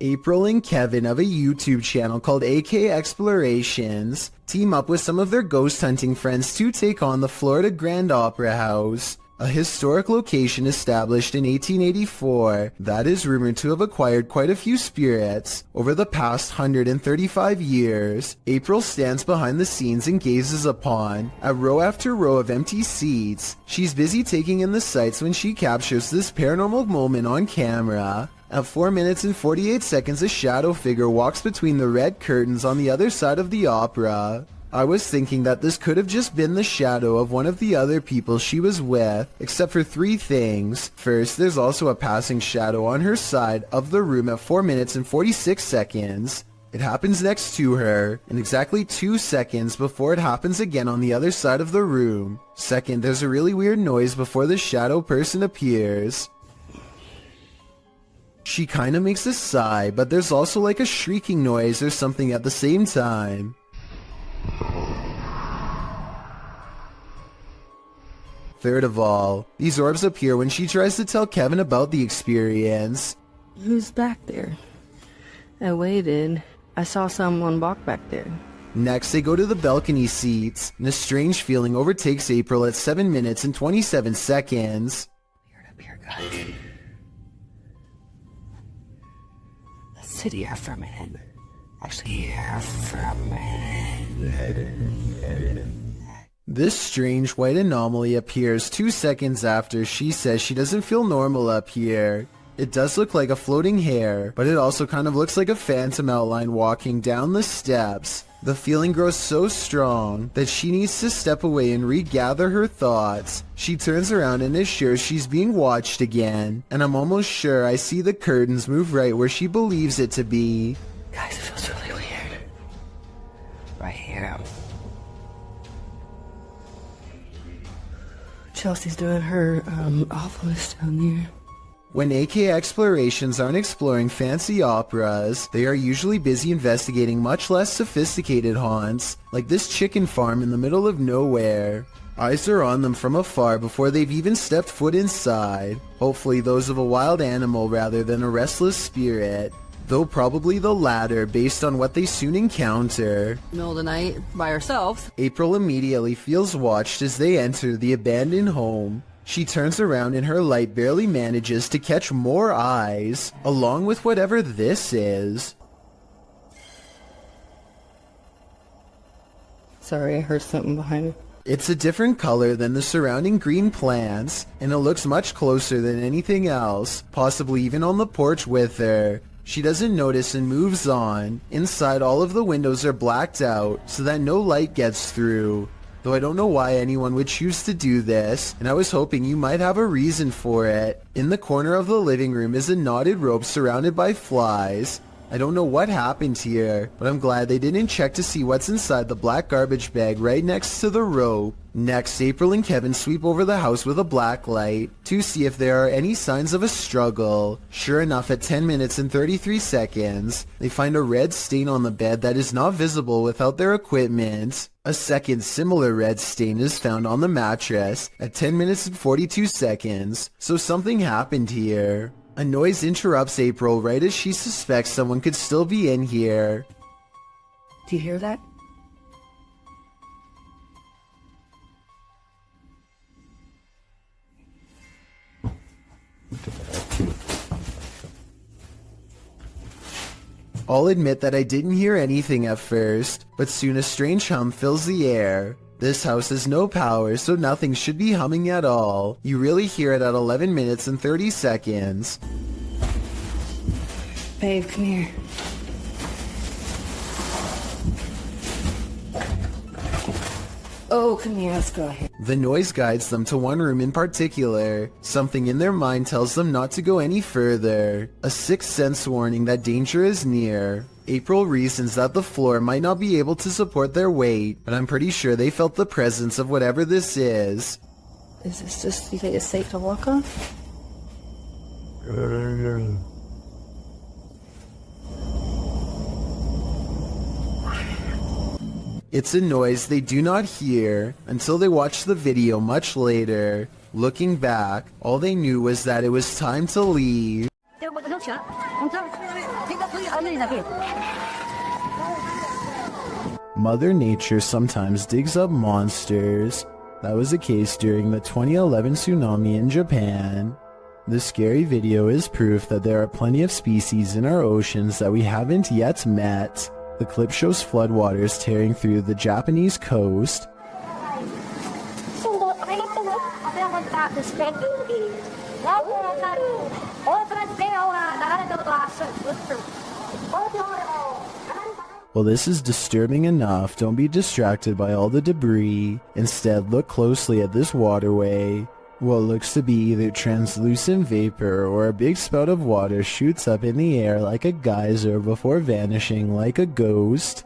April and Kevin of a YouTube channel called AK Explorations team up with some of their ghost hunting friends to take on the Florida Grand Opera House, a historic location established in 1884 that is rumored to have acquired quite a few spirits over the past 135 years. April stands behind the scenes and gazes upon a row after row of empty seats. She's busy taking in the sights when she captures this paranormal moment on camera. At 4 minutes and 48 seconds, a shadow figure walks between the red curtains on the other side of the opera. I was thinking that this could have just been the shadow of one of the other people she was with, except for 3 things. First, there's also a passing shadow on her side of the room at 4 minutes and 46 seconds. It happens next to her, and exactly 2 seconds before it happens again on the other side of the room. Second, there's a really weird noise before the shadow person appears. She kinda makes a sigh, but there's also like a shrieking noise or something at the same time. Third of all, these orbs appear when she tries to tell Kevin about the experience. Who's back there? I waited. I saw someone walk back there. Next, they go to the balcony seats, and a strange feeling overtakes April at 7 minutes and 27 seconds. Weird up here, guys. Let's sit here for a minute. Actually, here for a minute. This strange white anomaly appears 2 seconds after she says she doesn't feel normal up here. It does look like a floating hair, but it also kind of looks like a phantom outline walking down the steps. The feeling grows so strong that she needs to step away and regather her thoughts. She turns around and is sure she's being watched again, and I'm almost sure I see the curtains move right where she believes it to be. Guys, it feels really weird. Right here. Chelsea's doing her awfulest down there. When AK Explorations aren't exploring fancy operas, they are usually busy investigating much less sophisticated haunts, like this chicken farm in the middle of nowhere. Eyes are on them from afar before they've even stepped foot inside, hopefully those of a wild animal rather than a restless spirit, though probably the latter based on what they soon encounter. Middle of the night, by herself. April immediately feels watched as they enter the abandoned home. She turns around and her light barely manages to catch more eyes, along with whatever this is. Sorry, I heard something behind me. It's a different color than the surrounding green plants, and it looks much closer than anything else, possibly even on the porch with her. She doesn't notice and moves on. Inside, all of the windows are blacked out so that no light gets through. Though I don't know why anyone would choose to do this, and I was hoping you might have a reason for it. In the corner of the living room is a knotted rope surrounded by flies. I don't know what happened here, but I'm glad they didn't check to see what's inside the black garbage bag right next to the rope. Next, April and Kevin sweep over the house with a black light to see if there are any signs of a struggle. Sure enough, at 10 minutes and 33 seconds, they find a red stain on the bed that is not visible without their equipment. A second similar red stain is found on the mattress at 10 minutes and 42 seconds, so something happened here. A noise interrupts April right as she suspects someone could still be in here. Do you hear that? I'll admit that I didn't hear anything at first, but soon a strange hum fills the air. This house has no power, so nothing should be humming at all. You really hear it at 11 minutes and 30 seconds. Babe, come here. Oh, come here, let's go ahead. The noise guides them to one room in particular. Something in their mind tells them not to go any further. A sixth sense warning that danger is near. April reasons that the floor might not be able to support their weight, but I'm pretty sure they felt the presence of whatever this is. Is this just, you think it's safe to walk on? It's a noise they do not hear until they watch the video much later. Looking back, all they knew was that it was time to leave. Mother Nature sometimes digs up monsters. That was the case during the 2011 tsunami in Japan. This scary video is proof that there are plenty of species in our oceans that we haven't yet met. The clip shows floodwaters tearing through the Japanese coast. Well, this is disturbing enough. Don't be distracted by all the debris. Instead, look closely at this waterway. What looks to be either translucent vapor or a big spout of water shoots up in the air like a geyser before vanishing like a ghost.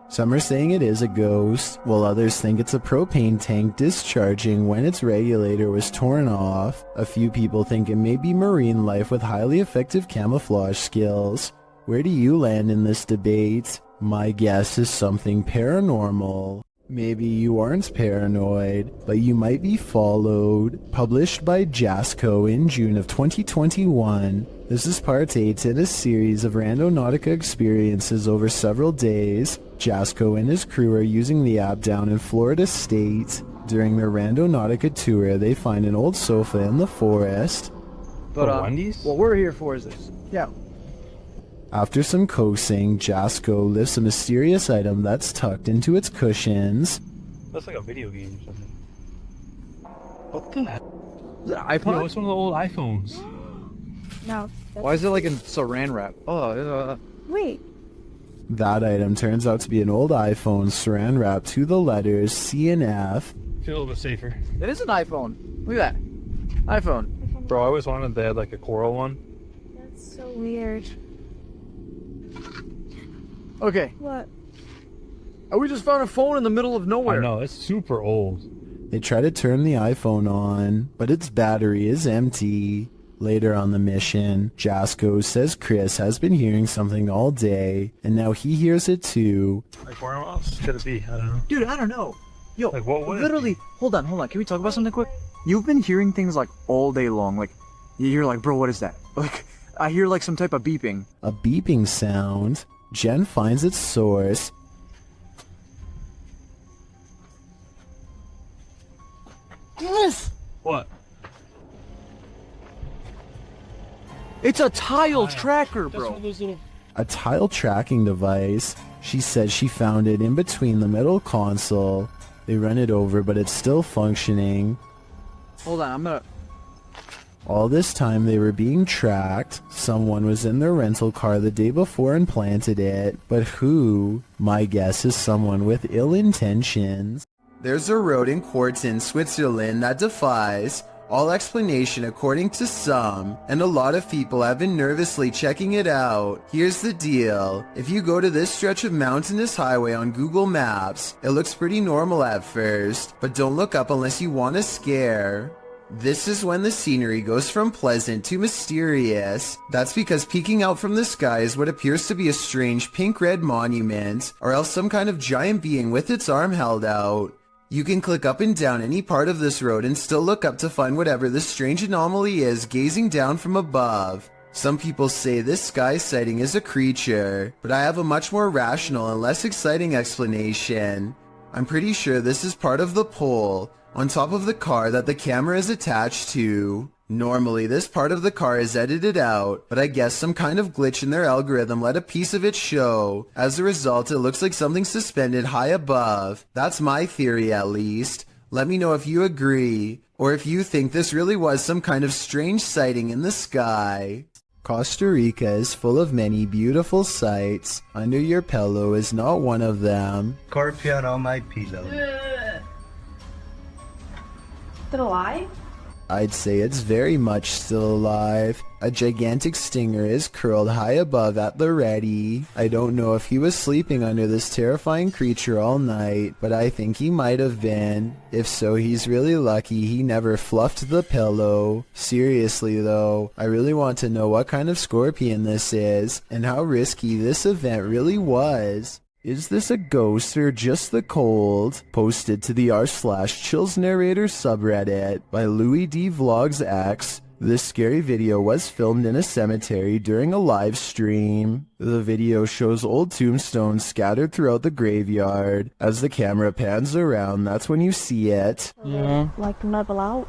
Some are saying it is a ghost, while others think it's a propane tank discharging when its regulator was torn off. A few people think it may be marine life with highly effective camouflage skills. Where do you land in this debate? My guess is something paranormal. Maybe you aren't paranoid, but you might be followed. Published by Jasco in June of 2021. This is part 8 in a series of Randonautica experiences over several days. Jasco and his crew are using the app down in Florida State. During their Randonautica tour, they find an old sofa in the forest. But Wendy's? what we're here for is this. Yeah. After some coaxing, Jasco lifts a mysterious item that's tucked into its cushions. That's like a video game or something. What the hell? Is it an iPod? No, it's one of the old iPhones. No. Why is it like in saran wrap? Oh, Wait. That item turns out to be an old iPhone saran wrapped to the letters C and F. Feel a little bit safer. it is an iPhone. Look at that. iPhone. Bro, I always wanted they had like a coral one. That's so weird. Okay. What? We just found a phone in the middle of nowhere. I know, it's super old. They try to turn the iPhone on, but its battery is empty. Later on the mission, Jasco says Chris has been hearing something all day, and now he hears it too. Like where else could it be? I don't know. Dude, I don't know. Yo, Like, what would it literally, be? hold on. Can we talk about something quick? You've been hearing things like all day long. Like, you're like, bro, what is that? Like, I hear like some type of beeping. A beeping sound. Jen finds its source. What? It's a tile tracker, That's bro. one of those little... A tile tracking device. She says she found it in between the middle console. They run it over, but it's still functioning. Hold on, I'm gonna... All this time they were being tracked. Someone was in their rental car the day before and planted it. But who? My guess is someone with ill intentions. There's a road in Quarten, Switzerland that defies all explanation according to some, and a lot of people have been nervously checking it out. Here's the deal. If you go to this stretch of mountainous highway on Google Maps, it looks pretty normal at first, but don't look up unless you want a scare. This is when the scenery goes from pleasant to mysterious. That's because peeking out from the sky is what appears to be a strange pink-red monument, or else some kind of giant being with its arm held out. You can click up and down any part of this road and still look up to find whatever this strange anomaly is gazing down from above. Some people say this sky sighting is a creature, but I have a much more rational and less exciting explanation. I'm pretty sure this is part of the pole on top of the car that the camera is attached to. Normally, this part of the car is edited out, but I guess some kind of glitch in their algorithm let a piece of it show. As a result, it looks like something suspended high above. That's my theory, at least. Let me know if you agree, or if you think this really was some kind of strange sighting in the sky. Costa Rica is full of many beautiful sights. Under your pillow is not one of them. Scorpion on my pillow. Is it alive? I'd say it's very much still alive. A gigantic stinger is curled high above at the ready. I don't know if he was sleeping under this terrifying creature all night, but I think he might have been. If so, he's really lucky he never fluffed the pillow. Seriously though, I really want to know what kind of scorpion this is, and how risky this event really was. Is this a ghost or just the cold? Posted to the r/chills narrator subreddit by Louis D Vlogs X. This scary video was filmed in a cemetery during a live stream. The video shows old tombstones scattered throughout the graveyard. As the camera pans around, that's when you see it. Yeah. Like level out.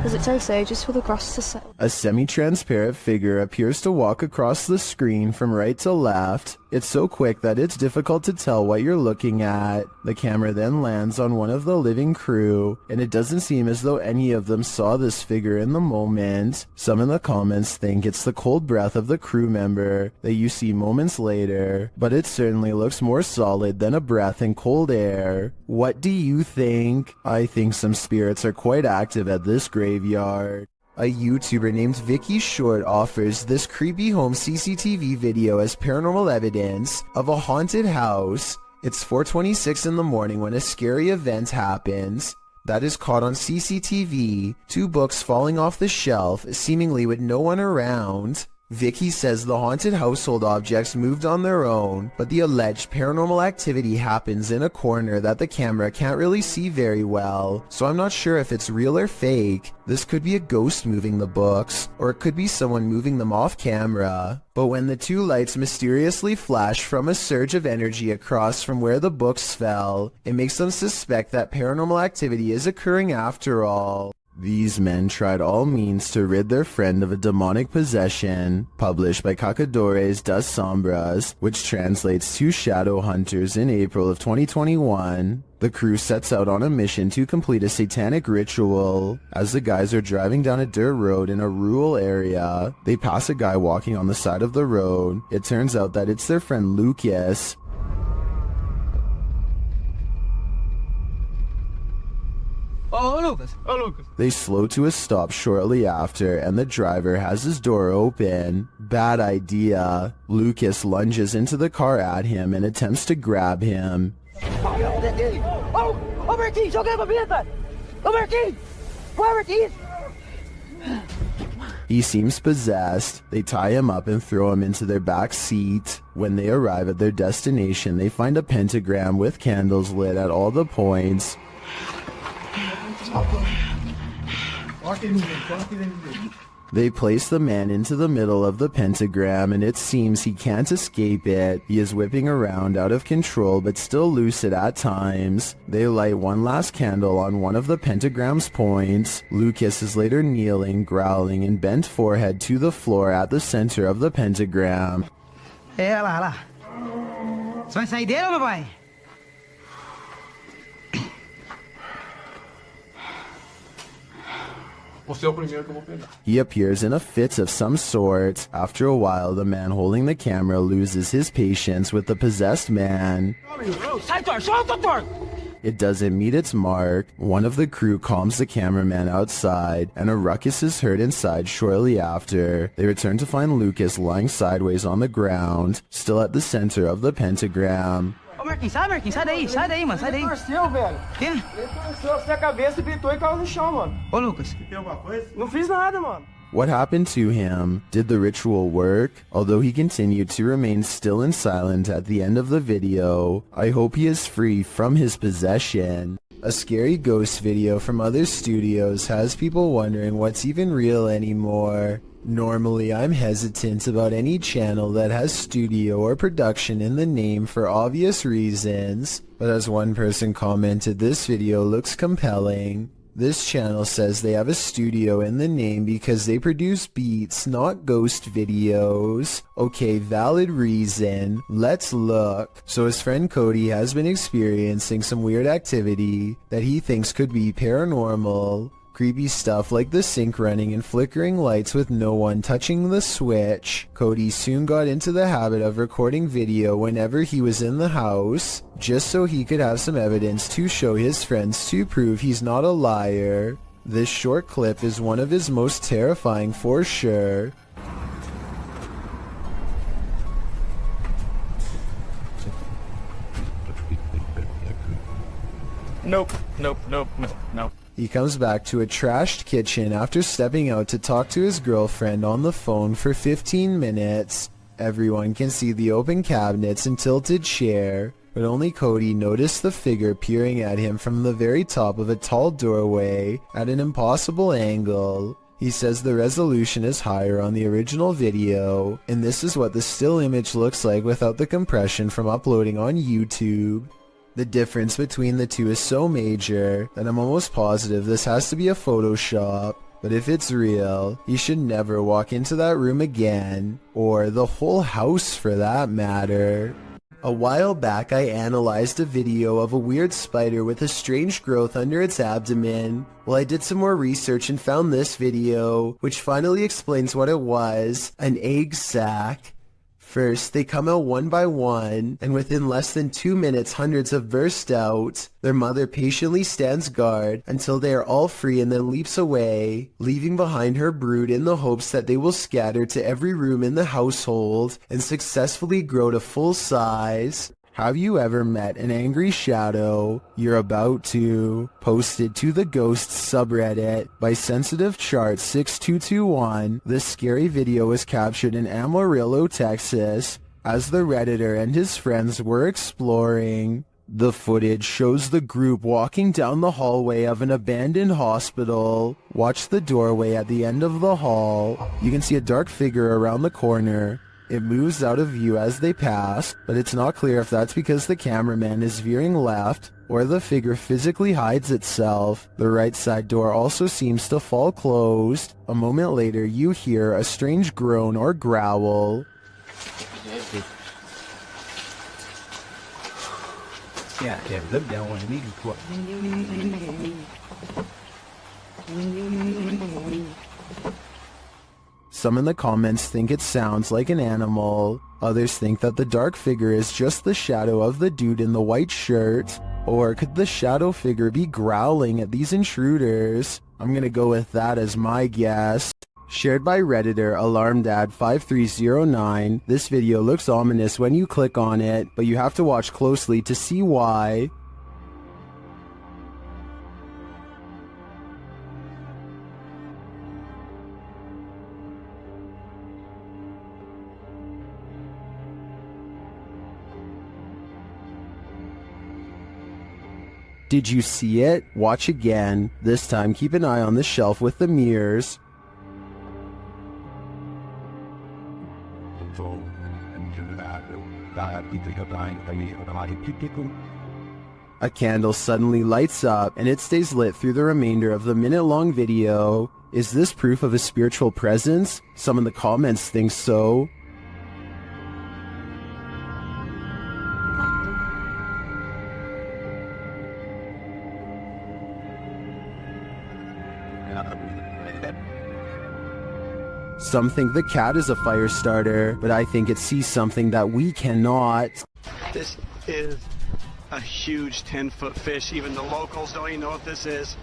Does it say stages for the grass to settle? A semi-transparent figure appears to walk across the screen from right to left. It's so quick that it's difficult to tell what you're looking at. The camera then lands on one of the living crew, and it doesn't seem as though any of them saw this figure in the moment. Some in the comments think it's the cold breath of the crew member that you see moments later, but it certainly looks more solid than a breath in cold air. What do you think? I think some spirits are quite active at this graveyard. A YouTuber named Vicky Short offers this creepy home CCTV video as paranormal evidence of a haunted house. It's 4:26 in the morning when a scary event happens. That is caught on CCTV, 2 books falling off the shelf, seemingly with no one around. Vicky says the haunted household objects moved on their own, but the alleged paranormal activity happens in a corner that the camera can't really see very well, so I'm not sure if it's real or fake. This could be a ghost moving the books, or it could be someone moving them off camera. But when the 2 lights mysteriously flash from a surge of energy across from where the books fell, it makes them suspect that paranormal activity is occurring after all. These men tried all means to rid their friend of a demonic possession, published by Cacadores das Sombras, which translates to Shadow Hunters in April of 2021. The crew sets out on a mission to complete a satanic ritual. As the guys are driving down a dirt road in a rural area, they pass a guy walking on the side of the road. It turns out that it's their friend Lucas. Oh, Lucas. Oh, Lucas. They slow to a stop shortly after, and the driver has his door open. Bad idea. Lucas lunges into the car at him and attempts to grab him. He seems possessed. They tie him up and throw him into their back seat. When they arrive at their destination, they find a pentagram with candles lit at all the points. They place the man into the middle of the pentagram, and it seems he can't escape it. He is whipping around out of control but still lucid at times. They light one last candle on one of the pentagram's points. Lucas is later kneeling, growling, and bent forehead to the floor at the center of the pentagram. É, olha lá, olha lá. Você vai sair dele ou não vai? He appears in a fit of some sort. After a while, the man holding the camera loses his patience with the possessed man. It doesn't meet its mark. One of the crew calms the cameraman outside, and a ruckus is heard inside shortly after. They return to find Lucas lying sideways on the ground, still at the center of the pentagram. Ô, Marquinhos, sai daí, mano, sai daí. Ele torceu, velho. Quê? Ele torceu assim a cabeça, gritou e caiu no chão, mano. Ô, Lucas. Tem alguma coisa? Não fiz nada, mano. What happened to him? Did the ritual work? Although he continued to remain still and silent at the end of the video, I hope he is free from his possession. A scary ghost video from other studios has people wondering what's even real anymore. Normally, I'm hesitant about any channel that has studio or production in the name for obvious reasons, but as one person commented, this video looks compelling. This channel says they have a studio in the name because they produce beats, not ghost videos. Okay, valid reason. Let's look. So his friend Cody has been experiencing some weird activity that he thinks could be paranormal. Creepy stuff like the sink running and flickering lights with no one touching the switch. Cody soon got into the habit of recording video whenever he was in the house, just so he could have some evidence to show his friends to prove he's not a liar. This short clip is one of his most terrifying for sure. Nope. He comes back to a trashed kitchen after stepping out to talk to his girlfriend on the phone for 15 minutes. Everyone can see the open cabinets and tilted chair. but only Cody noticed the figure peering at him from the very top of a tall doorway at an impossible angle. He says the resolution is higher on the original video, and this is what the still image looks like without the compression from uploading on YouTube. The difference between the two is so major that I'm almost positive this has to be a Photoshop. But if it's real, you should never walk into that room again, or the whole house for that matter. A while back I analyzed a video of a weird spider with a strange growth under its abdomen. Well, I did some more research and found this video, which finally explains what it was: an egg sac. First, they come out one by one, and within less than 2 minutes hundreds have burst out. Their mother patiently stands guard until they are all free and then leaps away, leaving behind her brood in the hopes that they will scatter to every room in the household and successfully grow to full size. Have you ever met an angry shadow? You're about to. Posted to the Ghosts subreddit by Sensitive Chart 6221, this scary video was captured in Amarillo, Texas, as the Redditor and his friends were exploring. The footage shows the group walking down the hallway of an abandoned hospital. Watch the doorway at the end of the hall. You can see a dark figure around the corner. It moves out of view as they pass, but it's not clear if that's because the cameraman is veering left or the figure physically hides itself. The right side door also seems to fall closed. A moment later, you hear a strange groan or growl. Some in the comments think it sounds like an animal. Others think that the dark figure is just the shadow of the dude in the white shirt. Or could the shadow figure be growling at these intruders? I'm gonna go with that as my guess. Shared by Redditor AlarmDad5309, this video looks ominous when you click on it, but you have to watch closely to see why. Did you see it? Watch again. This time keep an eye on the shelf with the mirrors. A candle suddenly lights up and it stays lit through the remainder of the minute-long video. Is this proof of a spiritual presence? Some in the comments think so. Some think the cat is a fire starter, but I think it sees something that we cannot. This is a huge 10-foot fish. Even the locals don't even know what this is.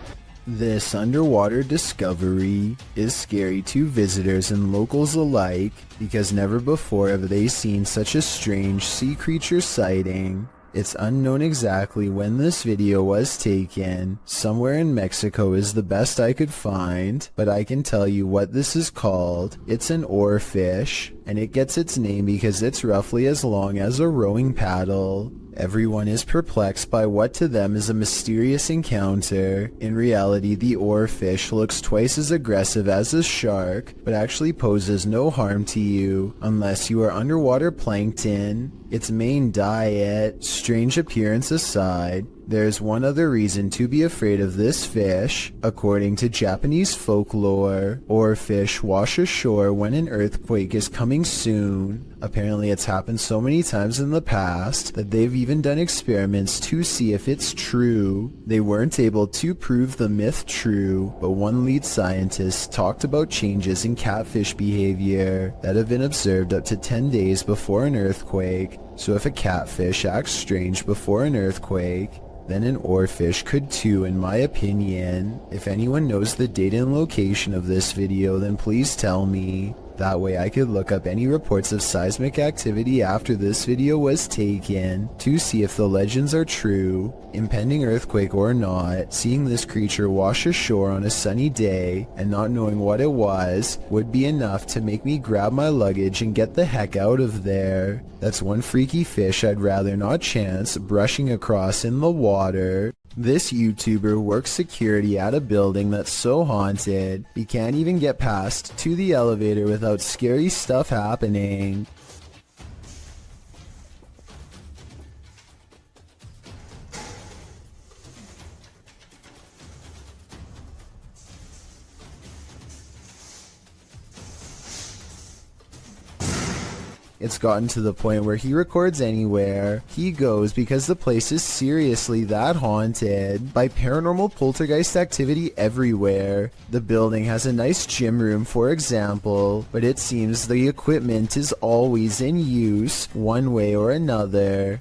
This underwater discovery is scary to visitors and locals alike because never before have they seen such a strange sea creature sighting. It's unknown exactly when this video was taken. Somewhere in Mexico is the best I could find, but I can tell you what this is called. It's an oarfish, and it gets its name because it's roughly as long as a rowing paddle. Everyone is perplexed by what to them is a mysterious encounter. In reality, the oarfish looks twice as aggressive as a shark, but actually poses no harm to you, unless you are underwater plankton. Its main diet, strange appearance aside, there's one other reason to be afraid of this fish. According to Japanese folklore, oarfish wash ashore when an earthquake is coming soon. Apparently it's happened so many times in the past that they've even done experiments to see if it's true. They weren't able to prove the myth true, but one lead scientist talked about changes in catfish behavior that have been observed up to 10 days before an earthquake. So if a catfish acts strange before an earthquake, then an oarfish could too, in my opinion. If anyone knows the date and location of this video, then please tell me. That way I could look up any reports of seismic activity after this video was taken to see if the legends are true. Impending earthquake or not, seeing this creature wash ashore on a sunny day and not knowing what it was would be enough to make me grab my luggage and get the heck out of there. That's one freaky fish I'd rather not chance brushing across in the water. This YouTuber works security at a building that's so haunted, he can't even get past to the elevator without scary stuff happening. It's gotten to the point where he records anywhere he goes because the place is seriously that haunted by paranormal poltergeist activity everywhere. The building has a nice gym room, for example, but it seems the equipment is always in use one way or another.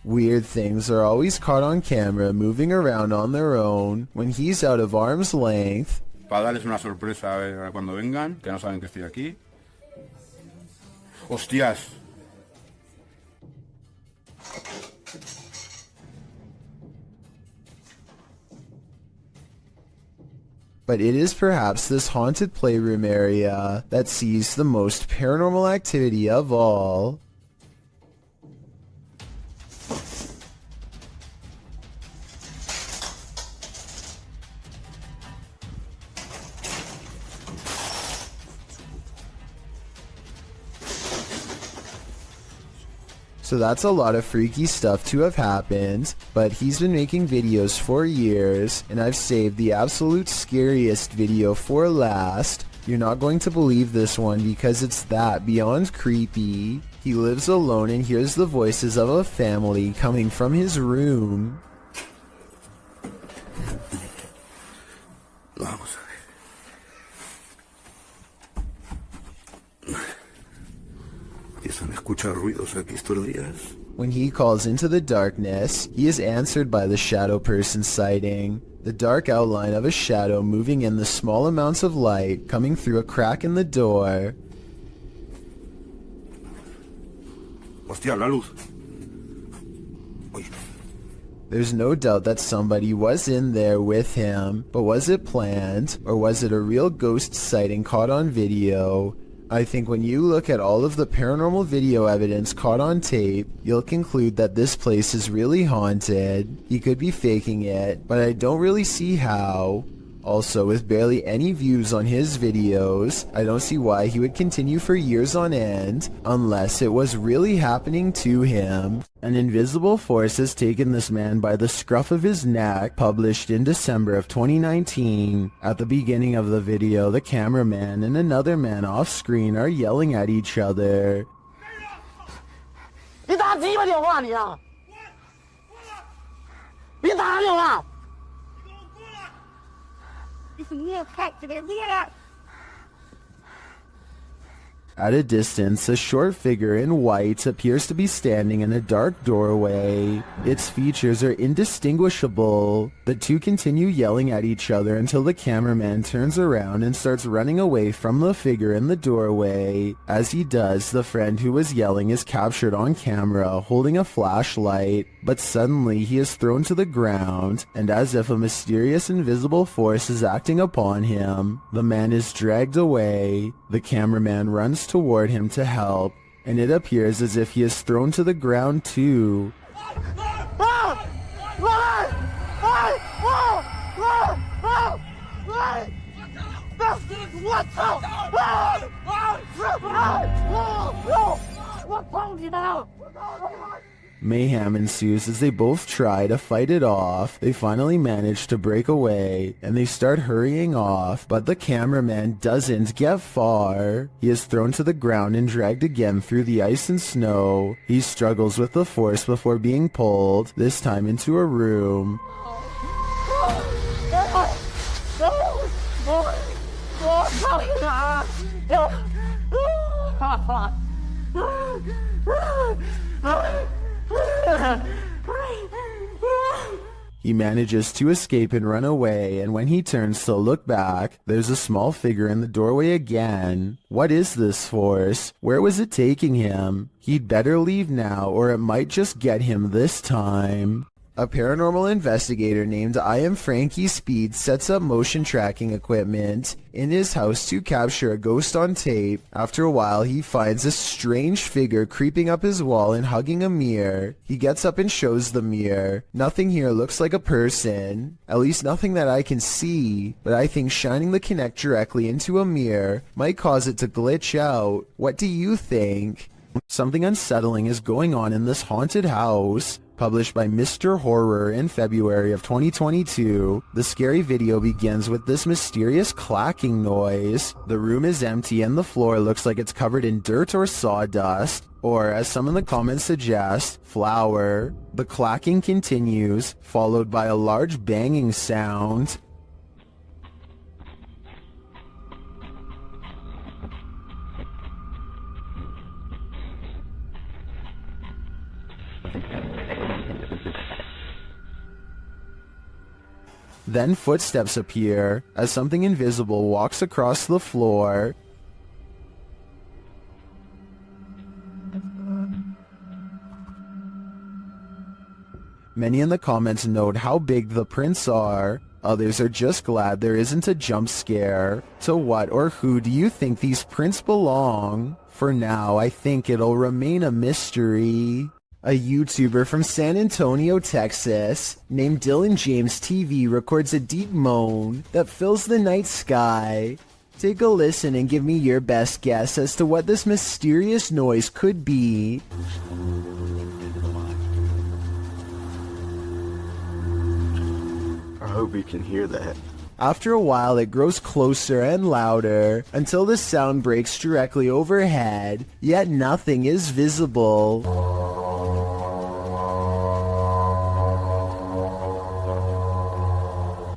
Weird things are always caught on camera moving around on their own when he's out of arm's length. Para darles una sorpresa cuando vengan, que no saben que estoy aquí. ¡Hostias! But it is perhaps this haunted playroom area that sees the most paranormal activity of all. So that's a lot of freaky stuff to have happened, but he's been making videos for years, and I've saved the absolute scariest video for last. You're not going to believe this one because it's that beyond creepy. He lives alone and hears the voices of a family coming from his room. Vamos a ver. Empiezan a escuchar ruidos aquí estos días. When he calls into the darkness, he is answered by the shadow person sighting. The dark outline of a shadow moving in the small amounts of light coming through a crack in the door. Hostia, la luz. Uy. There's no doubt that somebody was in there with him, but was it planned, or was it a real ghost sighting caught on video? I think when you look at all of the paranormal video evidence caught on tape, you'll conclude that this place is really haunted. He could be faking it, but I don't really see how. Also, with barely any views on his videos, I don't see why he would continue for years on end, unless it was really happening to him. An invisible force has taken this man by the scruff of his neck, published in December of 2019. At the beginning of the video, the cameraman and another man off screen are yelling at each other. 别打鸡巴电话你啊！别打电话！你是你也看这个你也。 At a distance, a short figure in white appears to be standing in a dark doorway. Its features are indistinguishable. The two continue yelling at each other until the cameraman turns around and starts running away from the figure in the doorway. As he does, the friend who was yelling is captured on camera holding a flashlight, but suddenly he is thrown to the ground, and as if a mysterious invisible force is acting upon him, the man is dragged away. The cameraman runs toward him to help, and it appears as if he is thrown to the ground too. Mayhem ensues as they both try to fight it off. They finally manage to break away, and they start hurrying off, but the cameraman doesn't get far. He is thrown to the ground and dragged again through the ice and snow. He struggles with the force before being pulled, this time into a room. He manages to escape and run away, and when he turns to look back, there's a small figure in the doorway again. What is this force? Where was it taking him? He'd better leave now, or it might just get him this time. A paranormal investigator named I Am Frankie Speed sets up motion tracking equipment in his house to capture a ghost on tape. After a while, he finds a strange figure creeping up his wall and hugging a mirror. He gets up and shows the mirror. Nothing here looks like a person, at least nothing that I can see, but I think shining the Kinect directly into a mirror might cause it to glitch out. What do you think? Something unsettling is going on in this haunted house. Published by Mr. Horror in February of 2022, the scary video begins with this mysterious clacking noise. The room is empty and the floor looks like it's covered in dirt or sawdust, or as some in the comments suggest, flour. The clacking continues, followed by a large banging sound. Then footsteps appear as something invisible walks across the floor. Many in the comments note how big the prints are. Others are just glad there isn't a jump scare. To what or who do you think these prints belong? For now, I think it'll remain a mystery. A YouTuber from San Antonio, Texas, named Dylan James TV records a deep moan that fills the night sky. Take a listen and give me your best guess as to what this mysterious noise could be. I hope you can hear that. After a while, it grows closer and louder until the sound breaks directly overhead, yet nothing is visible.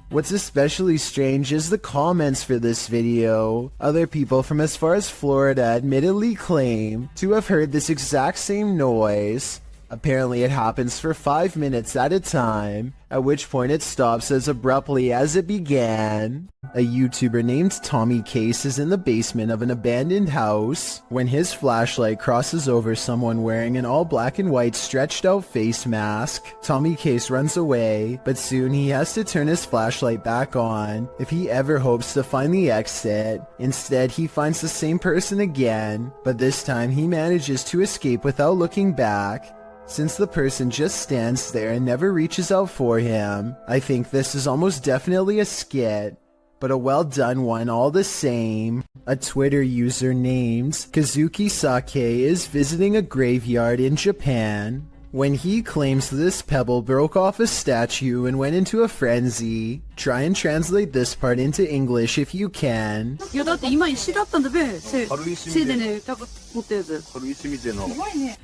What's especially strange is the comments for this video. Other people from as far as Florida admittedly claim to have heard this exact same noise. Apparently it happens for 5 minutes at a time, at which point it stops as abruptly as it began. A YouTuber named Tommy Case is in the basement of an abandoned house when his flashlight crosses over someone wearing an all black and white stretched out face mask. Tommy Case runs away, but soon he has to turn his flashlight back on if he ever hopes to find the exit. Instead, he finds the same person again, but this time he manages to escape without looking back. Since the person just stands there and never reaches out for him, I think this is almost definitely a skit, but a well done one all the same. A Twitter user named Kazuki Sake is visiting a graveyard in Japan when he claims this pebble broke off a statue and went into a frenzy. Try and translate this part into English if you can.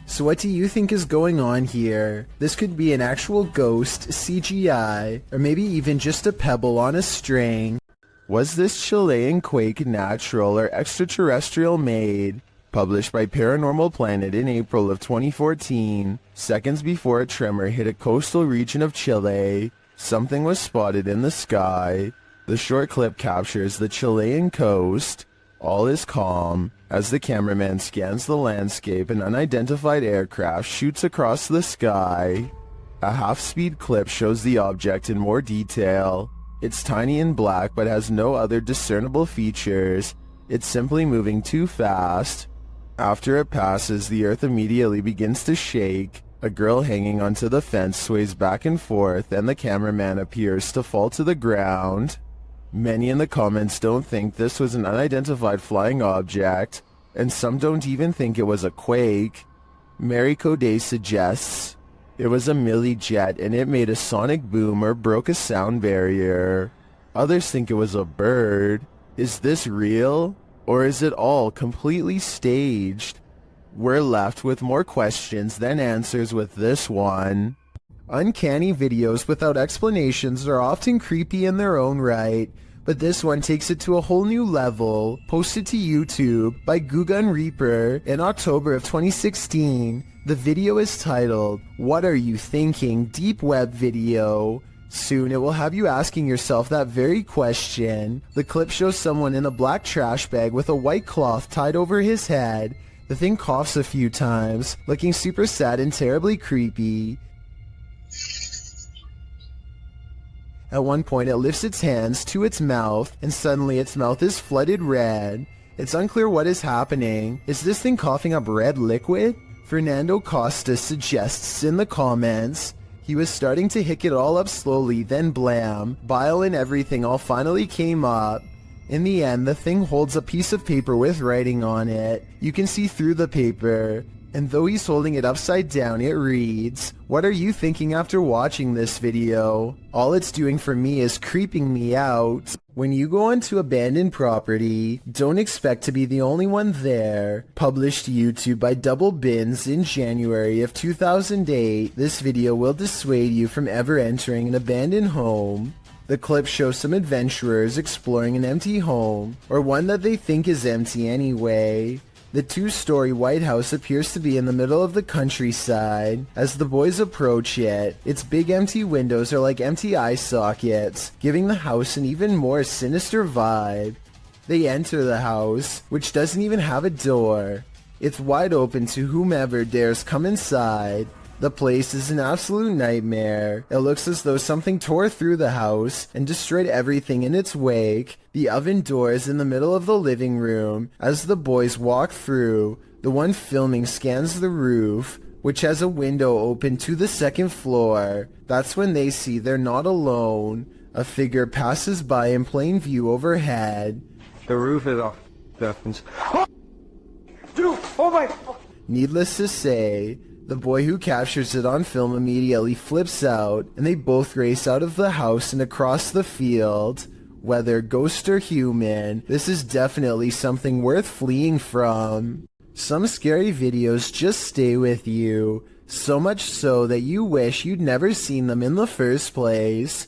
So what do you think is going on here? This could be an actual ghost, CGI, or maybe even just a pebble on a string. Was this Chilean quake natural or extraterrestrial made? Published by Paranormal Planet in April of 2014, seconds before a tremor hit a coastal region of Chile, something was spotted in the sky. The short clip captures the Chilean coast. All is calm. As the cameraman scans the landscape, an unidentified aircraft shoots across the sky. A half-speed clip shows the object in more detail. It's tiny and black but has no other discernible features. It's simply moving too fast. After it passes, the earth immediately begins to shake. A girl hanging onto the fence sways back and forth, and the cameraman appears to fall to the ground. Many in the comments don't think this was an unidentified flying object, and some don't even think it was a quake. Mary Coday suggests it was a milli jet and it made a sonic boom or broke a sound barrier. Others think it was a bird. Is this real? Or is it all completely staged? We're left with more questions than answers with this one. Uncanny videos without explanations are often creepy in their own right, but this one takes it to a whole new level, posted to YouTube by Gugun Reaper in October of 2016. The video is titled, "What Are You Thinking? Deep Web Video." Soon it will have you asking yourself that very question. The clip shows someone in a black trash bag with a white cloth tied over his head. The thing coughs a few times, looking super sad and terribly creepy. At one point it lifts its hands to its mouth, and suddenly its mouth is flooded red. It's unclear what is happening. Is this thing coughing up red liquid? Fernando Costa suggests in the comments, he was starting to hick it all up slowly, then blam, bile and everything all finally came up. In the end, the thing holds a piece of paper with writing on it. You can see through the paper. And though he's holding it upside down, it reads, "What are you thinking after watching this video? All it's doing for me is creeping me out." When you go onto abandoned property, don't expect to be the only one there. Published to YouTube by Double Bins in January of 2008, this video will dissuade you from ever entering an abandoned home. The clip shows some adventurers exploring an empty home, or one that they think is empty anyway. The two-story White House appears to be in the middle of the countryside. As the boys approach it, its big empty windows are like empty eye sockets, giving the house an even more sinister vibe. They enter the house, which doesn't even have a door. It's wide open to whomever dares come inside. The place is an absolute nightmare. It looks as though something tore through the house and destroyed everything in its wake. The oven door is in the middle of the living room. As the boys walk through, the one filming scans the roof, which has a window open to the second floor. That's when they see they're not alone. A figure passes by in plain view overhead. The roof is off. Dude, oh my... Needless to say, the boy who captures it on film immediately flips out, and they both race out of the house and across the field. Whether ghost or human, this is definitely something worth fleeing from. Some scary videos just stay with you, so much so that you wish you'd never seen them in the first place.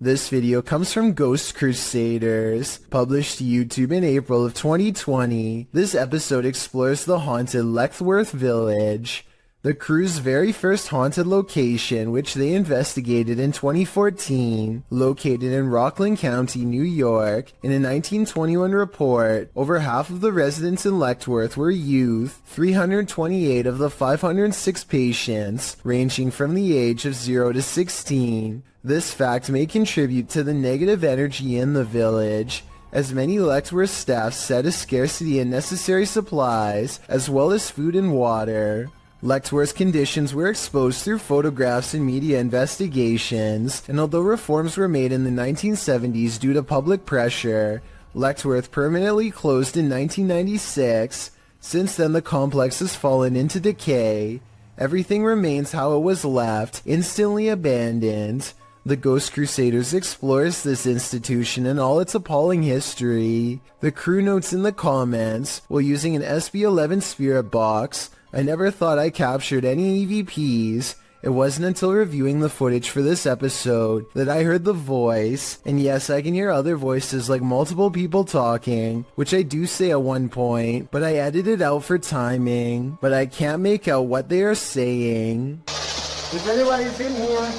This video comes from Ghost Crusaders, published to YouTube in April of 2020. This episode explores the haunted Leckworth Village, the crew's very first haunted location, which they investigated in 2014. Located in Rockland County, New York, in a 1921 report, over half of the residents in Leckworth were youth. 328 of the 506 patients, ranging from the age of 0 to 16. This fact may contribute to the negative energy in the village, as many Leckworth staff said a scarcity in necessary supplies, as well as food and water. Leckworth's conditions were exposed through photographs and media investigations, and although reforms were made in the 1970s due to public pressure, Leckworth permanently closed in 1996. Since then, the complex has fallen into decay. Everything remains how it was left, instantly abandoned. The Ghost Crusaders explores this institution and all its appalling history. The crew notes in the comments, while using an SB-11 spirit box, "I never thought I captured any EVPs. It wasn't until reviewing the footage for this episode that I heard the voice, and yes, I can hear other voices like multiple people talking, which I do say at one point, but I edited out for timing, but I can't make out what they are saying." If anybody's in here,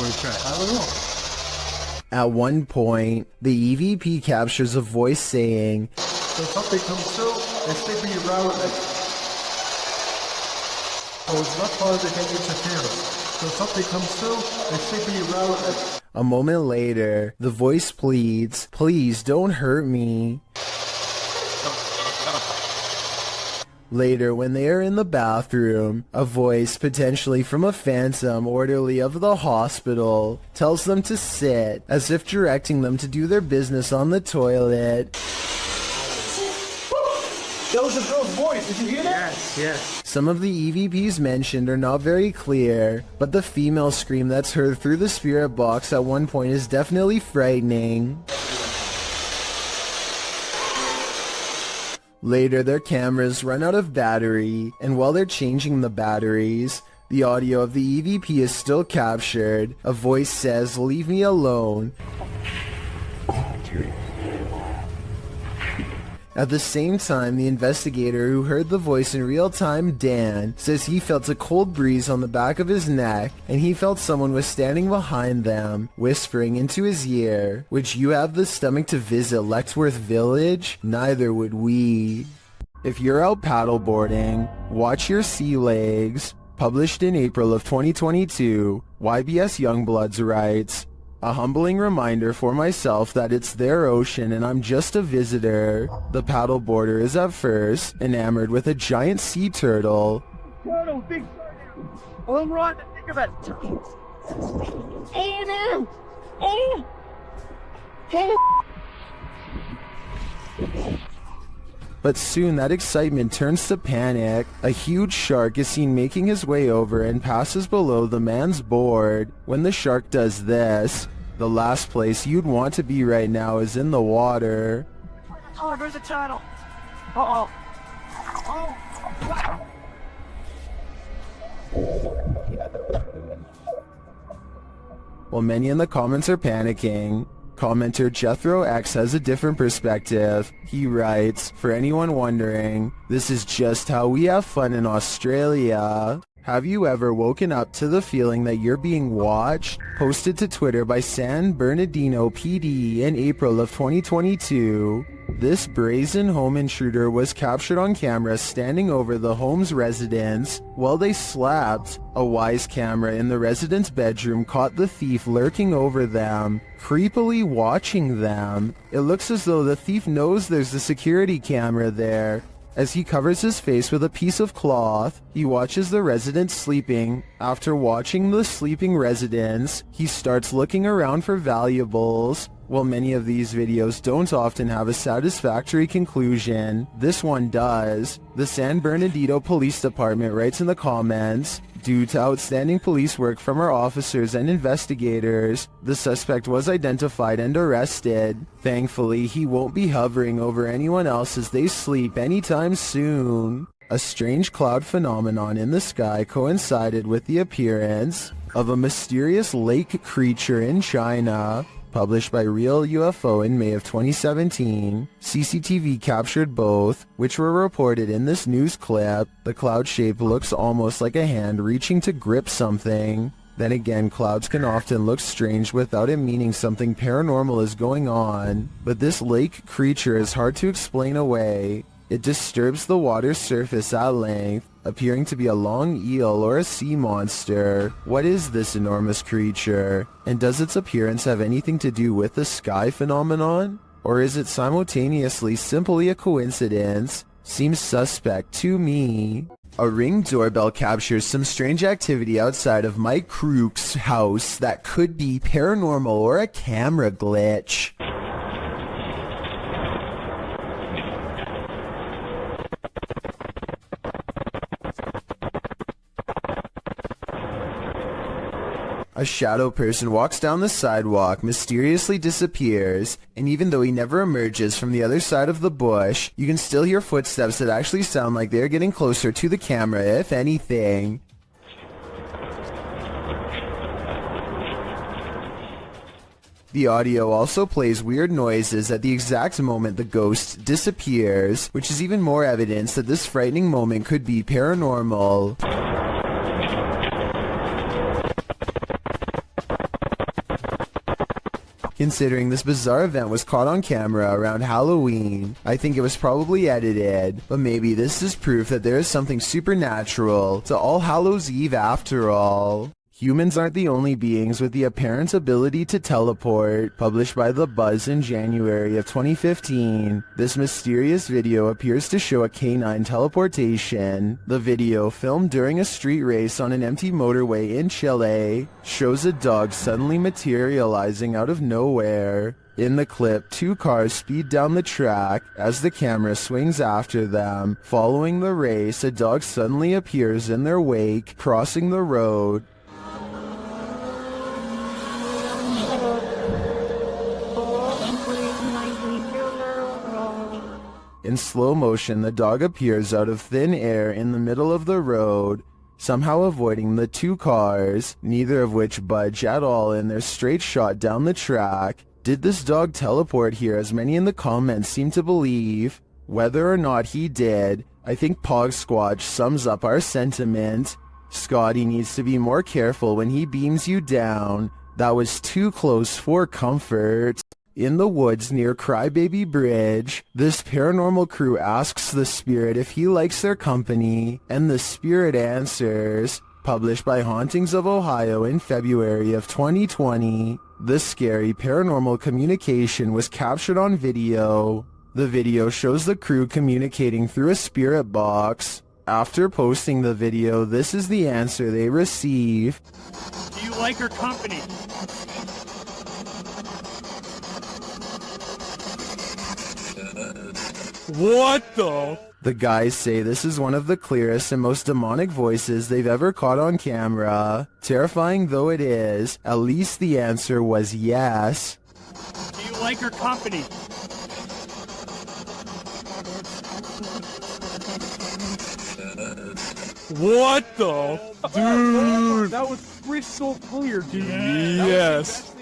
I don't know. At one point, the EVP captures a voice saying, So something comes through and stick me around it. So it's not causing any interference. So something comes through and stick me around it. A moment later, the voice pleads, "Please don't hurt me." Later, when they are in the bathroom, a voice, potentially from a phantom orderly of the hospital, tells them to sit, as if directing them to do their business on the toilet. That was a girl's voice. Did you hear that? Yes. Some of the EVPs mentioned are not very clear, but the female scream that's heard through the spirit box at one point is definitely frightening. Later, their cameras run out of battery, and while they're changing the batteries, the audio of the EVP is still captured. A voice says, "Leave me alone." At the same time, the investigator who heard the voice in real time, Dan, says he felt a cold breeze on the back of his neck and he felt someone was standing behind them, whispering into his ear, "Would you have the stomach to visit Lexworth Village? Neither would we." If you're out paddleboarding, watch your sea legs. Published in April of 2022, YBS Youngbloods writes, "A humbling reminder for myself that it's their ocean and I'm just a visitor. The paddleboarder is at first enamored with a giant sea turtle." Turtle, big turtle. All right, think of it. Oh no! Oh! Oh! But soon that excitement turns to panic. A huge shark is seen making his way over and passes below the man's board. When the shark does this, the last place you'd want to be right now is in the water. Oh, there's a turtle. Uh-oh. Oh! While many in the comments are panicking, commenter Jethro X has a different perspective. He writes, "For anyone wondering, this is just how we have fun in Australia." Have you ever woken up to the feeling that you're being watched? Posted to Twitter by San Bernardino PD in April of 2022. This brazen home intruder was captured on camera standing over the home's residents while they slept. A Wise camera in the resident's bedroom caught the thief lurking over them, creepily watching them. It looks as though the thief knows there's a security camera there. As he covers his face with a piece of cloth, he watches the residents sleeping. After watching the sleeping residents, he starts looking around for valuables. While many of these videos don't often have a satisfactory conclusion, this one does. The San Bernardino Police Department writes in the comments, "Due to outstanding police work from our officers and investigators, the suspect was identified and arrested. Thankfully, he won't be hovering over anyone else as they sleep anytime soon." A strange cloud phenomenon in the sky coincided with the appearance of a mysterious lake creature in China. Published by Real UFO in May of 2017, CCTV captured both, which were reported in this news clip. The cloud shape looks almost like a hand reaching to grip something. Then again, clouds can often look strange without it meaning something paranormal is going on. But this lake creature is hard to explain away. It disturbs the water's surface at length, appearing to be a long eel or a sea monster. What is this enormous creature? And does its appearance have anything to do with the sky phenomenon? Or is it simultaneously simply a coincidence? Seems suspect to me. A Ring doorbell captures some strange activity outside of Mike Crook's house that could be paranormal or a camera glitch. A shadow person walks down the sidewalk, mysteriously disappears, and even though he never emerges from the other side of the bush, you can still hear footsteps that actually sound like they're getting closer to the camera, if anything. The audio also plays weird noises at the exact moment the ghost disappears, which is even more evidence that this frightening moment could be paranormal. Considering this bizarre event was caught on camera around Halloween, I think it was probably edited, but maybe this is proof that there is something supernatural to All Hallows Eve after all. Humans aren't the only beings with the apparent ability to teleport. Published by The Buzz in January of 2015, this mysterious video appears to show a canine teleportation. The video, filmed during a street race on an empty motorway in Chile, shows a dog suddenly materializing out of nowhere. In the clip, two cars speed down the track. As the camera swings after them, following the race, a dog suddenly appears in their wake, crossing the road. In slow motion, the dog appears out of thin air in the middle of the road, somehow avoiding the two cars, neither of which budge at all in their straight shot down the track. Did this dog teleport here, as many in the comments seem to believe? Whether or not he did, I think Pog Squatch sums up our sentiment. Scotty needs to be more careful when he beams you down. That was too close for comfort. In the woods near Crybaby Bridge, this paranormal crew asks the spirit if he likes their company, and the spirit answers. Published by Hauntings of Ohio in February of 2020, this scary paranormal communication was captured on video. The video shows the crew communicating through a spirit box. After posting the video, this is the answer they receive. Do you like her company? What the? The guys say this is one of the clearest and most demonic voices they've ever caught on camera. Terrifying though it is, at least the answer was yes. Do you like her company? What the? Dude! That was crystal clear, dude. Yes.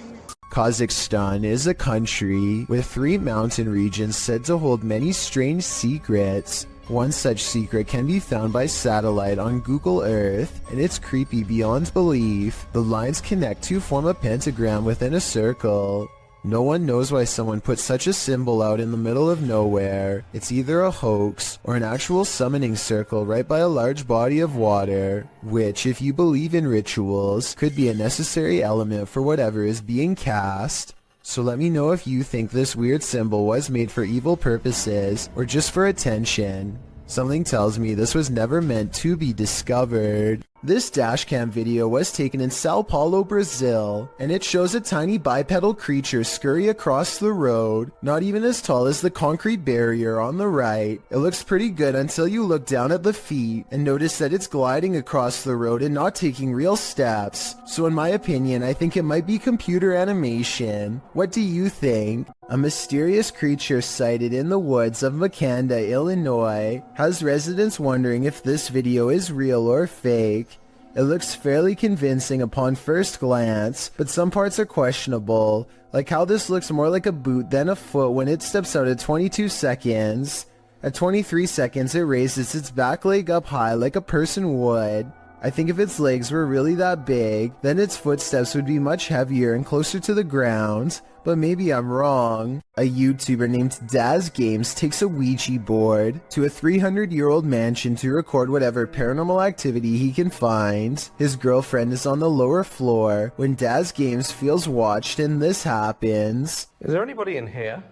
Kazakhstan is a country with 3 mountain regions said to hold many strange secrets. One such secret can be found by satellite on Google Earth, and it's creepy beyond belief. The lines connect to form a pentagram within a circle. No one knows why someone put such a symbol out in the middle of nowhere. It's either a hoax or an actual summoning circle right by a large body of water, which, if you believe in rituals, could be a necessary element for whatever is being cast. So let me know if you think this weird symbol was made for evil purposes or just for attention. Something tells me this was never meant to be discovered. This dashcam video was taken in Sao Paulo, Brazil, and it shows a tiny bipedal creature scurry across the road, not even as tall as the concrete barrier on the right. It looks pretty good until you look down at the feet and notice that it's gliding across the road and not taking real steps. So in my opinion, I think it might be computer animation. What do you think? A mysterious creature sighted in the woods of Macleod, Illinois, has residents wondering if this video is real or fake. It looks fairly convincing upon first glance, but some parts are questionable, like how this looks more like a boot than a foot when it steps out at 22 seconds. At 23 seconds, it raises its back leg up high like a person would. I think if its legs were really that big, then its footsteps would be much heavier and closer to the ground, but maybe I'm wrong. A YouTuber named Daz Games takes a Ouija board to a 300-year-old mansion to record whatever paranormal activity he can find. His girlfriend is on the lower floor when Daz Games feels watched and this happens. Is there anybody in here?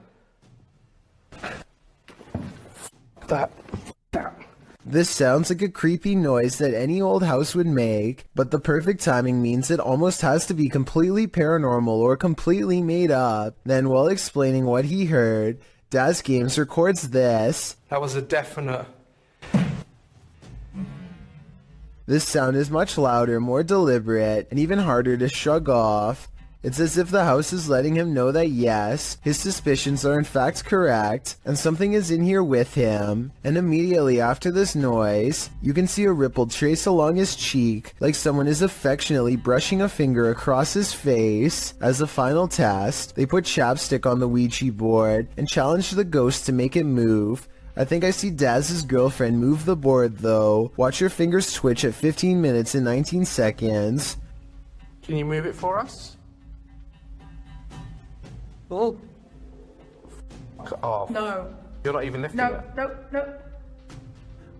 That. This sounds like a creepy noise that any old house would make, but the perfect timing means it almost has to be completely paranormal or completely made up. Then, while explaining what he heard, Daz Games records this. That was a definite. This sound is much louder, more deliberate, and even harder to shrug off. It's as if the house is letting him know that yes, his suspicions are in fact correct, and something is in here with him. And immediately after this noise, you can see a ripple trace along his cheek, like someone is affectionately brushing a finger across his face. As a final test, they put chapstick on the Ouija board and challenge the ghost to make it move. I think I see Daz's girlfriend move the board though. Watch your fingers twitch at 15 minutes and 19 seconds. Can you move it for us? Oh. Off. No. You're not even lifting it. No.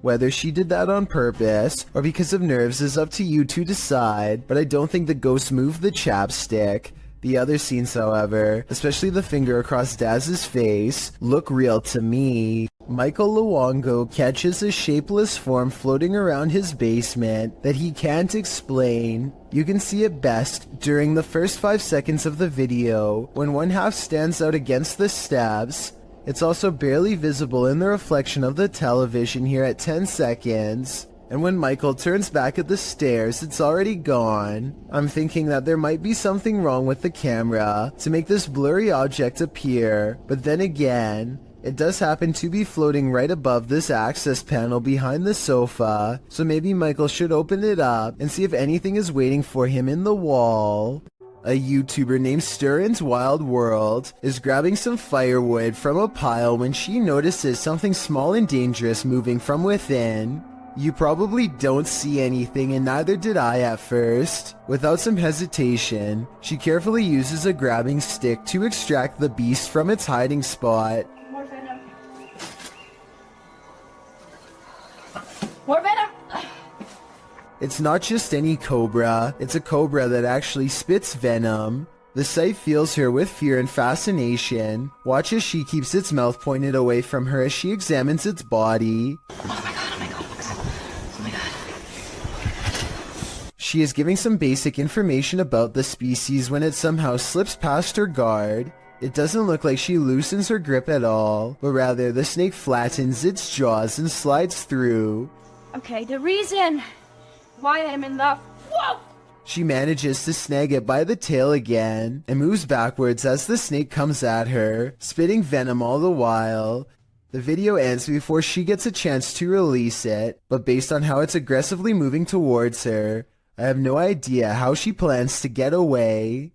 Whether she did that on purpose or because of nerves is up to you to decide, but I don't think the ghost moved the chapstick. The other scenes, however, especially the finger across Daz's face, look real to me. Michael Luongo catches a shapeless form floating around his basement that he can't explain. You can see it best during the first 5 seconds of the video, when one half stands out against the steps. It's also barely visible in the reflection of the television here at 10 seconds. And when Michael turns back at the stairs, it's already gone. I'm thinking that there might be something wrong with the camera to make this blurry object appear, but then again, it does happen to be floating right above this access panel behind the sofa, so maybe Michael should open it up and see if anything is waiting for him in the wall. A YouTuber named Stirrin's Wild World is grabbing some firewood from a pile when she notices something small and dangerous moving from within. You probably don't see anything, and neither did I at first. Without some hesitation, she carefully uses a grabbing stick to extract the beast from its hiding spot. More venom. More venom! It's not just any cobra, it's a cobra that actually spits venom. The sight fills her with fear and fascination. Watch as she keeps its mouth pointed away from her as she examines its body. Oh my god, oh my god, oh my god. She is giving some basic information about the species when it somehow slips past her guard. It doesn't look like she loosens her grip at all, but rather the snake flattens its jaws and slides through. Okay, the reason why I'm in love. Whoa! She manages to snag it by the tail again and moves backwards as the snake comes at her, spitting venom all the while. The video ends before she gets a chance to release it, but based on how it's aggressively moving towards her, I have no idea how she plans to get away.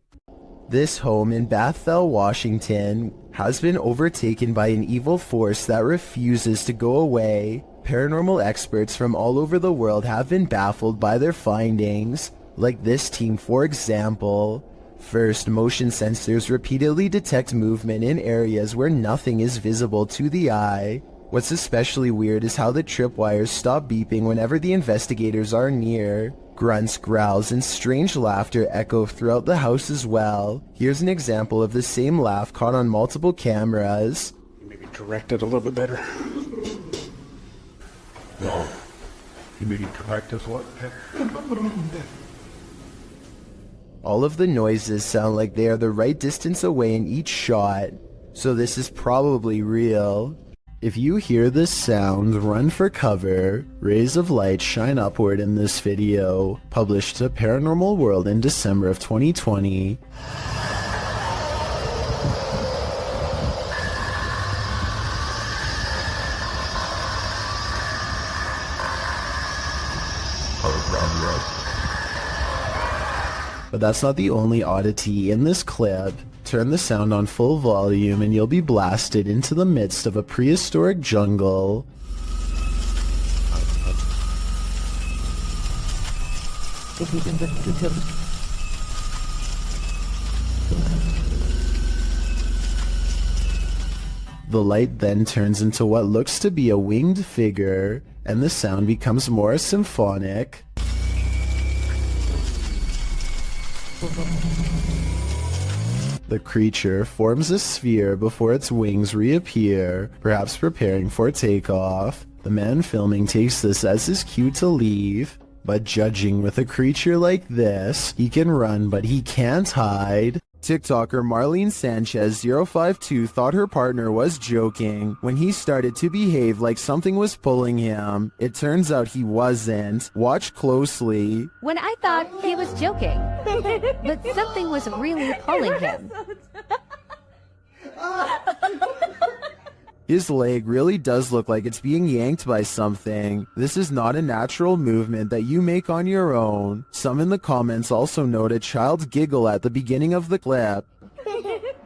This home in Bethel, Washington has been overtaken by an evil force that refuses to go away. Paranormal experts from all over the world have been baffled by their findings, like this team for example. First, motion sensors repeatedly detect movement in areas where nothing is visible to the eye. What's especially weird is how the tripwires stop beeping whenever the investigators are near. Grunts, growls, and strange laughter echo throughout the house as well. Here's an example of the same laugh caught on multiple cameras. Maybe direct it a little bit better. No. You mean practice what? All of the noises sound like they are the right distance away in each shot, so this is probably real. If you hear this sound, run for cover. Rays of light shine upward in this video, published to Paranormal World in December of 2020. But that's not the only oddity in this clip. Turn the sound on full volume and you'll be blasted into the midst of a prehistoric jungle. The light then turns into what looks to be a winged figure, and the sound becomes more symphonic. The creature forms a sphere before its wings reappear, perhaps preparing for takeoff. The man filming takes this as his cue to leave, but judging with a creature like this, he can run but he can't hide. TikToker Marlene Sanchez 052 thought her partner was joking when he started to behave like something was pulling him. It turns out he wasn't. Watch closely. When I thought he was joking, but something was really pulling him. His leg really does look like it's being yanked by something. This is not a natural movement that you make on your own. Some in the comments also note a child's giggle at the beginning of the clip.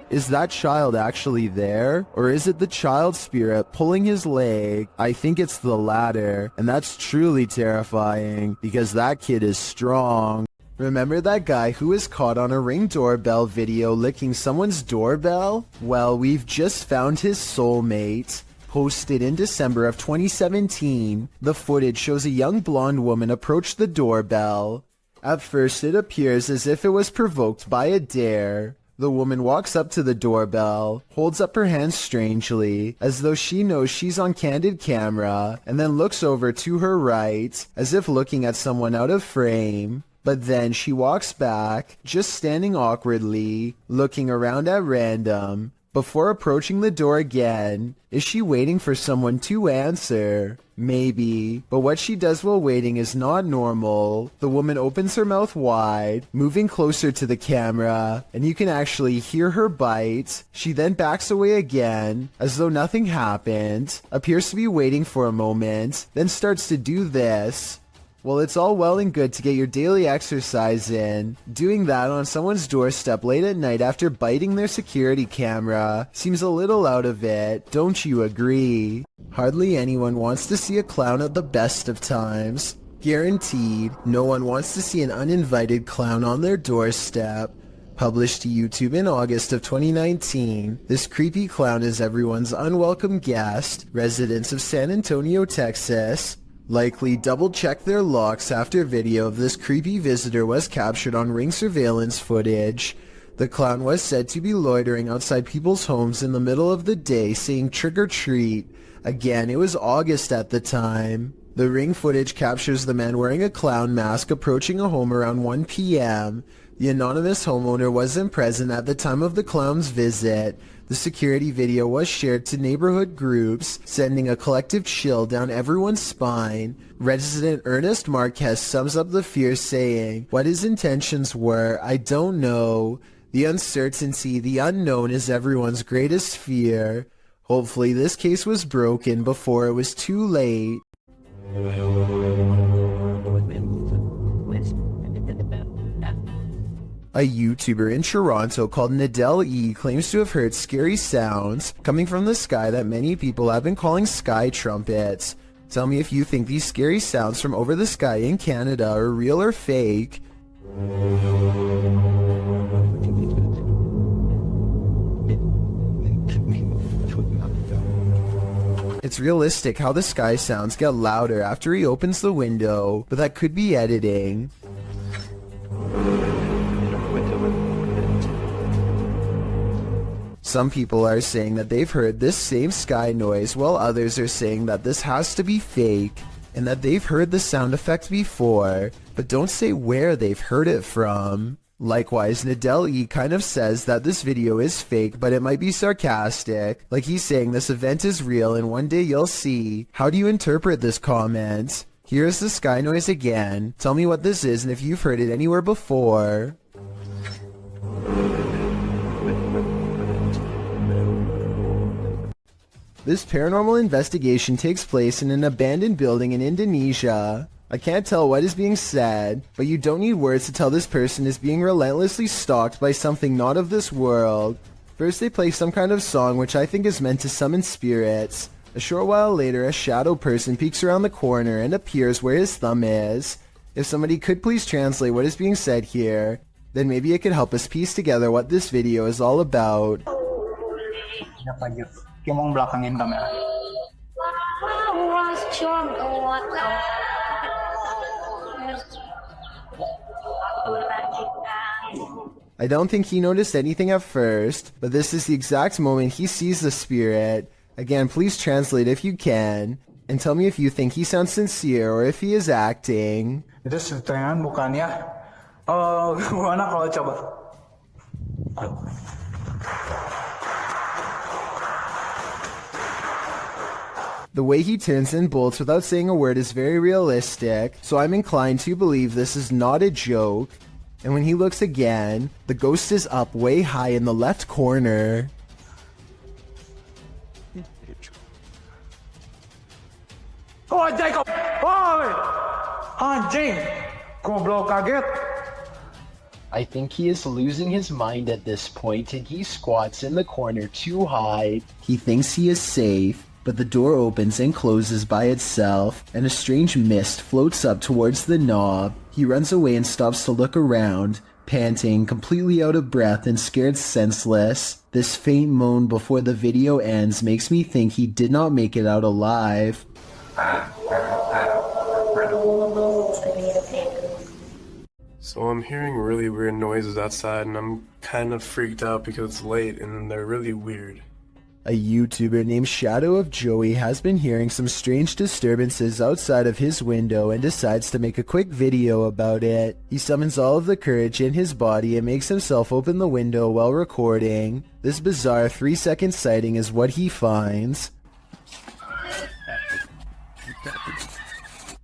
Is that child actually there? Or is it the child spirit pulling his leg? I think it's the latter, and that's truly terrifying, because that kid is strong. Remember that guy who was caught on a Ring doorbell video licking someone's doorbell? Well, we've just found his soulmate. Posted in December of 2017, the footage shows a young blonde woman approach the doorbell. At first, it appears as if it was provoked by a dare. The woman walks up to the doorbell, holds up her hands strangely, as though she knows she's on candid camera, and then looks over to her right, as if looking at someone out of frame. But then she walks back, just standing awkwardly, looking around at random, before approaching the door again. Is she waiting for someone to answer? Maybe, but what she does while waiting is not normal. The woman opens her mouth wide, moving closer to the camera, and you can actually hear her bite. She then backs away again, as though nothing happened, appears to be waiting for a moment, then starts to do this. Well, it's all well and good to get your daily exercise in. Doing that on someone's doorstep late at night after biting their security camera seems a little out of it, don't you agree? Hardly anyone wants to see a clown at the best of times. Guaranteed, no one wants to see an uninvited clown on their doorstep. Published to YouTube in August of 2019, this creepy clown is everyone's unwelcome guest, residents of San Antonio, Texas. Likely double-checked their locks after video of this creepy visitor was captured on Ring surveillance footage. The clown was said to be loitering outside people's homes in the middle of the day saying trick or treat. Again, it was August at the time. The Ring footage captures the man wearing a clown mask approaching a home around 1 p.m. The anonymous homeowner wasn't present at the time of the clown's visit. The security video was shared to neighborhood groups, sending a collective chill down everyone's spine. Resident Ernest Marquez sums up the fear saying, "What his intentions were, I don't know. The uncertainty, the unknown is everyone's greatest fear." Hopefully this case was broken before it was too late. A YouTuber in Toronto called Nadell E claims to have heard scary sounds coming from the sky that many people have been calling sky trumpets. Tell me if you think these scary sounds from over the sky in Canada are real or fake. It's realistic how the sky sounds get louder after he opens the window, but that could be editing. Some people are saying that they've heard this same sky noise, while others are saying that this has to be fake, and that they've heard the sound effect before, but don't say where they've heard it from. Likewise, Nadell E kind of says that this video is fake, but it might be sarcastic, like he's saying this event is real and one day you'll see. How do you interpret this comment? Here's the sky noise again. Tell me what this is and if you've heard it anywhere before. This paranormal investigation takes place in an abandoned building in Indonesia. I can't tell what is being said, but you don't need words to tell this person is being relentlessly stalked by something not of this world. First they play some kind of song which I think is meant to summon spirits. A short while later, a shadow person peeks around the corner and appears where his thumb is. If somebody could please translate what is being said here, then maybe it could help us piece together what this video is all about. I don't think he noticed anything at first, but this is the exact moment he sees the spirit. Again, please translate if you can, and tell me if you think he sounds sincere or if he is acting. Itu settingan bukannya? Gimana kalau coba? The way he turns and bolts without saying a word is very realistic, so I'm inclined to believe this is not a joke. And when he looks again, the ghost is up way high in the left corner. Oh, Jacob! Oi! Anjing! Goblok kaget! I think he is losing his mind at this point and he squats in the corner too high. He thinks he is safe, but the door opens and closes by itself, and a strange mist floats up towards the knob. He runs away and stops to look around, panting, completely out of breath and scared senseless. This faint moan before the video ends makes me think he did not make it out alive. So I'm hearing really weird noises outside and I'm kind of freaked out because it's late and they're really weird. A YouTuber named Shadow of Joey has been hearing some strange disturbances outside of his window and decides to make a quick video about it. He summons all of the courage in his body and makes himself open the window while recording. This bizarre 3-second sighting is what he finds.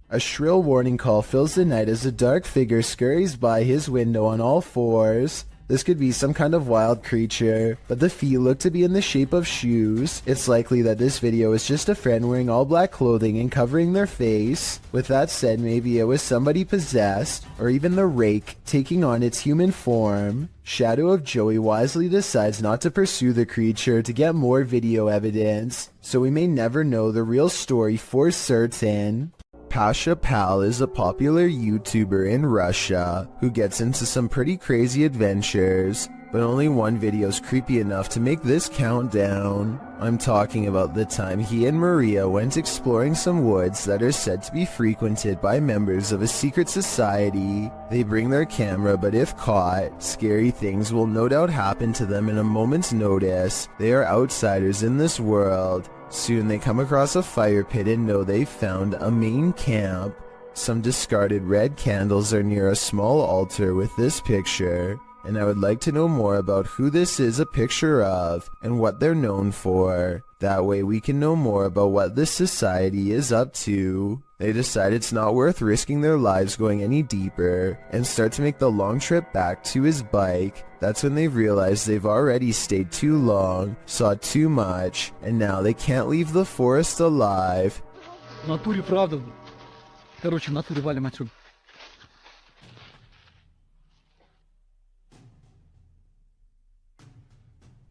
A shrill warning call fills the night as a dark figure scurries by his window on all fours. This could be some kind of wild creature, but the feet look to be in the shape of shoes. It's likely that this video is just a friend wearing all black clothing and covering their face. With that said, maybe it was somebody possessed, or even the rake taking on its human form. Shadow of Joey wisely decides not to pursue the creature to get more video evidence, so we may never know the real story for certain. Pasha Pal is a popular YouTuber in Russia who gets into some pretty crazy adventures, but only one video is creepy enough to make this count down. I'm talking about the time he and Maria went exploring some woods that are said to be frequented by members of a secret society. They bring their camera, but if caught, scary things will no doubt happen to them in a moment's notice. They are outsiders in this world. Soon they come across a fire pit and know they've found a main camp. Some discarded red candles are near a small altar with this picture, and I would like to know more about who this is a picture of and what they're known for. That way we can know more about what this society is up to. They decide it's not worth risking their lives going any deeper and start to make the long trip back to his bike. That's when they realize they've already stayed too long, saw too much, and now they can't leave the forest alive. В натуре правда. Короче, в натуре валим отсюда.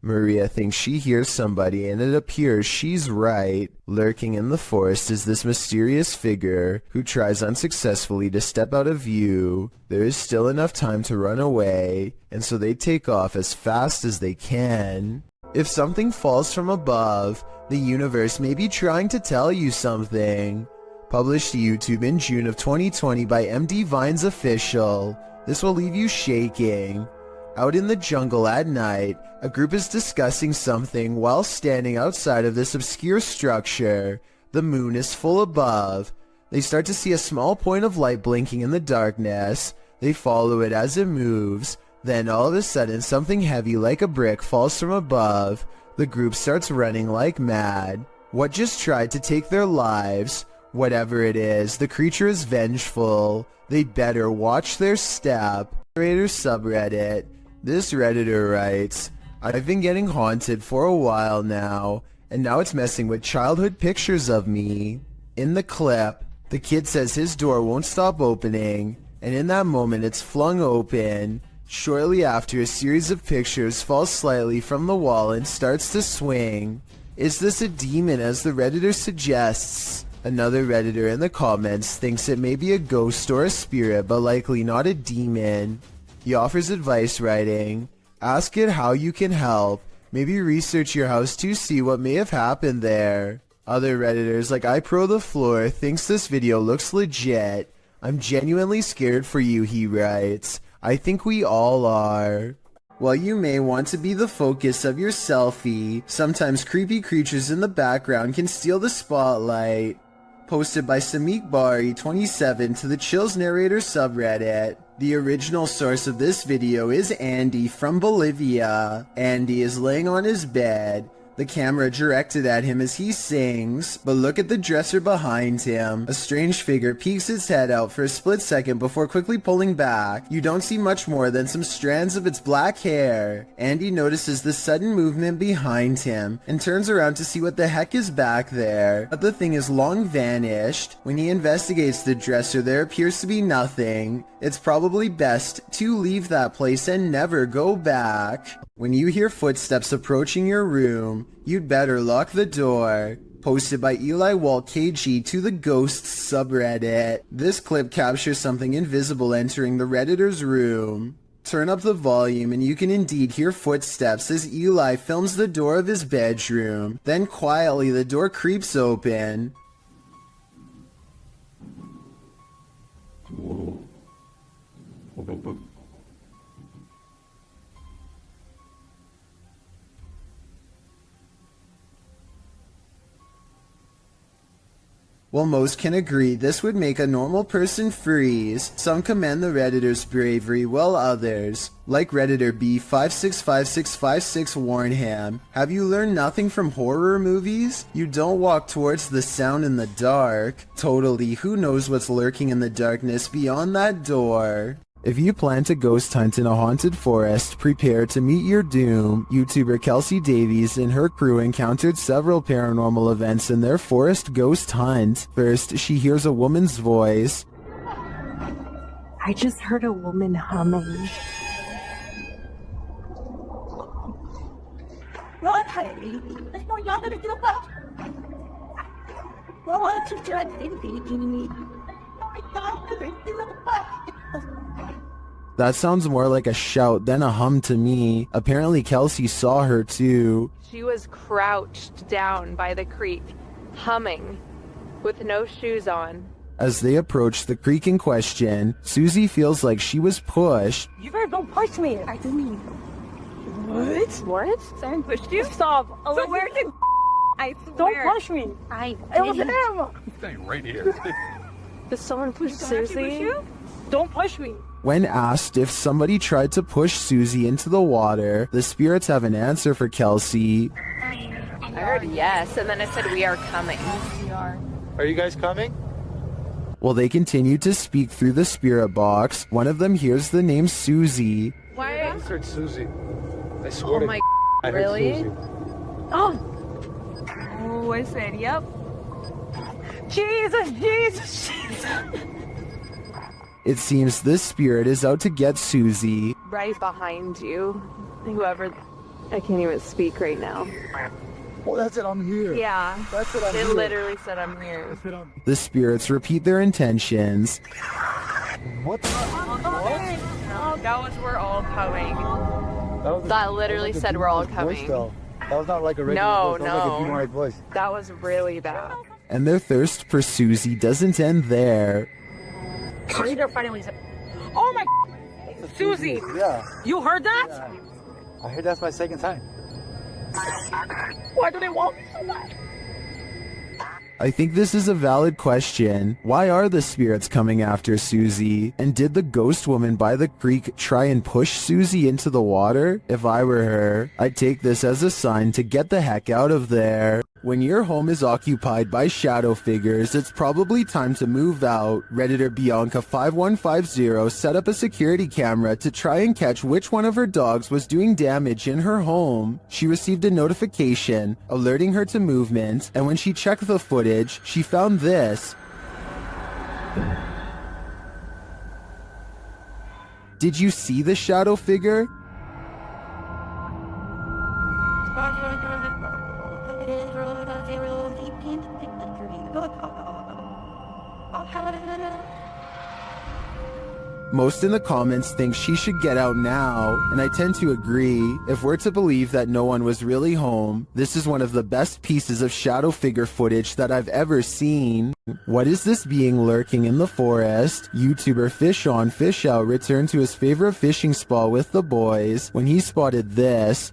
Maria thinks she hears somebody, and it appears she's right. Lurking in the forest is this mysterious figure who tries unsuccessfully to step out of view. There is still enough time to run away, and so they take off as fast as they can. If something falls from above, the universe may be trying to tell you something. Published to YouTube in June of 2020 by MD Vines Official. This will leave you shaking. Out in the jungle at night, a group is discussing something while standing outside of this obscure structure. The moon is full above. They start to see a small point of light blinking in the darkness. They follow it as it moves. Then all of a sudden something heavy like a brick falls from above. The group starts running like mad. What just tried to take their lives? Whatever it is, the creature is vengeful. They'd better watch their step. Narrator subreddit. This Redditor writes, I've been getting haunted for a while now, and now it's messing with childhood pictures of me. In the clip, the kid says his door won't stop opening, and in that moment it's flung open. Shortly after, a series of pictures falls slightly from the wall and starts to swing. Is this a demon, as the Redditor suggests? Another Redditor in the comments thinks it may be a ghost or a spirit, but likely not a demon. He offers advice writing, ask it how you can help, maybe research your house to see what may have happened there. Other Redditors like iPro thinks this video looks legit. I'm genuinely scared for you, he writes. I think we all are. While you may want to be the focus of your selfie, sometimes creepy creatures in the background can steal the spotlight. Posted by Samik Bari 27 to the Chills Narrator subreddit. The original source of this video is Andy from Bolivia. Andy is laying on his bed. The camera directed at him as he sings, but look at the dresser behind him. A strange figure peeks its head out for a split second before quickly pulling back. You don't see much more than some strands of its black hair. Andy notices the sudden movement behind him and turns around to see what the heck is back there, but the thing is long vanished. When he investigates the dresser, there appears to be nothing. It's probably best to leave that place and never go back. When you hear footsteps approaching your room, you'd better lock the door. Posted by Eli Walt KG to the Ghosts subreddit. This clip captures something invisible entering the Redditor's room. Turn up the volume and you can indeed hear footsteps as Eli films the door of his bedroom. Then quietly the door creeps open. While most can agree this would make a normal person freeze, some commend the Redditor's bravery, while others, like Redditor B565656 warn him, have you learned nothing from horror movies? You don't walk towards the sound in the dark. Totally, who knows what's lurking in the darkness beyond that door? If you plan to ghost hunt in a haunted forest, prepare to meet your doom. YouTuber Kelsey Davies and her crew encountered several paranormal events in their forest ghost hunt. First, she hears a woman's voice. I just heard a woman humming. That sounds more like a shout than a hum to me. Apparently Kelsey saw her too. She was crouched down by the creek, humming, with no shoes on. As they approach the creek in question, Susie feels like she was pushed. You better don't push me. I didn't mean. What? What? Someone pushed you? Stop. So where's it? I swear. Don't push me. It was him. He's staying right here. Did someone push Susie? Don't push me. When asked if somebody tried to push Susie into the water, the spirits have an answer for Kelsey. I heard yes, and then it said we are coming. We are. Are you guys coming? While they continue to speak through the spirit box, one of them hears the name Susie. Why? I heard Susie. I swear Oh my I heard really? Susie. Oh, I said, yep. Jesus. It seems this spirit is out to get Susie. Right behind you. Whoever. I can't even speak right now. Oh, that's it, I'm here. Yeah. That's it, I'm It here. literally said I'm here. The spirits repeat their intentions. What? That was we're all coming. That That literally said we're all coming. That was not like a regular No, voice. That was like a no. demonic voice. That was really bad. And their thirst for Susie doesn't end there. Oh my. Susie. Yeah. You heard that? Yeah. I heard that's my second time. Why do they want me so much? I think this is a valid question. Why are the spirits coming after Susie? And did the ghost woman by the creek try and push Susie into the water? If I were her, I'd take this as a sign to get the heck out of there. When your home is occupied by shadow figures, it's probably time to move out. Redditor Bianca5150 set up a security camera to try and catch which one of her dogs was doing damage in her home. She received a notification alerting her to movement, and when she checked the footage, she found this. Did you see the shadow figure? Most in the comments think she should get out now, and I tend to agree. If we're to believe that no one was really home, this is one of the best pieces of shadow figure footage that I've ever seen. What is this being lurking in the forest? YouTuber Fish On Fish Out returned to his favorite fishing spot with the boys when he spotted this.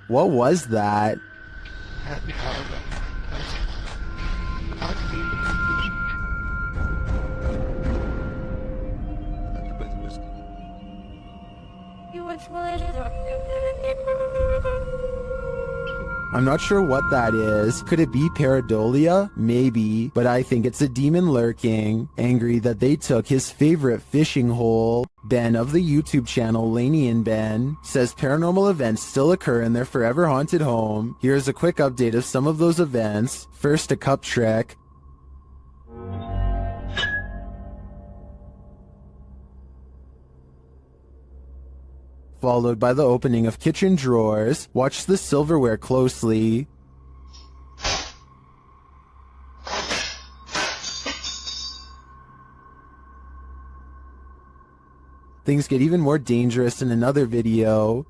What was that? I'm not sure what that is. Could it be pareidolia? Maybe, but I think it's a demon lurking, angry that they took his favorite fishing hole. Ben of the YouTube channel Laney and Ben says paranormal events still occur in their forever haunted home. Here's a quick update of some of those events. First, a cup trick. Followed by the opening of kitchen drawers. Watch the silverware closely. Things get even more dangerous in another video.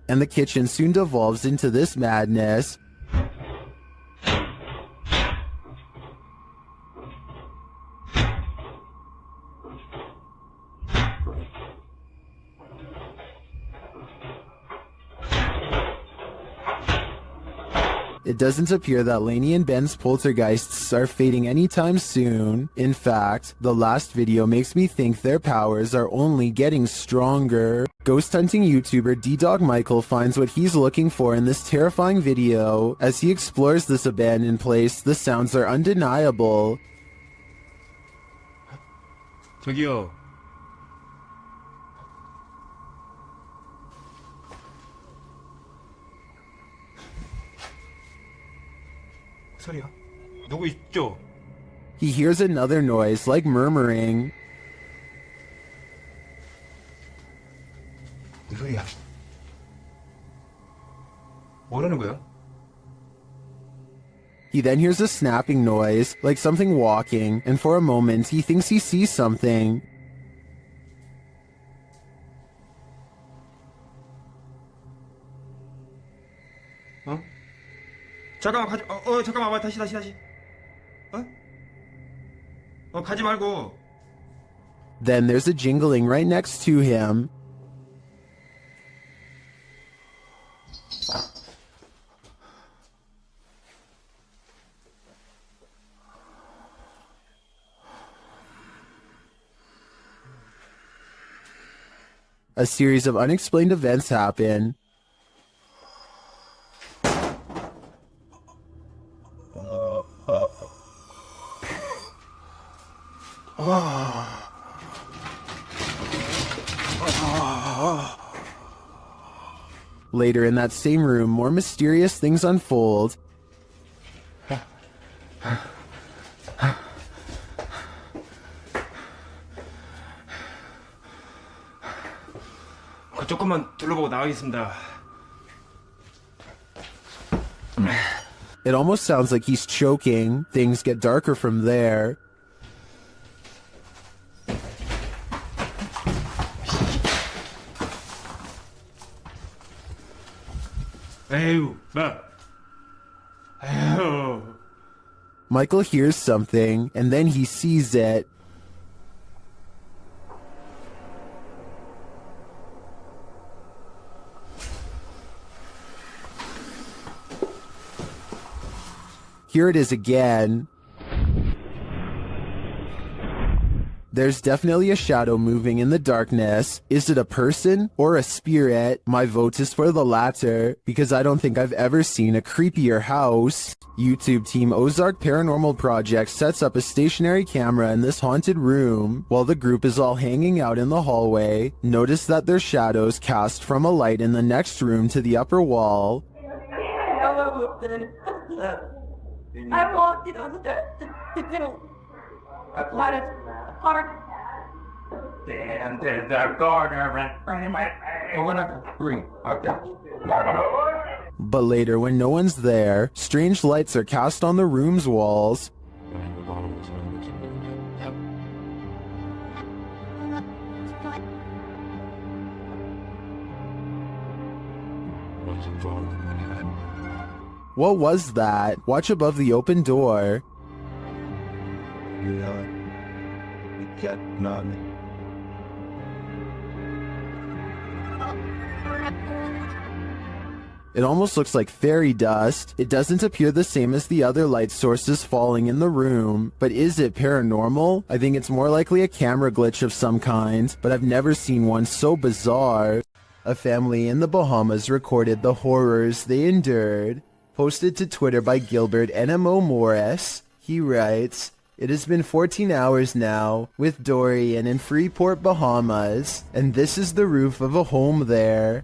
And the kitchen soon devolves into this madness. It doesn't appear that Lainey and Ben's poltergeists are fading anytime soon. In fact, the last video makes me think their powers are only getting stronger. Ghost hunting YouTuber D-Dog Michael finds what he's looking for in this terrifying video. As he explores this abandoned place, the sounds are undeniable. 저기요. 소리야? 누구 있죠? He hears another noise, like murmuring. 무슨 소리야? 뭐라는 거야? He then hears a snapping noise, like something walking, and for a moment he thinks he sees something. 어? 잠깐만 가지 잠깐만 다시 가지 말고. Then there's a jingling right next to him. A series of unexplained events happen. Later in that same room, more mysterious things unfold. 조금만 둘러보고 나가겠습니다. It almost sounds like he's choking. Things get darker from there. 에휴, 에휴. Michael hears something, and then he sees it. Here it is again. There's definitely a shadow moving in the darkness. Is it a person or a spirit? My vote is for the latter, because I don't think I've ever seen a creepier house. YouTube team Ozark Paranormal Project sets up a stationary camera in this haunted room. While the group is all hanging out in the hallway, notice that there's shadows cast from a light in the next room to the upper wall. I walked it on the let it park. And there's a gardener right in my ring. But later, when no one's there, strange lights are cast on the room's walls. What was that? Watch above the open door. It almost looks like fairy dust. It doesn't appear the same as the other light sources falling in the room. But is it paranormal? I think it's more likely a camera glitch of some kind, but I've never seen one so bizarre. A family in the Bahamas recorded the horrors they endured. Posted to Twitter by Gilbert NMO Morris. He writes, "It has been 14 hours now with Dorian in Freeport, Bahamas, and this is the roof of a home there."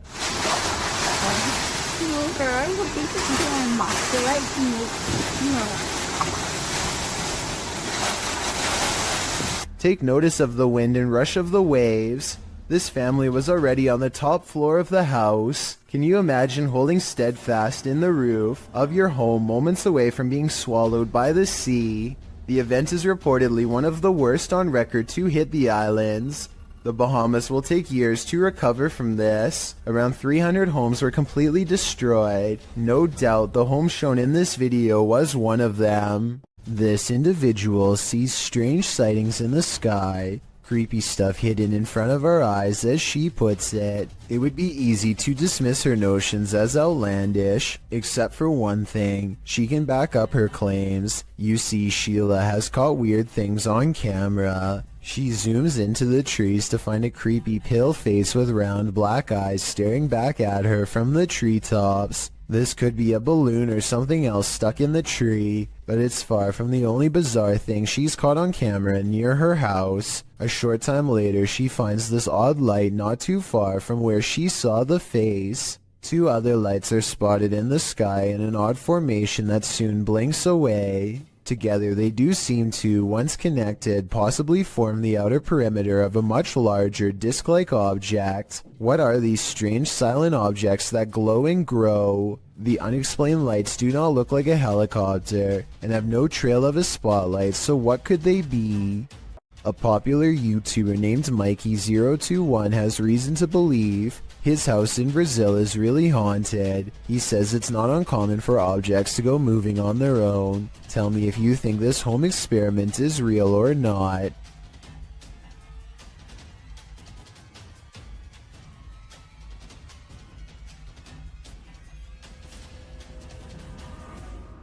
Take notice of the wind and rush of the waves. This family was already on the top floor of the house. Can you imagine holding steadfast in the roof of your home moments away from being swallowed by the sea? The event is reportedly one of the worst on record to hit the islands. The Bahamas will take years to recover from this. Around 300 homes were completely destroyed. No doubt the home shown in this video was one of them. This individual sees strange sightings in the sky. creepy stuff hidden in front of our eyes, as she puts it. It would be easy to dismiss her notions as outlandish, except for one thing. She can back up her claims. You see, Sheila has caught weird things on camera. She zooms into the trees to find a creepy pale face with round black eyes staring back at her from the treetops. This could be a balloon or something else stuck in the tree, but it's far from the only bizarre thing she's caught on camera near her house. A short time later, she finds this odd light not too far from where she saw the face. 2 other lights are spotted in the sky in an odd formation that soon blinks away. Together they do seem to, once connected, possibly form the outer perimeter of a much larger disc-like object. What are these strange silent objects that glow and grow? The unexplained lights do not look like a helicopter, and have no trail of a spotlight, so what could they be? A popular YouTuber named Mikey021 has reason to believe his house in Brazil is really haunted. He says it's not uncommon for objects to go moving on their own. Tell me if you think this home experiment is real or not.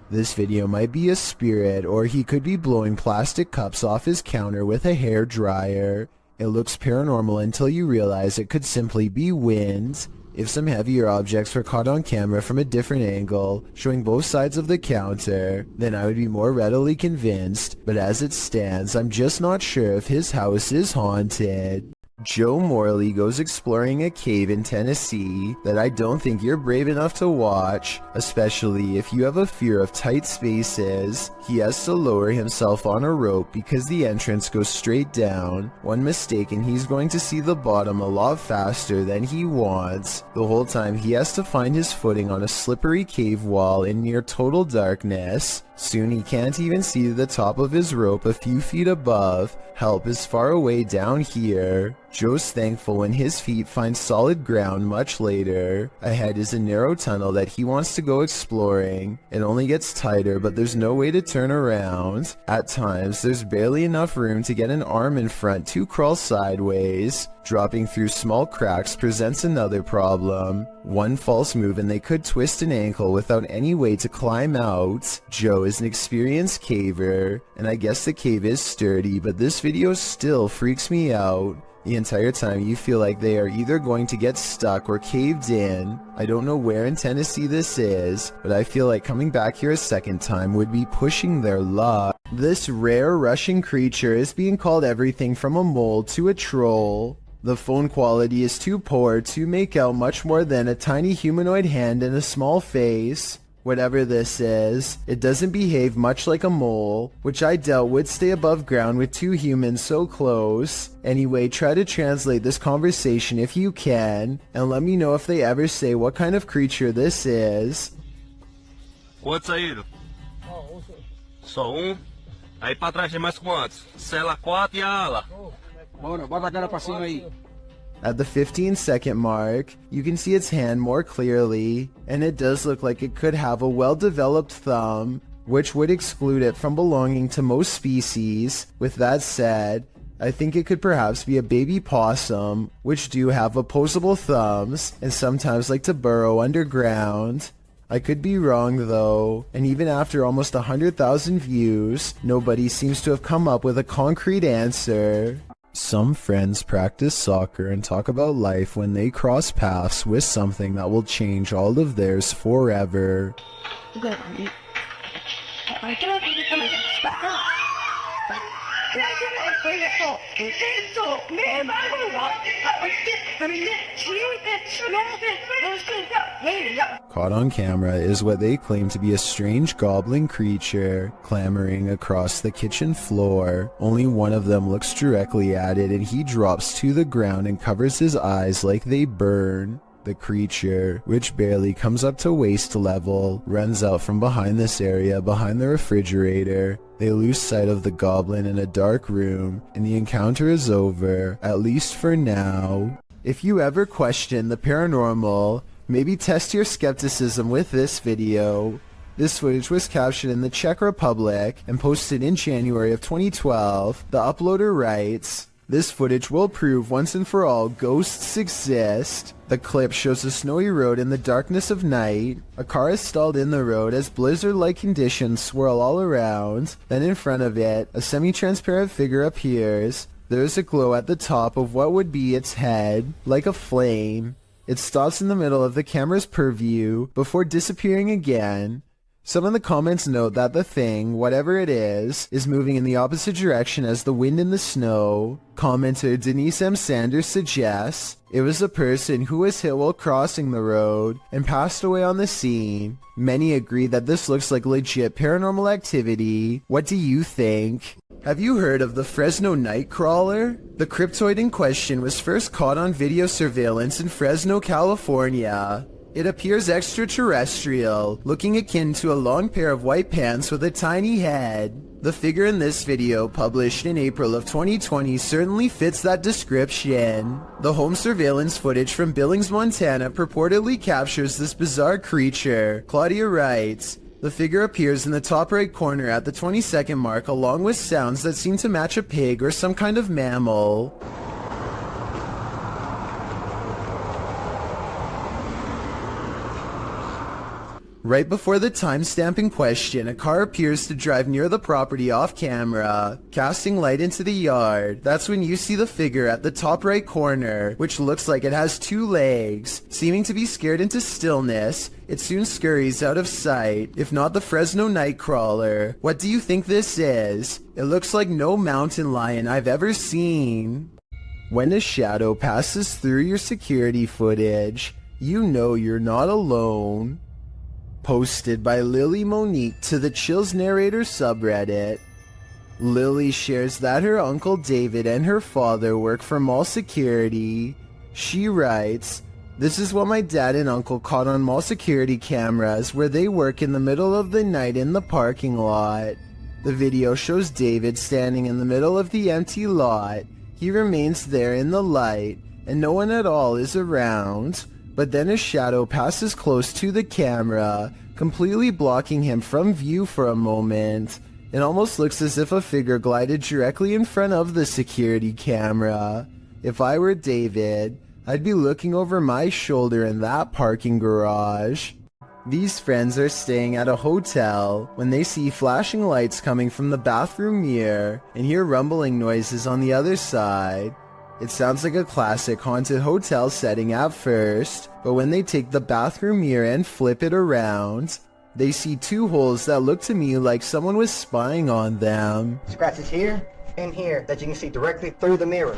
This video might be a spirit, or he could be blowing plastic cups off his counter with a hair dryer. It looks paranormal until you realize it could simply be wind. If some heavier objects were caught on camera from a different angle, showing both sides of the counter, then I would be more readily convinced, but as it stands, I'm just not sure if his house is haunted. Joe Morley goes exploring a cave in Tennessee that I don't think you're brave enough to watch, especially if you have a fear of tight spaces. He has to lower himself on a rope because the entrance goes straight down. One mistake and he's going to see the bottom a lot faster than he wants. The whole time he has to find his footing on a slippery cave wall in near total darkness. Soon he can't even see the top of his rope a few feet above. Help is far away down here. Joe's thankful when his feet find solid ground much later. Ahead is a narrow tunnel that he wants to go exploring. It only gets tighter, but there's no way to turn around. At times, there's barely enough room to get an arm in front to crawl sideways. Dropping through small cracks presents another problem. One false move and they could twist an ankle without any way to climb out. Joe is an experienced caver, and I guess the cave is sturdy, but this video still freaks me out. The entire time you feel like they are either going to get stuck or caved in. I don't know where in Tennessee this is, but I feel like coming back here a second time would be pushing their luck. This rare Russian creature is being called everything from a mole to a troll. The phone quality is too poor to make out much more than a tiny humanoid hand and a small face. Whatever this is, it doesn't behave much like a mole, which I doubt would stay above ground with 2 humans so close. Anyway, try to translate this conversation if you can, and let me know if they ever say what kind of creature this is. Quantos saíram? Só Aí pra trás tem mais quantos? Cela 4 e a ala. Bora, bota a cara pra cima aí. At the 15-second mark, you can see its hand more clearly, and it does look like it could have a well-developed thumb, which would exclude it from belonging to most species. With that said, I think it could perhaps be a baby possum, which do have opposable thumbs, and sometimes like to burrow underground. I could be wrong though, and even after almost 100,000 views, nobody seems to have come up with a concrete answer. Some friends practice soccer and talk about life when they cross paths with something that will change all of theirs forever. Caught on camera is what they claim to be a strange goblin creature clambering across the kitchen floor. Only one of them looks directly at it and he drops to the ground and covers his eyes like they burn. The creature, which barely comes up to waist level, runs out from behind this area behind the refrigerator. They lose sight of the goblin in a dark room, and the encounter is over, at least for now. If you ever question the paranormal, maybe test your skepticism with this video. This footage was captured in the Czech Republic and posted in January of 2012. The uploader writes, This footage will prove once and for all ghosts exist. The clip shows a snowy road in the darkness of night. A car is stalled in the road as blizzard-like conditions swirl all around. Then in front of it, a semi-transparent figure appears. There is a glow at the top of what would be its head, like a flame. It stops in the middle of the camera's purview before disappearing again. Some of the comments note that the thing, whatever it is moving in the opposite direction as the wind and the snow. Commenter Denise M. Sanders suggests it was a person who was hit while crossing the road and passed away on the scene. Many agree that this looks like legit paranormal activity. What do you think? Have you heard of the Fresno Nightcrawler? The cryptoid in question was first caught on video surveillance in Fresno, California. It appears extraterrestrial, looking akin to a long pair of white pants with a tiny head. The figure in this video, published in April of 2020, certainly fits that description. The home surveillance footage from Billings, Montana purportedly captures this bizarre creature. Claudia writes, "The figure appears in the top right corner at the 20-second mark along with sounds that seem to match a pig or some kind of mammal." Right before the timestamp in question, a car appears to drive near the property off camera, casting light into the yard. That's when you see the figure at the top right corner, which looks like it has 2 legs. Seeming to be scared into stillness, it soon scurries out of sight. If not the Fresno Nightcrawler, what do you think this is? It looks like no mountain lion I've ever seen. When a shadow passes through your security footage, you know you're not alone. Posted by Lily Monique to the Chills Narrator subreddit. Lily shares that her uncle David and her father work for mall security. She writes, "This is what my dad and uncle caught on mall security cameras where they work in the middle of the night in the parking lot. The video shows David standing in the middle of the empty lot. He remains there in the light and no one at all is around. But then a shadow passes close to the camera, completely blocking him from view for a moment. It almost looks as if a figure glided directly in front of the security camera. If I were David, I'd be looking over my shoulder in that parking garage." These friends are staying at a hotel when they see flashing lights coming from the bathroom mirror and hear rumbling noises on the other side. It sounds like a classic haunted hotel setting at first, but when they take the bathroom mirror and flip it around, they see 2 holes that look to me like someone was spying on them. Scratches here and here that you can see directly through the mirror.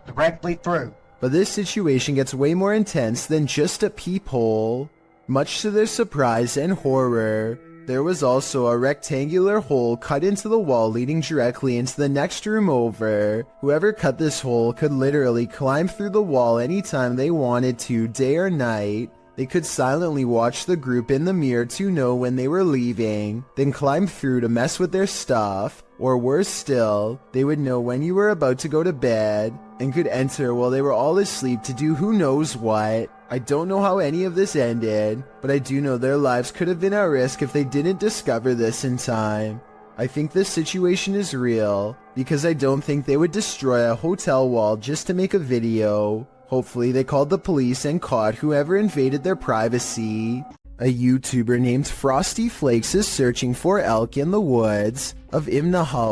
Directly through. But this situation gets way more intense than just a peephole. Much to their surprise and horror, there was also a rectangular hole cut into the wall leading directly into the next room over. Whoever cut this hole could literally climb through the wall anytime they wanted to, day or night. They could silently watch the group in the mirror to know when they were leaving, then climb through to mess with their stuff. Or worse still, they would know when you were about to go to bed, and could enter while they were all asleep to do who knows what. I don't know how any of this ended, but I do know their lives could have been at risk if they didn't discover this in time. I think this situation is real, because I don't think they would destroy a hotel wall just to make a video. Hopefully they called the police and caught whoever invaded their privacy. A YouTuber named Frosty Flakes is searching for elk in the woods of Imnaha,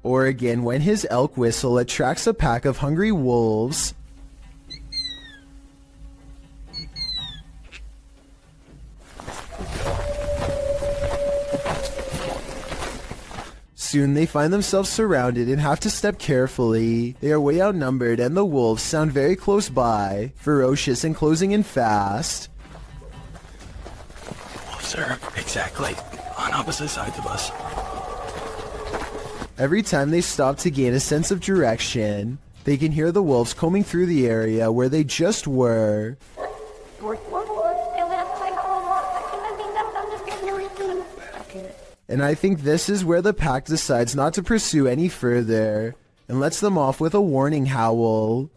Oregon, when his elk whistle attracts a pack of hungry wolves. Soon they find themselves surrounded and have to step carefully. They are way outnumbered and the wolves sound very close by, ferocious and closing in fast. Wolves are exactly on opposite sides of us. Every time they stop to gain a sense of direction, they can hear the wolves combing through the area where they just were. And I think this is where the pack decides not to pursue any further, and lets them off with a warning howl.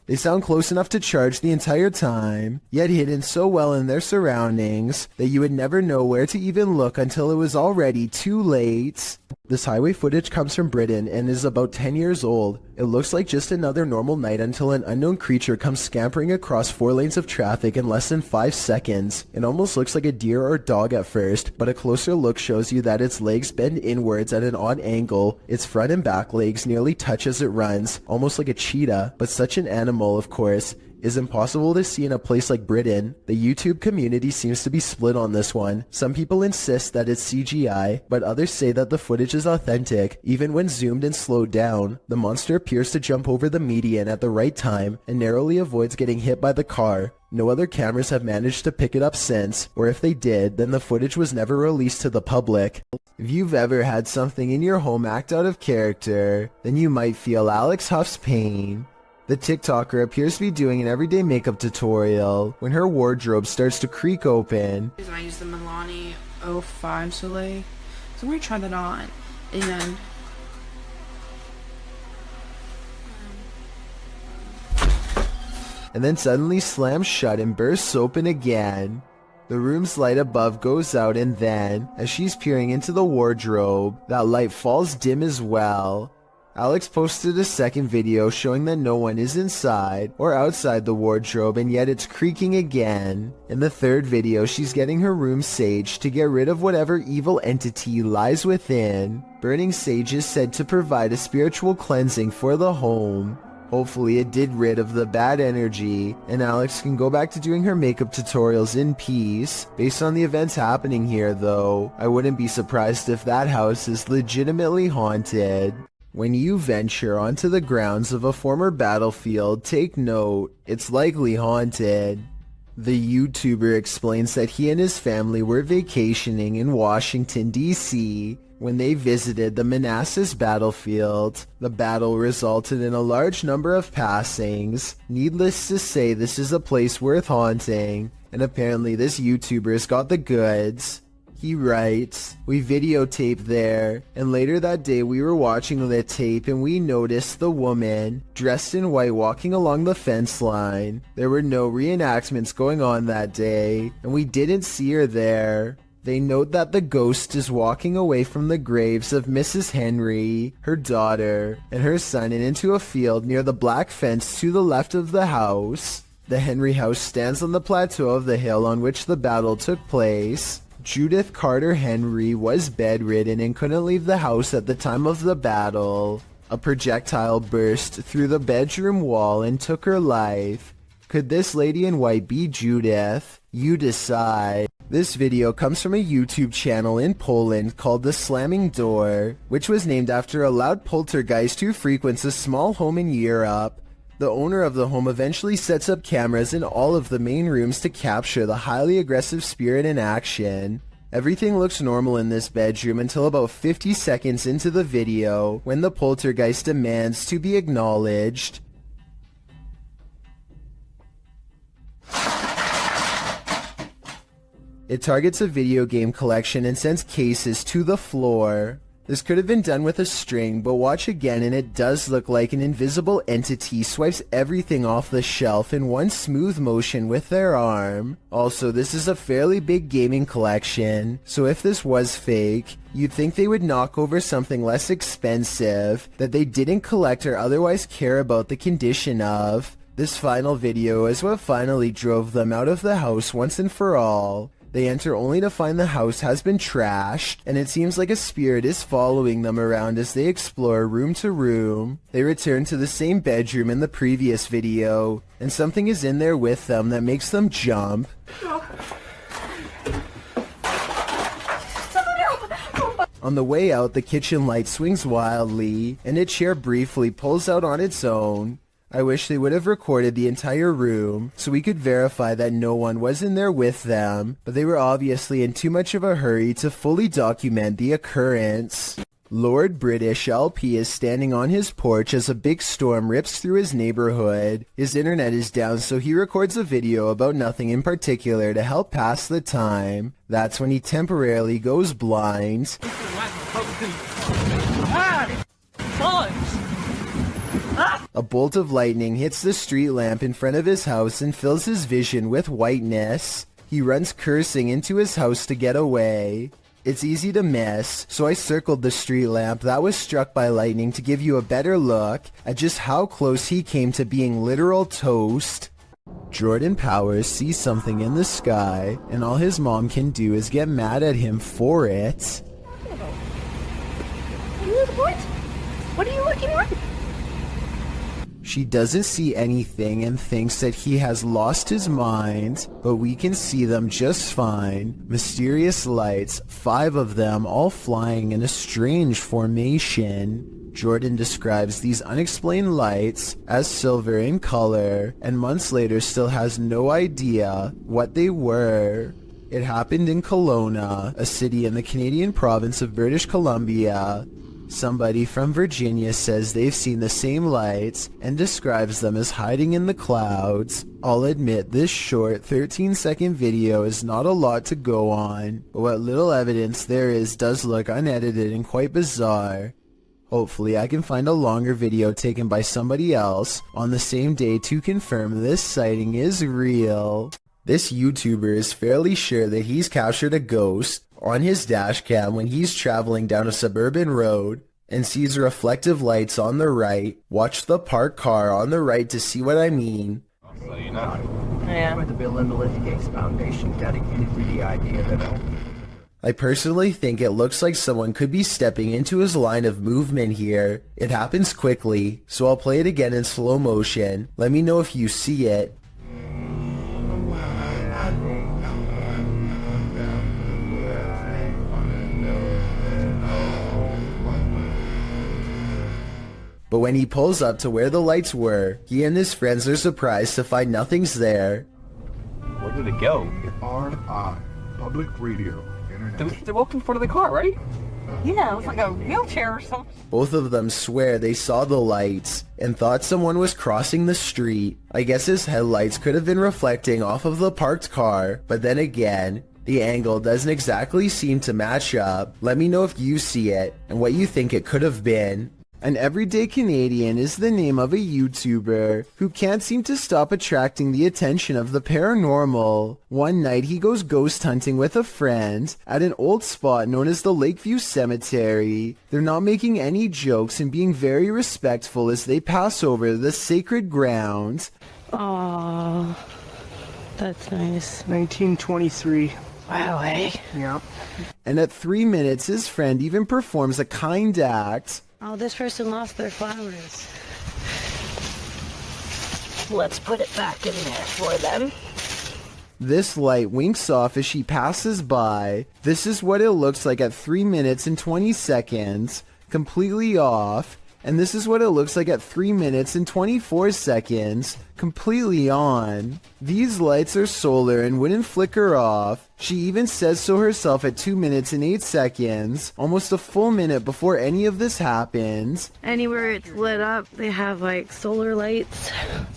They sound close enough to charge the entire time, yet hidden so well in their surroundings that you would never know where to even look until it was already too late. This highway footage comes from Britain and is about 10 years old. It looks like just another normal night until an unknown creature comes scampering across 4 lanes of traffic in less than 5 seconds. It almost looks like a deer or dog at first, but a closer look shows you that its legs bend inwards at an odd angle. Its front and back legs nearly touch as it runs, almost like a cheetah, but such an animal, of course, is impossible to see in a place like Britain. The YouTube community seems to be split on this one. Some people insist that it's CGI, but others say that the footage is authentic. Even when zoomed and slowed down, the monster appears to jump over the median at the right time and narrowly avoids getting hit by the car. No other cameras have managed to pick it up since, or if they did, then the footage was never released to the public. If you've ever had something in your home act out of character, then you might feel Alex Huff's pain. The TikToker appears to be doing an everyday makeup tutorial when her wardrobe starts to creak open. I use the Milani 05 Soleil, so I'm going to try that on, and then suddenly slams shut and bursts open again. The room's light above goes out, and then, as she's peering into the wardrobe, that light falls dim as well. Alex posted a second video showing that no one is inside or outside the wardrobe, and yet it's creaking again. In the third video, she's getting her room saged to get rid of whatever evil entity lies within. Burning sage is said to provide a spiritual cleansing for the home. Hopefully it did rid of the bad energy, and Alex can go back to doing her makeup tutorials in peace. Based on the events happening here though, I wouldn't be surprised if that house is legitimately haunted. When you venture onto the grounds of a former battlefield, take note, it's likely haunted. The YouTuber explains that he and his family were vacationing in Washington, D.C. when they visited the Manassas battlefield. The battle resulted in a large number of passings. Needless to say, this is a place worth haunting, and apparently this YouTuber's got the goods. He writes, "We videotaped there, and later that day we were watching the tape and we noticed the woman, dressed in white, walking along the fence line. There were no reenactments going on that day, and we didn't see her there." They note that the ghost is walking away from the graves of Mrs. Henry, her daughter, and her son, and into a field near the black fence to the left of the house. The Henry house stands on the plateau of the hill on which the battle took place. Judith Carter Henry was bedridden and couldn't leave the house at the time of the battle. A projectile burst through the bedroom wall and took her life. Could this lady in white be Judith? You decide. This video comes from a YouTube channel in Poland called The Slamming Door, which was named after a loud poltergeist who frequents a small home in Europe. The owner of the home eventually sets up cameras in all of the main rooms to capture the highly aggressive spirit in action. Everything looks normal in this bedroom until about 50 seconds into the video, when the poltergeist demands to be acknowledged. It targets a video game collection and sends cases to the floor. This could have been done with a string, but watch again and it does look like an invisible entity swipes everything off the shelf in one smooth motion with their arm. Also, this is a fairly big gaming collection, so if this was fake, you'd think they would knock over something less expensive that they didn't collect or otherwise care about the condition of. This final video is what finally drove them out of the house once and for all. They enter only to find the house has been trashed, and it seems like a spirit is following them around as they explore room to room. They return to the same bedroom in the previous video, and something is in there with them that makes them jump. On the way out, the kitchen light swings wildly, and a chair briefly pulls out on its own. I wish they would have recorded the entire room so we could verify that no one was in there with them, but they were obviously in too much of a hurry to fully document the occurrence. Lord British LP is standing on his porch as a big storm rips through his neighborhood. His internet is down, so he records a video about nothing in particular to help pass the time. That's when he temporarily goes blind. Ah! A bolt of lightning hits the street lamp in front of his house and fills his vision with whiteness. He runs cursing into his house to get away. It's easy to miss, so I circled the street lamp that was struck by lightning to give you a better look at just how close he came to being literal toast. Jordan Powers sees something in the sky, and all his mom can do is get mad at him for it. What are you looking at? She doesn't see anything and thinks that he has lost his mind, but we can see them just fine. Mysterious lights, 5 of them all flying in a strange formation. Jordan describes these unexplained lights as silver in color, and months later still has no idea what they were. It happened in Kelowna, a city in the Canadian province of British Columbia. Somebody from Virginia says they've seen the same lights and describes them as hiding in the clouds. I'll admit this short 13-second video is not a lot to go on, but what little evidence there is does look unedited and quite bizarre. Hopefully I can find a longer video taken by somebody else on the same day to confirm this sighting is real. This YouTuber is fairly sure that he's captured a ghost on his dash cam when he's traveling down a suburban road and sees reflective lights on the right. Watch the parked car on the right to see what I mean. So you know, I went to Bill and Melinda Gates Foundation dedicated to the idea that I personally think it looks like someone could be stepping into his line of movement here. It happens quickly, so I'll play it again in slow motion. Let me know if you see it. But when he pulls up to where the lights were, he and his friends are surprised to find nothing's there. where did it go? RI, Public Radio, Internet. They walked in front of the car, right? Yeah, it was like a wheelchair or something. Both of them swear they saw the lights and thought someone was crossing the street. I guess his headlights could have been reflecting off of the parked car, but then again, the angle doesn't exactly seem to match up. Let me know if you see it and what you think it could have been. An everyday Canadian is the name of a YouTuber who can't seem to stop attracting the attention of the paranormal. One night he goes ghost hunting with a friend at an old spot known as the Lakeview Cemetery. They're not making any jokes and being very respectful as they pass over the sacred ground. Oh, that's nice. 1923. Wow, eh? Yeah. And at 3 minutes his friend even performs a kind act. Oh, this person lost their flowers. Let's put it back in there for them. This light winks off as she passes by. This is what it looks like at 3 minutes and 20 seconds, completely off. And this is what it looks like at 3 minutes and 24 seconds, completely on. These lights are solar and wouldn't flicker off. She even says so herself at 2 minutes and 8 seconds, almost a full minute before any of this happens. Anywhere it's lit up, they have like solar lights.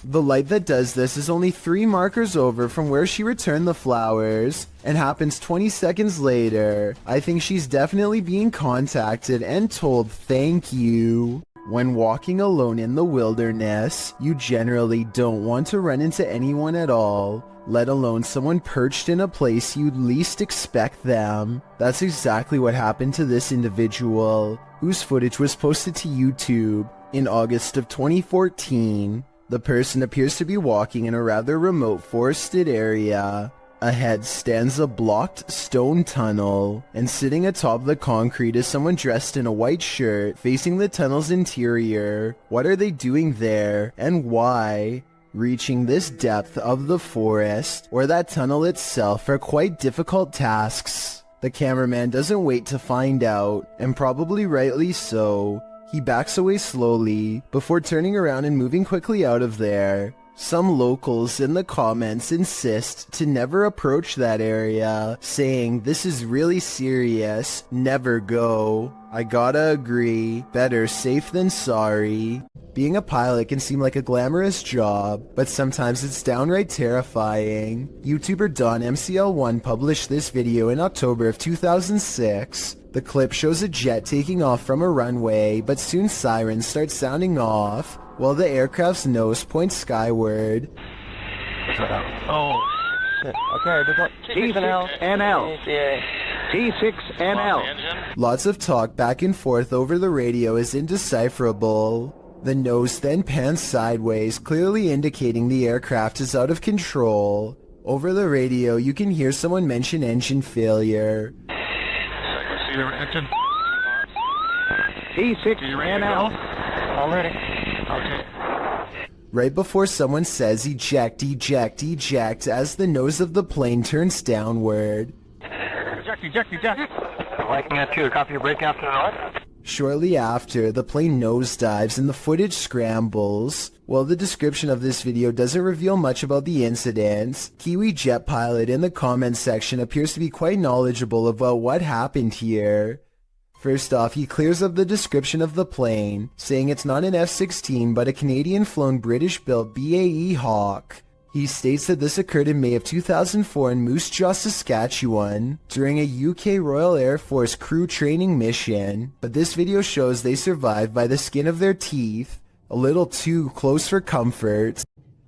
The light that does this is only 3 markers over from where she returned the flowers and happens 20 seconds later. I think she's definitely being contacted and told thank you. When walking alone in the wilderness, you generally don't want to run into anyone at all, let alone someone perched in a place you'd least expect them. That's exactly what happened to this individual, whose footage was posted to YouTube in August of 2014. The person appears to be walking in a rather remote forested area. Ahead stands a blocked stone tunnel, and sitting atop the concrete is someone dressed in a white shirt facing the tunnel's interior. What are they doing there, and why? Reaching this depth of the forest, or that tunnel itself, are quite difficult tasks. The cameraman doesn't wait to find out, and probably rightly so. He backs away slowly, before turning around and moving quickly out of there. Some locals in the comments insist to never approach that area, saying this is really serious, never go. I gotta agree, better safe than sorry. Being a pilot can seem like a glamorous job, but sometimes it's downright terrifying. YouTuber DonMCL1 published this video in October of 2006. The clip shows a jet taking off from a runway, but soon sirens start sounding off. while the aircraft's nose points skyward. Oh. Okay, we got T6NL. T6NL. Lots of talk back and forth over the radio is indecipherable. The nose then pans sideways, clearly indicating the aircraft is out of control. Over the radio, you can hear someone mention engine failure. T6NL. Already. Okay. Right before someone says eject, eject, eject, as the nose of the plane turns downward. Eject. Liking that too. Copy your break after north. Shortly after, the plane nosedives and the footage scrambles. While the description of this video doesn't reveal much about the incident, Kiwi Jet Pilot in the comments section appears to be quite knowledgeable about what happened here. First off, he clears up the description of the plane, saying it's not an F-16 but a Canadian-flown British-built BAE Hawk. He states that this occurred in May of 2004 in Moose Jaw, Saskatchewan, during a UK Royal Air Force crew training mission, but this video shows they survived by the skin of their teeth, a little too close for comfort.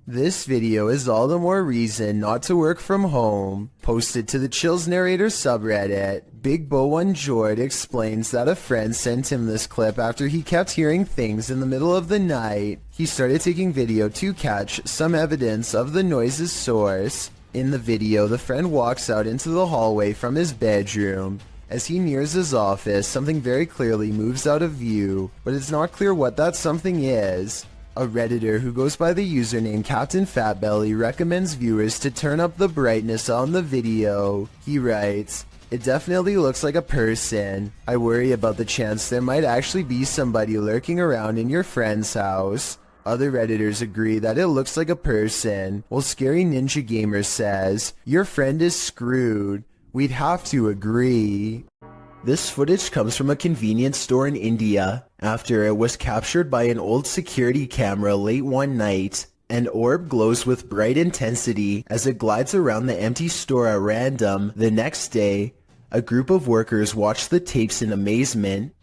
This video is all the more reason not to work from home. Posted to the Chills Narrator subreddit, Big Bo One Jord explains that a friend sent him this clip after he kept hearing things in the middle of the night. He started taking video to catch some evidence of the noise's source. In the video, the friend walks out into the hallway from his bedroom. As he nears his office, something very clearly moves out of view, but it's not clear what that something is. A Redditor who goes by the username Captain Fatbelly recommends viewers to turn up the brightness on the video. He writes, "It definitely looks like a person. I worry about the chance there might actually be somebody lurking around in your friend's house." Other Redditors agree that it looks like a person, while Scary Ninja Gamer says, "Your friend is screwed." We'd have to agree. This footage comes from a convenience store in India, after it was captured by an old security camera late one night. An orb glows with bright intensity as it glides around the empty store at random. The next day, a group of workers watch the tapes in amazement.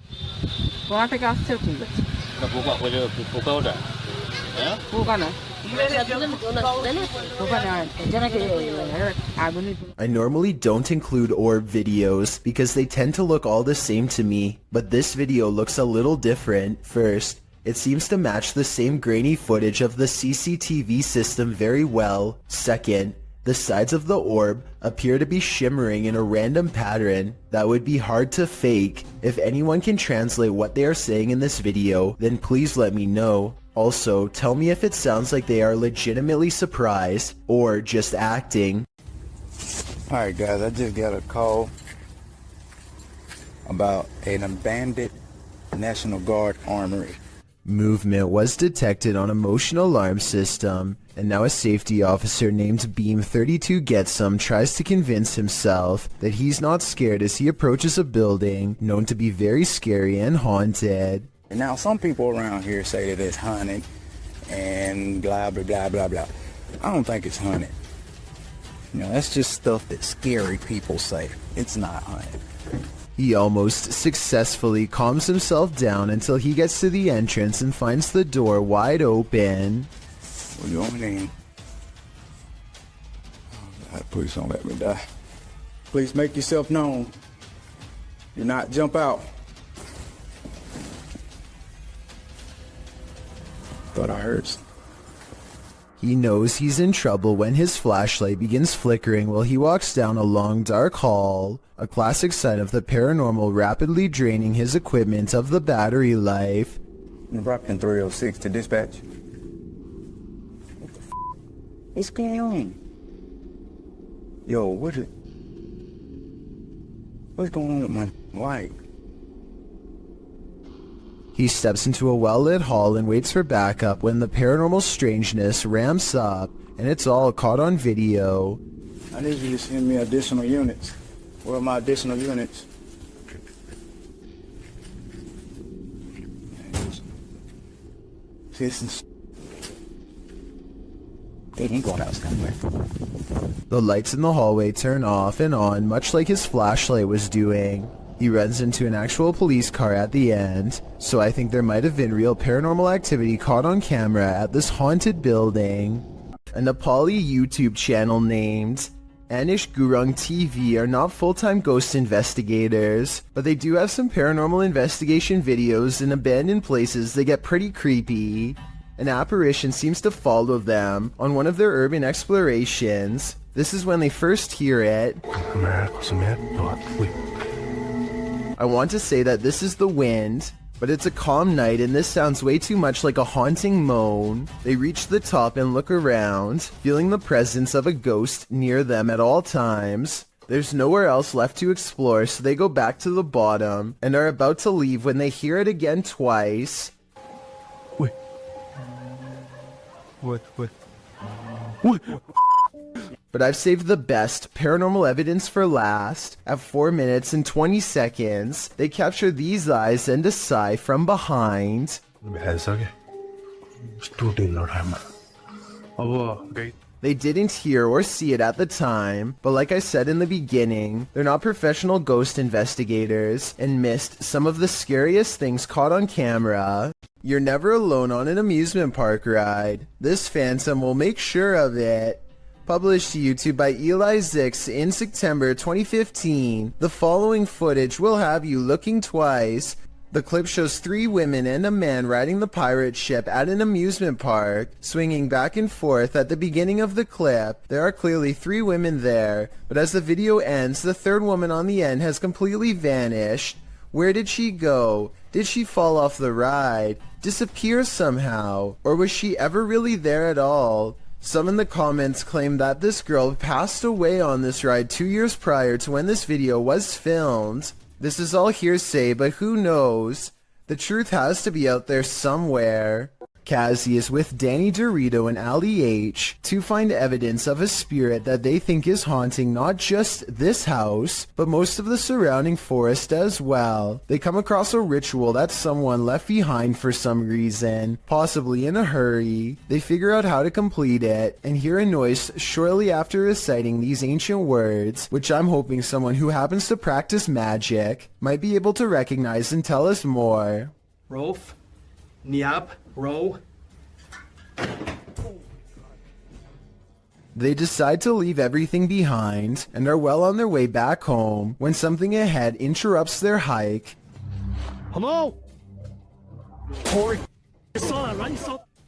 I normally don't include orb videos because they tend to look all the same to me, but this video looks a little different. First, it seems to match the same grainy footage of the CCTV system very well. Second, the sides of the orb appear to be shimmering in a random pattern that would be hard to fake. If anyone can translate what they are saying in this video, then please let me know. Also, tell me if it sounds like they are legitimately surprised or just acting. Alright guys, I just got a call about an abandoned National Guard armory. Movement was detected on a motion alarm system, and now a safety officer named Beam32 Getsum tries to convince himself that he's not scared as he approaches a building known to be very scary and haunted. And now some people around here say that it's haunted and blah blah blah blah blah. I don't think it's haunted. You know, that's just stuff that scary people say. It's not haunted. He almost successfully calms himself down until he gets to the entrance and finds the door wide open. We're going in. Oh God, please don't let me die. Please make yourself known. Do not jump out. Thought I heard something. He knows he's in trouble when his flashlight begins flickering while he walks down a long dark hall, a classic sign of the paranormal rapidly draining his equipment of the battery life. Rapping 306 to dispatch. What the f*** is going on? Yo, what's going on with my light? He steps into a well-lit hall and waits for backup when the paranormal strangeness ramps up, and it's all caught on video. I need you to send me additional units. Where are my additional units? Citizens. They ain't going out somewhere. The lights in the hallway turn off and on, much like his flashlight was doing. He runs into an actual police car at the end, so I think there might have been real paranormal activity caught on camera at this haunted building. A Nepali YouTube channel named Anish Gurung TV are not full-time ghost investigators, but they do have some paranormal investigation videos in abandoned places that get pretty creepy. An apparition seems to follow them on one of their urban explorations. This is when they first hear it. I want to say that this is the wind, but it's a calm night and this sounds way too much like a haunting moan. They reach the top and look around, feeling the presence of a ghost near them at all times. There's nowhere else left to explore, so they go back to the bottom and are about to leave when they hear it again twice. Wait. What? But I've saved the best paranormal evidence for last. At 4 minutes and 20 seconds, they capture these eyes and a sigh from behind. They didn't hear or see it at the time, but like I said in the beginning, they're not professional ghost investigators and missed some of the scariest things caught on camera. You're never alone on an amusement park ride. This phantom will make sure of it. Published to YouTube by Eli Zix in September 2015, the following footage will have you looking twice. The clip shows 3 women and a man riding the pirate ship at an amusement park, swinging back and forth. At the beginning of the clip, there are clearly 3 women there, but as the video ends, the 3rd woman on the end has completely vanished. Where did she go? Did she fall off the ride? Disappear somehow? Or was she ever really there at all? Some in the comments claim that this girl passed away on this ride 2 years prior to when this video was filmed. This is all hearsay, but who knows? The truth has to be out there somewhere. Kazi is with Danny Dorito and Ali H to find evidence of a spirit that they think is haunting not just this house, but most of the surrounding forest as well. They come across a ritual that someone left behind for some reason, possibly in a hurry. They figure out how to complete it, and hear a noise shortly after reciting these ancient words, which I'm hoping someone who happens to practice magic might be able to recognize and tell us more. Rolf, Niab, Ro. They decide to leave everything behind and are well on their way back home when something ahead interrupts their hike. Hello?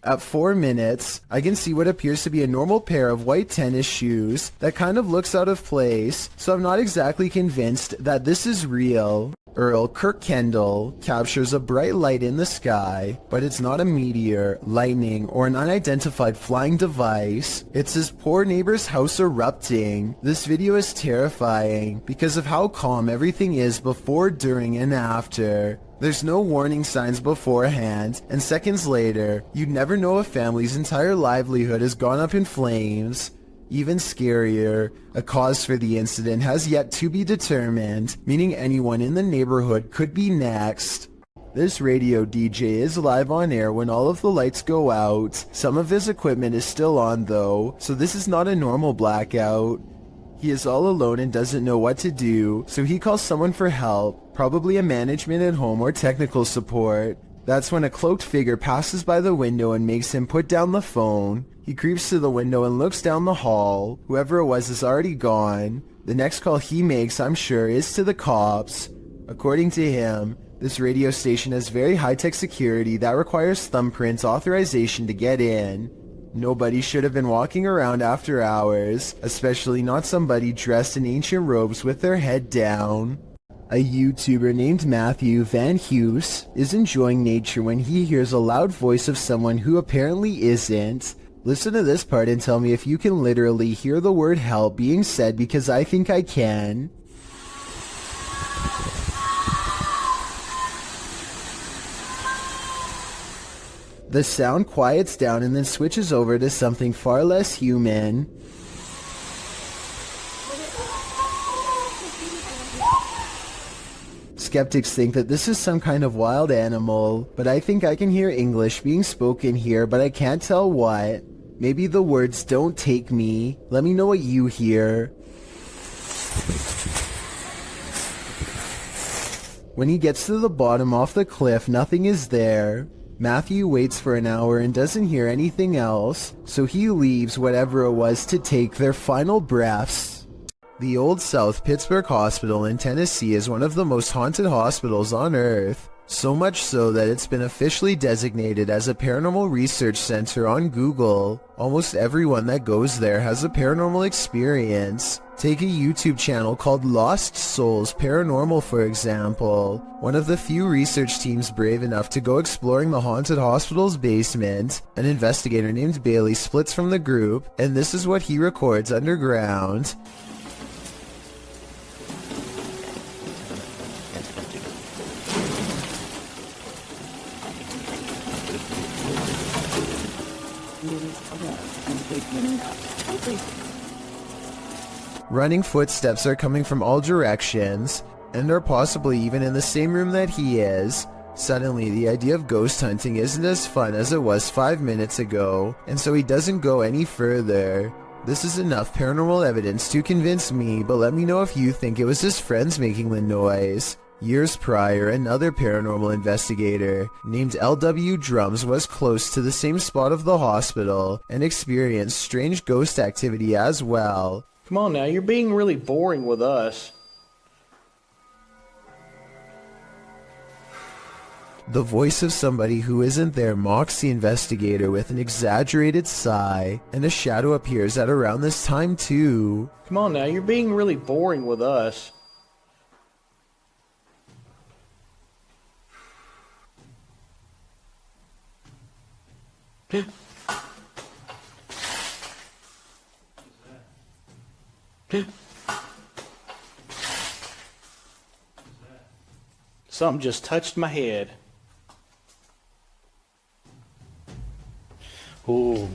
At 4 minutes, I can see what appears to be a normal pair of white tennis shoes that kind of looks out of place, so I'm not exactly convinced that this is real. Earl Kirkendall captures a bright light in the sky, but it's not a meteor, lightning, or an unidentified flying device. It's his poor neighbor's house erupting. This video is terrifying because of how calm everything is before, during, and after. There's no warning signs beforehand, and seconds later, you'd never know a family's entire livelihood has gone up in flames. Even scarier, a cause for the incident has yet to be determined, meaning anyone in the neighborhood could be next. This radio DJ is live on air when all of the lights go out. Some of his equipment is still on though, so this is not a normal blackout. He is all alone and doesn't know what to do, so he calls someone for help, probably a management at home or technical support. That's when a cloaked figure passes by the window and makes him put down the phone. He creeps to the window and looks down the hall. Whoever it was is already gone. The next call he makes, I'm sure, is to the cops. According to him, this radio station has very high-tech security that requires thumbprint authorization to get in. Nobody should have been walking around after hours, especially not somebody dressed in ancient robes with their head down. A YouTuber named Matthew Van Hughes is enjoying nature when he hears a loud voice of someone who apparently isn't. Listen to this part and tell me if you can literally hear the word help being said, because I think I can. The sound quiets down and then switches over to something far less human. Skeptics think that this is some kind of wild animal, but I think I can hear English being spoken here, but I can't tell what. Maybe the words "don't take me." Let me know what you hear. When he gets to the bottom off the cliff, nothing is there. Matthew waits for an hour and doesn't hear anything else, so he leaves whatever it was to take their final breaths. The Old South Pittsburgh Hospital in Tennessee is one of the most haunted hospitals on Earth. So much so that it's been officially designated as a paranormal research center on Google. Almost everyone that goes there has a paranormal experience. Take a YouTube channel called Lost Souls Paranormal for example. One of the few research teams brave enough to go exploring the haunted hospital's basement. An investigator named Bailey splits from the group, and this is what he records underground. Running footsteps are coming from all directions, and are possibly even in the same room that he is. Suddenly, the idea of ghost hunting isn't as fun as it was 5 minutes ago, and so he doesn't go any further. This is enough paranormal evidence to convince me, but let me know if you think it was his friends making the noise. Years prior, another paranormal investigator named L.W. Drums was close to the same spot of the hospital and experienced strange ghost activity as well. Come on now, you're being really boring with us. The voice of somebody who isn't there mocks the investigator with an exaggerated sigh, and a shadow appears at around this time too. Come on now, you're being really boring with us. Something just touched my head. Ooh.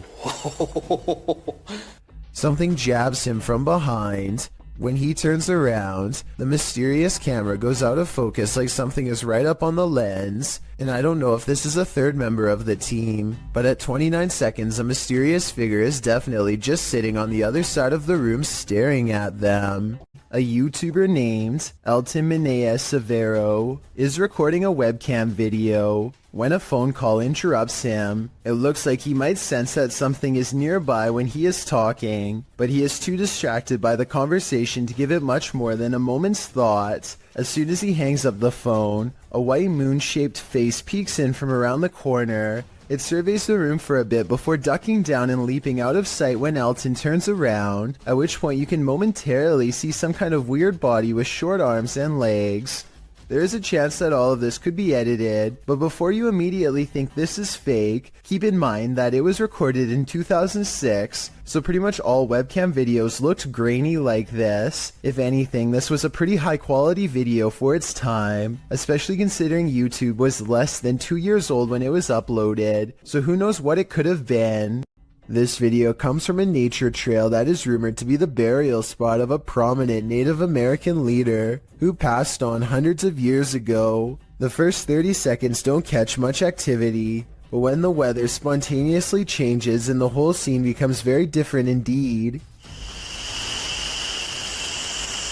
Something jabs him from behind. When he turns around, the mysterious camera goes out of focus like something is right up on the lens, and I don't know if this is a third member of the team, but at 29 seconds a mysterious figure is definitely just sitting on the other side of the room staring at them. A YouTuber named Elton Minea Severo is recording a webcam video. When a phone call interrupts him, it looks like he might sense that something is nearby when he is talking, but he is too distracted by the conversation to give it much more than a moment's thought. As soon as he hangs up the phone, a white moon-shaped face peeks in from around the corner. It surveys the room for a bit before ducking down and leaping out of sight when Elton turns around, at which point you can momentarily see some kind of weird body with short arms and legs. There is a chance that all of this could be edited, but before you immediately think this is fake, keep in mind that it was recorded in 2006, so pretty much all webcam videos looked grainy like this. If anything, this was a pretty high quality video for its time, especially considering YouTube was less than 2 years old when it was uploaded, so who knows what it could have been. This video comes from a nature trail that is rumored to be the burial spot of a prominent Native American leader who passed on hundreds of years ago. The first 30 seconds don't catch much activity, but when the weather spontaneously changes and the whole scene becomes very different indeed.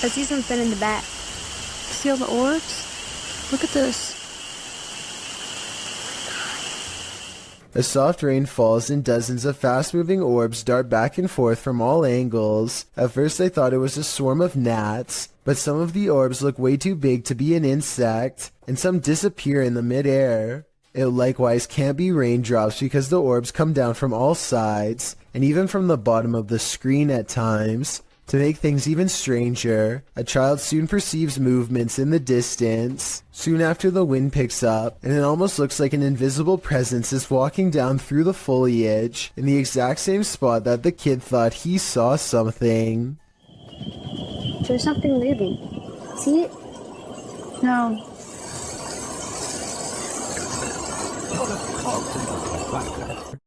I see something in the back. See all the orbs? Look at this. A soft rain falls and dozens of fast-moving orbs dart back and forth from all angles. At first I thought it was a swarm of gnats, but some of the orbs look way too big to be an insect, and some disappear in the mid-air. It likewise can't be raindrops because the orbs come down from all sides, and even from the bottom of the screen at times. To make things even stranger, a child soon perceives movements in the distance. Soon after, the wind picks up, and it almost looks like an invisible presence is walking down through the foliage in the exact same spot that the kid thought he saw something. There's something moving. See it? No.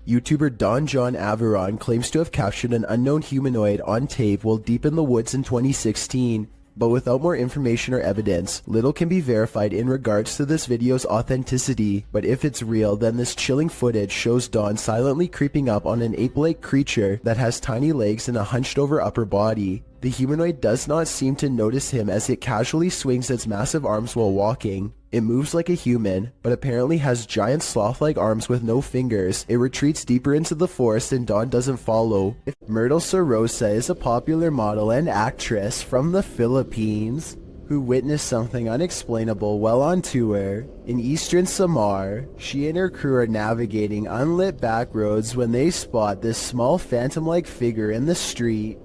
YouTuber Don John Averon claims to have captured an unknown humanoid on tape while deep in the woods in 2016, but without more information or evidence, little can be verified in regards to this video's authenticity. But if it's real, then this chilling footage shows Don silently creeping up on an ape-like creature that has tiny legs and a hunched over upper body. The humanoid does not seem to notice him as it casually swings its massive arms while walking. It moves like a human, but apparently has giant sloth-like arms with no fingers. It retreats deeper into the forest and Dawn doesn't follow. Myrtle Sorosa is a popular model and actress from the Philippines who witnessed something unexplainable while on tour. In eastern Samar, she and her crew are navigating unlit back roads when they spot this small phantom-like figure in the street.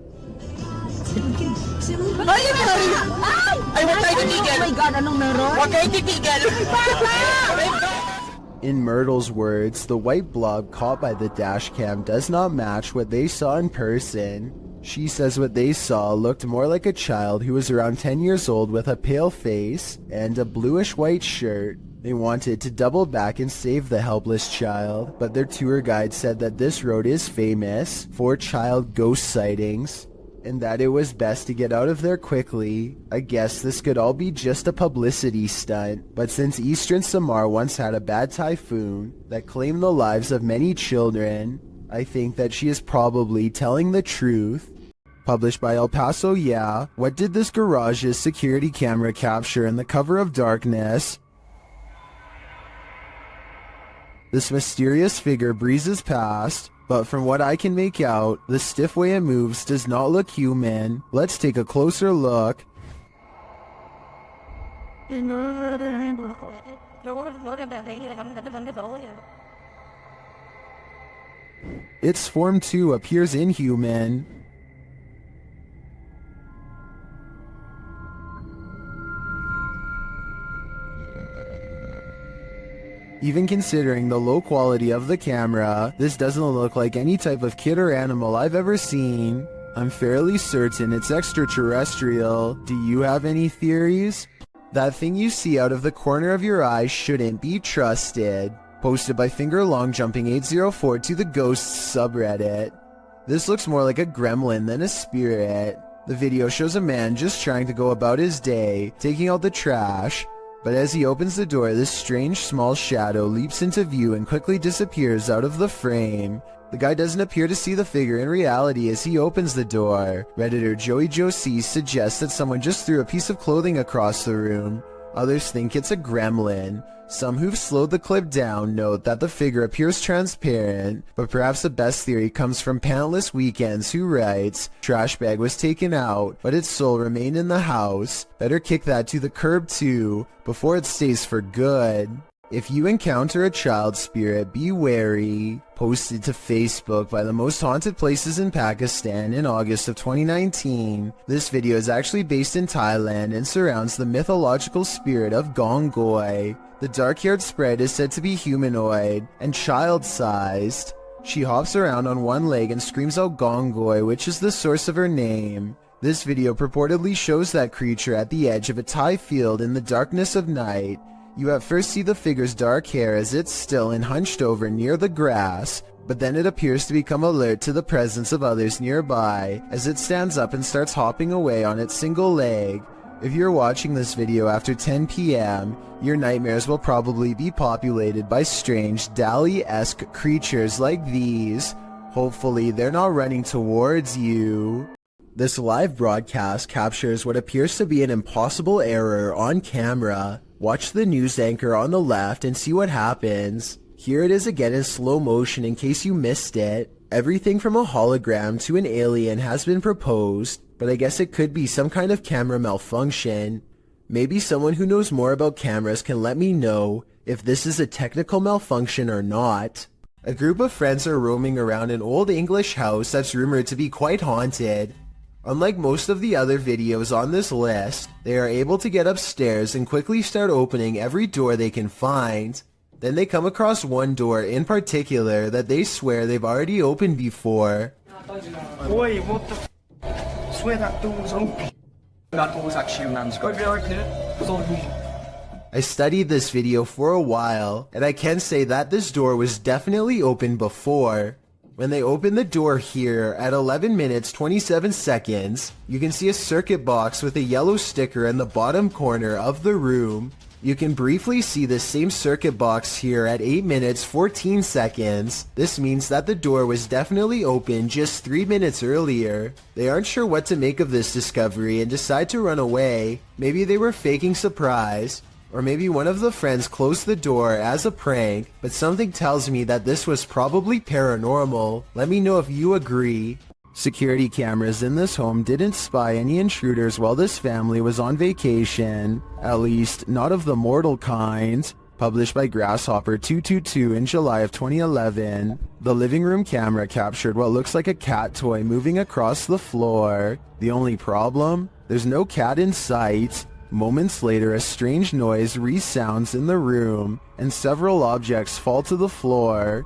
In Myrtle's words, the white blob caught by the dashcam does not match what they saw in person. She says what they saw looked more like a child who was around 10 years old with a pale face and a bluish-white shirt. They wanted to double back and save the helpless child, but their tour guide said that this road is famous for child ghost sightings, and that it was best to get out of there quickly. I guess this could all be just a publicity stunt, but since Eastern Samar once had a bad typhoon that claimed the lives of many children, I think that she is probably telling the truth. Published by El Paso, yeah. What did this garage's security camera capture in the cover of darkness? This mysterious figure breezes past, but from what I can make out, the stiff way it moves does not look human. Let's take a closer look. Its form too appears inhuman. Even considering the low quality of the camera, this doesn't look like any type of kid or animal I've ever seen. I'm fairly certain it's extraterrestrial. Do you have any theories? That thing you see out of the corner of your eye shouldn't be trusted. Posted by Fingerlongjumping804 to the Ghosts subreddit. This looks more like a gremlin than a spirit. The video shows a man just trying to go about his day, taking out the trash. But as he opens the door, this strange small shadow leaps into view and quickly disappears out of the frame. The guy doesn't appear to see the figure in reality as he opens the door. Redditor Joey Josie suggests that someone just threw a piece of clothing across the room. Others think it's a gremlin. Some who've slowed the clip down note that the figure appears transparent, but perhaps the best theory comes from Pantless Weekends, who writes, "Trash bag was taken out, but its soul remained in the house. Better kick that to the curb too, before it stays for good." If you encounter a child spirit, be wary. Posted to Facebook by the most haunted places in Pakistan in August of 2019. This video is actually based in Thailand and surrounds the mythological spirit of Gongoi. The dark-haired sprite is said to be humanoid and child-sized. She hops around on one leg and screams out Gongoi, which is the source of her name. This video purportedly shows that creature at the edge of a Thai field in the darkness of night. You at first see the figure's dark hair as it's still and hunched over near the grass, but then it appears to become alert to the presence of others nearby as it stands up and starts hopping away on its single leg. If you're watching this video after 10 p.m., your nightmares will probably be populated by strange Dali-esque creatures like these. Hopefully they're not running towards you. This live broadcast captures what appears to be an impossible error on camera. Watch the news anchor on the left and see what happens. Here it is again in slow motion in case you missed it. Everything from a hologram to an alien has been proposed, but I guess it could be some kind of camera malfunction. Maybe someone who knows more about cameras can let me know if this is a technical malfunction or not. A group of friends are roaming around an old English house that's rumored to be quite haunted. Unlike most of the other videos on this list, they are able to get upstairs and quickly start opening every door they can find. Then they come across one door in particular that they swear they've already opened before. Wait, what the f***? Swear that door was open. That door was actually a man's go. I studied this video for a while, and I can say that this door was definitely open before. When they open the door here at 11 minutes 27 seconds, you can see a circuit box with a yellow sticker in the bottom corner of the room. You can briefly see the same circuit box here at 8 minutes 14 seconds. This means that the door was definitely open just 3 minutes earlier. They aren't sure what to make of this discovery and decide to run away. Maybe they were faking surprise. Or maybe one of the friends closed the door as a prank, but something tells me that this was probably paranormal. Let me know if you agree. Security cameras in this home didn't spy any intruders while this family was on vacation, at least not of the mortal kind. Published by Grasshopper 222 in July of 2011, the living room camera captured what looks like a cat toy moving across the floor. The only problem? There's no cat in sight. Moments later, a strange noise resounds in the room, and several objects fall to the floor.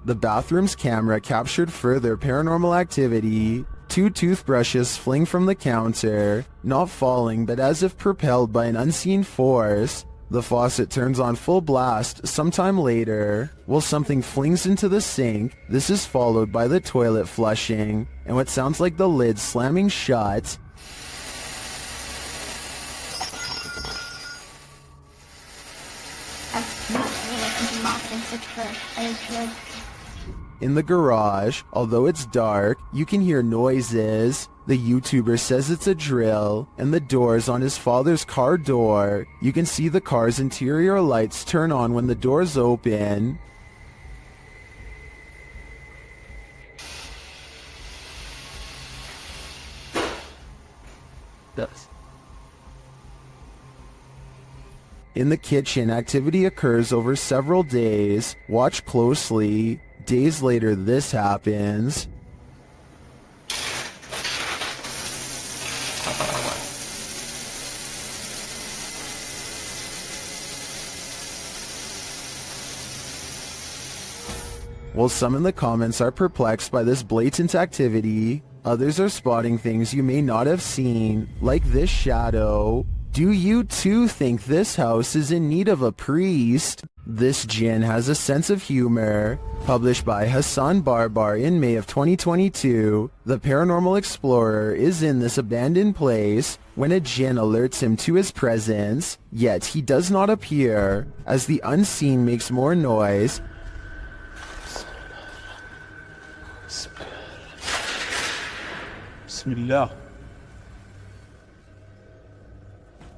The bathroom's camera captured further paranormal activity. 2 toothbrushes fling from the counter, not falling but as if propelled by an unseen force. The faucet turns on full blast sometime later, while something flings into the sink. This is followed by the toilet flushing, and what sounds like the lid slamming shut. In the garage, although it's dark, you can hear noises. The YouTuber says it's a drill, and the doors on his father's car door. You can see the car's interior lights turn on when the doors open. In the kitchen, activity occurs over several days. Watch closely. Days later, this happens. While some in the comments are perplexed by this blatant activity, others are spotting things you may not have seen, like this shadow. Do you too think this house is in need of a priest? This jinn has a sense of humor. Published by Hassan Barbar in May of 2022, the paranormal explorer is in this abandoned place when a jinn alerts him to his presence, yet he does not appear. As the unseen makes more noise, Bismillah.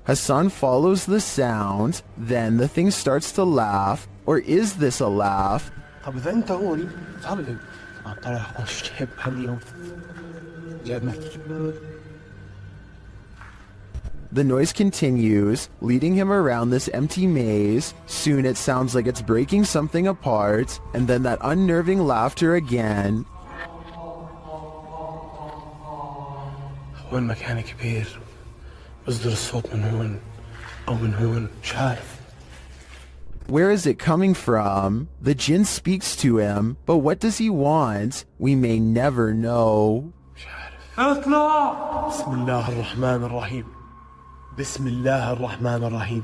Hassan follows the sound, then the thing starts to laugh. Or is this a laugh? طب إذا أنت هون تعال طلع خش جيب اليوم جابنا. The noise continues, leading him around this empty maze. Soon it sounds like it's breaking something apart, and then that unnerving laughter again. هو المكان كبير بصدر الصوت من هون أو من هون مش عارف. Where is it coming from? The jinn speaks to him, but what does he want? We may never know. اطلع. بسم الله الرحمن الرحيم. بسم الله الرحمن الرحيم.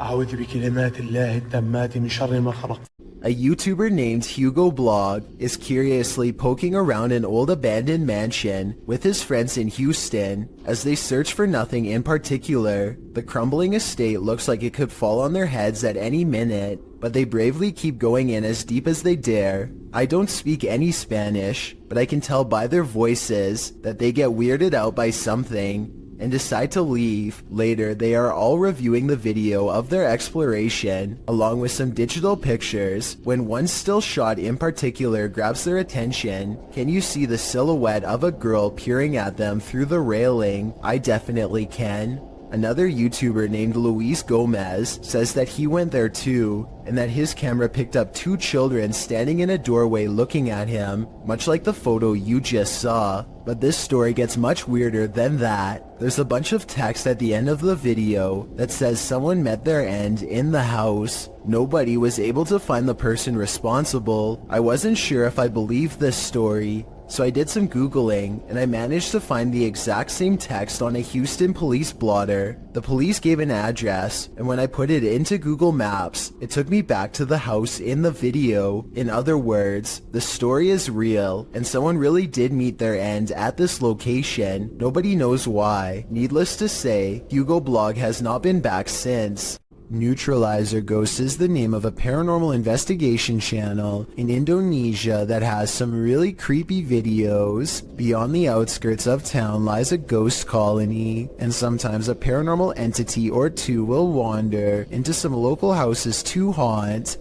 أعوذ بكلمات الله التامات من شر ما خلق. A YouTuber named Hugo Blog is curiously poking around an old abandoned mansion with his friends in Houston as they search for nothing in particular. The crumbling estate looks like it could fall on their heads at any minute, but they bravely keep going in as deep as they dare. I don't speak any Spanish, but I can tell by their voices that they get weirded out by something and decide to leave. Later, they are all reviewing the video of their exploration, along with some digital pictures, when one still shot in particular grabs their attention. Can you see the silhouette of a girl peering at them through the railing? I definitely can. Another YouTuber named Luis Gomez says that he went there too, and that his camera picked up 2 children standing in a doorway looking at him, much like the photo you just saw. But this story gets much weirder than that. There's a bunch of text at the end of the video that says someone met their end in the house. Nobody was able to find the person responsible. I wasn't sure if I believed this story. So I did some Googling, and I managed to find the exact same text on a Houston police blotter. The police gave an address, and when I put it into Google Maps, it took me back to the house in the video. In other words, the story is real, and someone really did meet their end at this location. Nobody knows why. Needless to say, Hugo Blog has not been back since. Neutralizer Ghost is the name of a paranormal investigation channel in Indonesia that has some really creepy videos. Beyond the outskirts of town lies a ghost colony, and sometimes a paranormal entity or two will wander into some local houses to haunt.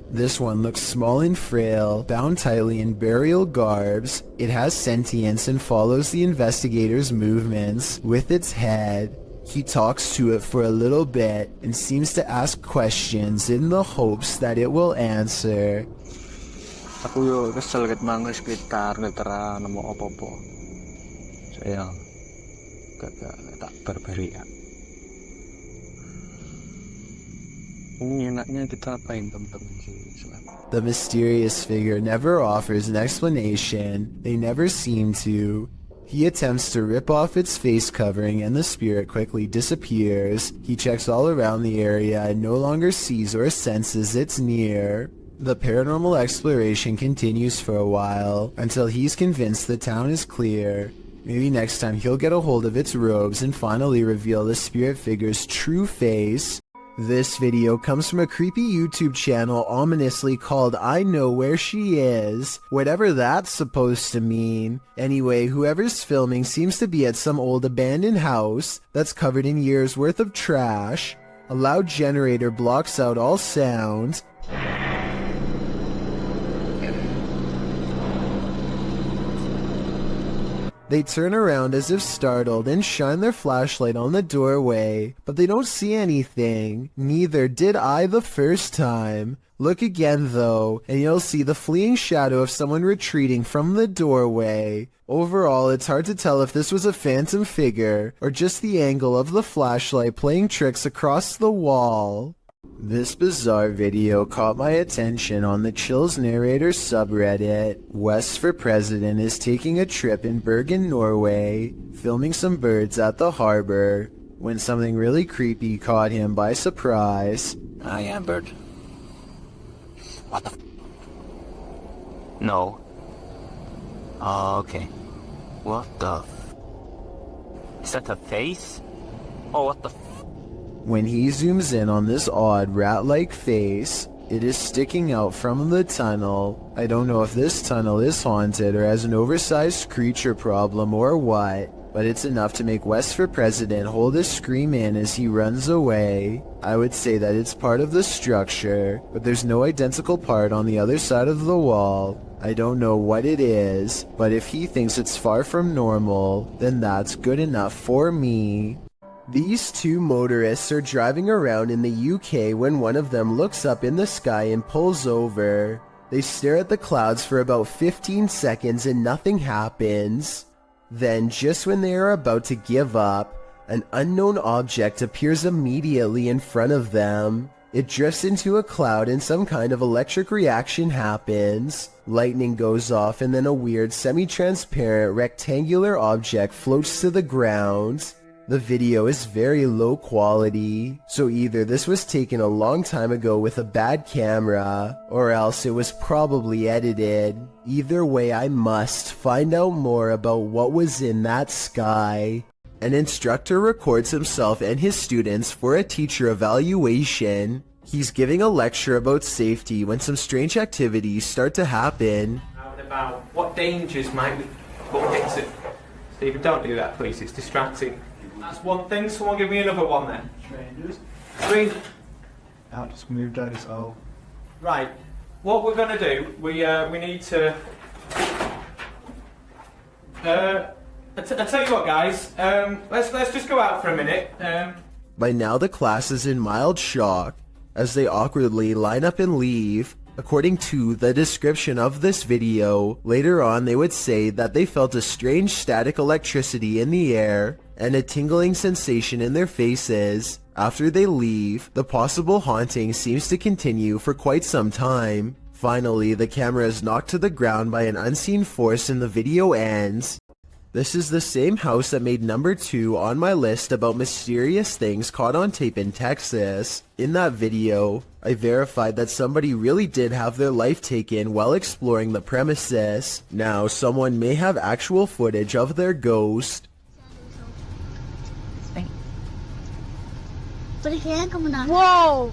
This one looks small and frail, bound tightly in burial garbs. It has sentience and follows the investigator's movements with its head. He talks to it for a little bit and seems to ask questions in the hopes that it will answer. Aku yo kesel ket mangke sekitar ngetera nemu apa-apa. Saya gak tak berberi ya. Ini enaknya kita apain temen-temen sih selama. The mysterious figure never offers an explanation. They never seem to. He attempts to rip off its face covering and the spirit quickly disappears. He checks all around the area and no longer sees or senses it's near. The paranormal exploration continues for a while until he's convinced the town is clear. Maybe next time he'll get a hold of its robes and finally reveal the spirit figure's true face. This video comes from a creepy YouTube channel ominously called I Know Where She Is, whatever that's supposed to mean. Anyway, whoever's filming seems to be at some old abandoned house that's covered in years worth of trash. A loud generator blocks out all sound. They turn around as if startled and shine their flashlight on the doorway, but they don't see anything. Neither did I the first time. Look again though, and you'll see the fleeing shadow of someone retreating from the doorway. Overall, it's hard to tell if this was a phantom figure, or just the angle of the flashlight playing tricks across the wall. This bizarre video caught my attention on the Chills Narrator subreddit. West for President is taking a trip in Bergen, Norway, filming some birds at the harbor, when something really creepy caught him by surprise. I am bird. What the No. Okay. What the Is that a face? Oh, what the When he zooms in on this odd rat-like face, it is sticking out from the tunnel. I don't know if this tunnel is haunted or has an oversized creature problem or what, but it's enough to make West for President hold his scream in as he runs away. I would say that it's part of the structure, but there's no identical part on the other side of the wall. I don't know what it is, but if he thinks it's far from normal, then that's good enough for me. These two motorists are driving around in the UK when one of them looks up in the sky and pulls over. They stare at the clouds for about 15 seconds and nothing happens. Then, just when they are about to give up, an unknown object appears immediately in front of them. It drifts into a cloud and some kind of electric reaction happens. Lightning goes off and then a weird semi-transparent rectangular object floats to the ground. The video is very low quality, so either this was taken a long time ago with a bad camera, or else it was probably edited. Either way, I must find out more about what was in that sky. An instructor records himself and his students for a teacher evaluation. He's giving a lecture about safety when some strange activities start to happen. About what dangers might we put into. Stephen, don't do that, please. It's distracting. That's one thing. Someone give me another one then. Strangers. Strangers. That just moved out as well. Right. What we're gonna do? We need to. I tell you what, guys. Let's just go out for a minute. By now, the class is in mild shock as they awkwardly line up and leave. According to the description of this video, later on they would say that they felt a strange static electricity in the air and a tingling sensation in their faces. After they leave, the possible haunting seems to continue for quite some time. Finally, the camera is knocked to the ground by an unseen force and the video ends. This is the same house that made number 2 on my list about mysterious things caught on tape in Texas. In that video, I verified that somebody really did have their life taken while exploring the premises. Now, someone may have actual footage of their ghost. Whoa!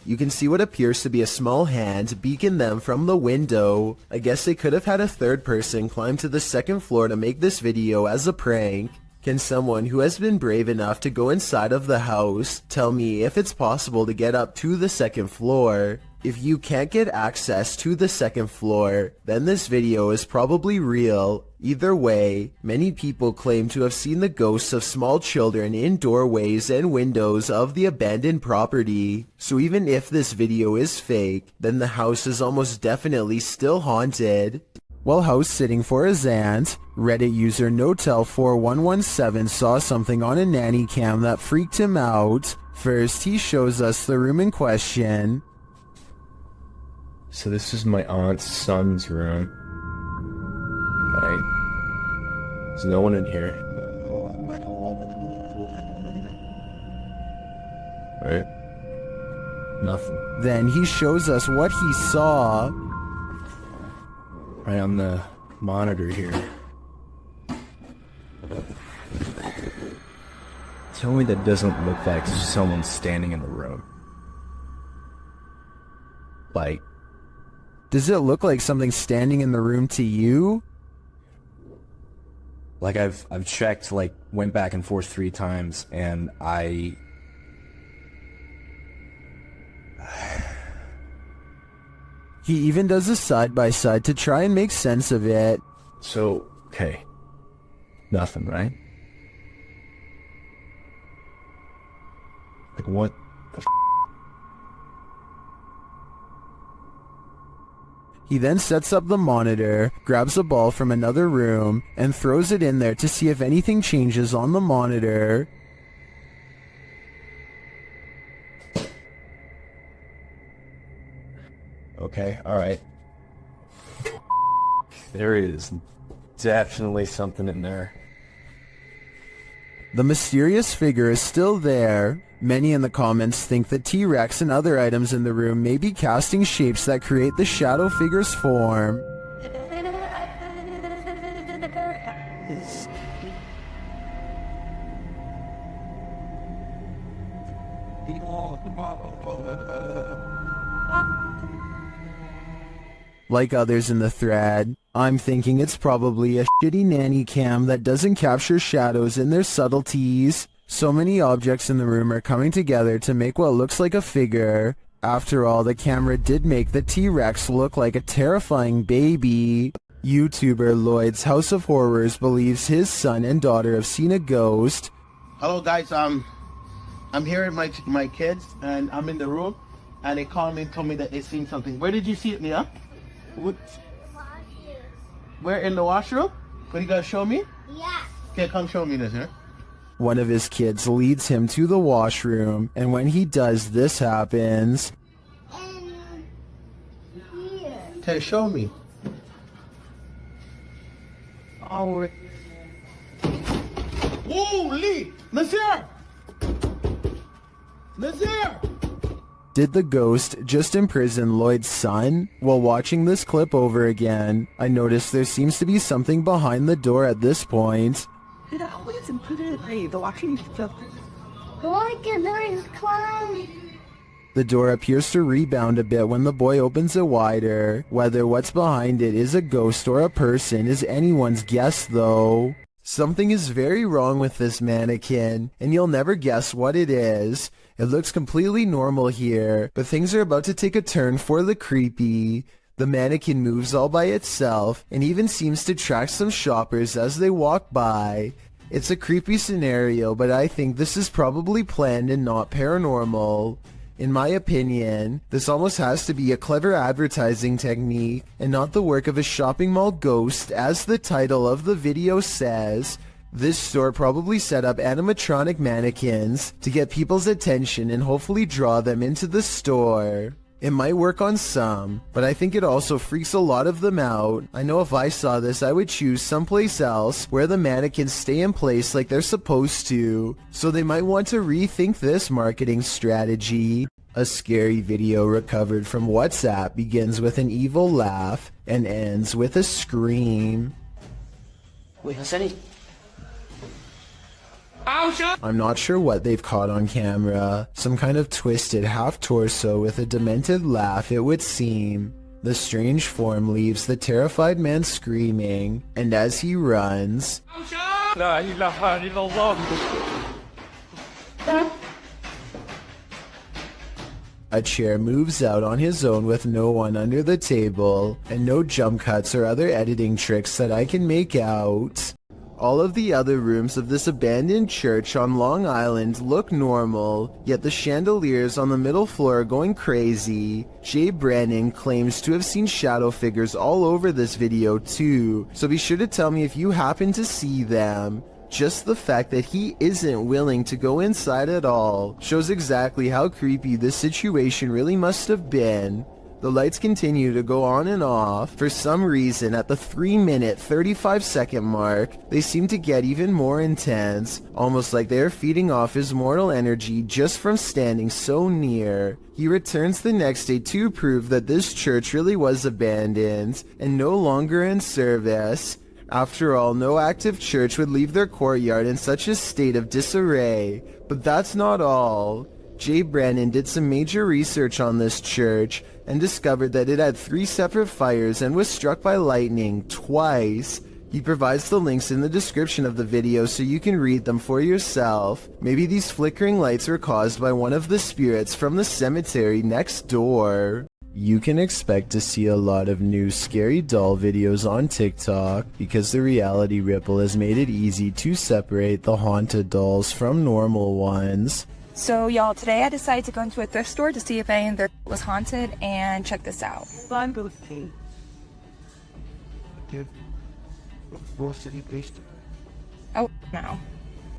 You can see what appears to be a small hand beacon them from the window. I guess they could have had a third person climb to the second floor to make this video as a prank. Can someone who has been brave enough to go inside of the house tell me if it's possible to get up to the second floor? If you can't get access to the second floor, then this video is probably real. Either way, many people claim to have seen the ghosts of small children in doorways and windows of the abandoned property. So even if this video is fake, then the house is almost definitely still haunted. While house sitting for his aunt, Reddit user Notel4117 saw something on a nanny cam that freaked him out. First, he shows us the room in question. So this is my aunt's son's room. Right? There's no one in here. Right? Nothing. Then he shows us what he saw. Right on the monitor here. Tell me that doesn't look like someone standing in the room. Like, does it look like something standing in the room to you? Like I've checked, like went back and forth 3 times, and He even does a side-by-side to try and make sense of it. So, okay. Nothing, right? Like what the f***? He then sets up the monitor, grabs a ball from another room, and throws it in there to see if anything changes on the monitor. Okay, alright. There is definitely something in there. The mysterious figure is still there. Many in the comments think the T-Rex and other items in the room may be casting shapes that create the shadow figure's form. Like others in the thread, I'm thinking it's probably a shitty nanny cam that doesn't capture shadows in their subtleties. So many objects in the room are coming together to make what looks like a figure. After all, the camera did make the T-Rex look like a terrifying baby. YouTuber Lloyd's House of Horrors believes his son and daughter have seen a ghost. Hello guys, I'm here with my kids, and I'm in the room, and they called me and told me that they seen something. Where did you see it, Nia? What? Where, in the washroom? What, you gotta show me? Yeah. Okay, come show me this, huh? One of his kids leads him to the washroom, and when he does, this happens. Okay, show me. Oh. Holy! Nazir! Nazir! Did the ghost just imprison Lloyd's son? While watching this clip over again, I noticed there seems to be something behind the door at this point. The washing stuff. The door appears to rebound a bit when the boy opens it wider. Whether what's behind it is a ghost or a person is anyone's guess though. Something is very wrong with this mannequin, and you'll never guess what it is. It looks completely normal here, but things are about to take a turn for the creepy. The mannequin moves all by itself, and even seems to track some shoppers as they walk by. It's a creepy scenario, but I think this is probably planned and not paranormal. In my opinion, this almost has to be a clever advertising technique and not the work of a shopping mall ghost, as the title of the video says. This store probably set up animatronic mannequins to get people's attention and hopefully draw them into the store. It might work on some, but I think it also freaks a lot of them out. I know if I saw this, I would choose someplace else where the mannequins stay in place like they're supposed to, so they might want to rethink this marketing strategy. A scary video recovered from WhatsApp begins with an evil laugh and ends with a scream. I'm not sure what they've caught on camera. Some kind of twisted half-torso with a demented laugh, it would seem. The strange form leaves the terrified man screaming, and as he runs, a chair moves out on his own with no one under the table, and no jump cuts or other editing tricks that I can make out. All of the other rooms of this abandoned church on Long Island look normal, yet the chandeliers on the middle floor are going crazy. Jay Brennan claims to have seen shadow figures all over this video too, so be sure to tell me if you happen to see them. Just the fact that he isn't willing to go inside at all shows exactly how creepy this situation really must have been. The lights continue to go on and off. For some reason, at the 3-minute 35-second mark, they seem to get even more intense, almost like they are feeding off his mortal energy just from standing so near. He returns the next day to prove that this church really was abandoned and no longer in service. After all, no active church would leave their courtyard in such a state of disarray. But that's not all. Jay Brennan did some major research on this church and discovered that it had 3 separate fires and was struck by lightning twice. He provides the links in the description of the video so you can read them for yourself. Maybe these flickering lights were caused by one of the spirits from the cemetery next door. You can expect to see a lot of new scary doll videos on TikTok because the reality ripple has made it easy to separate the haunted dolls from normal ones. So y'all, today I decided to go into a thrift store to see if any of their was haunted, and check this out. Oh, no.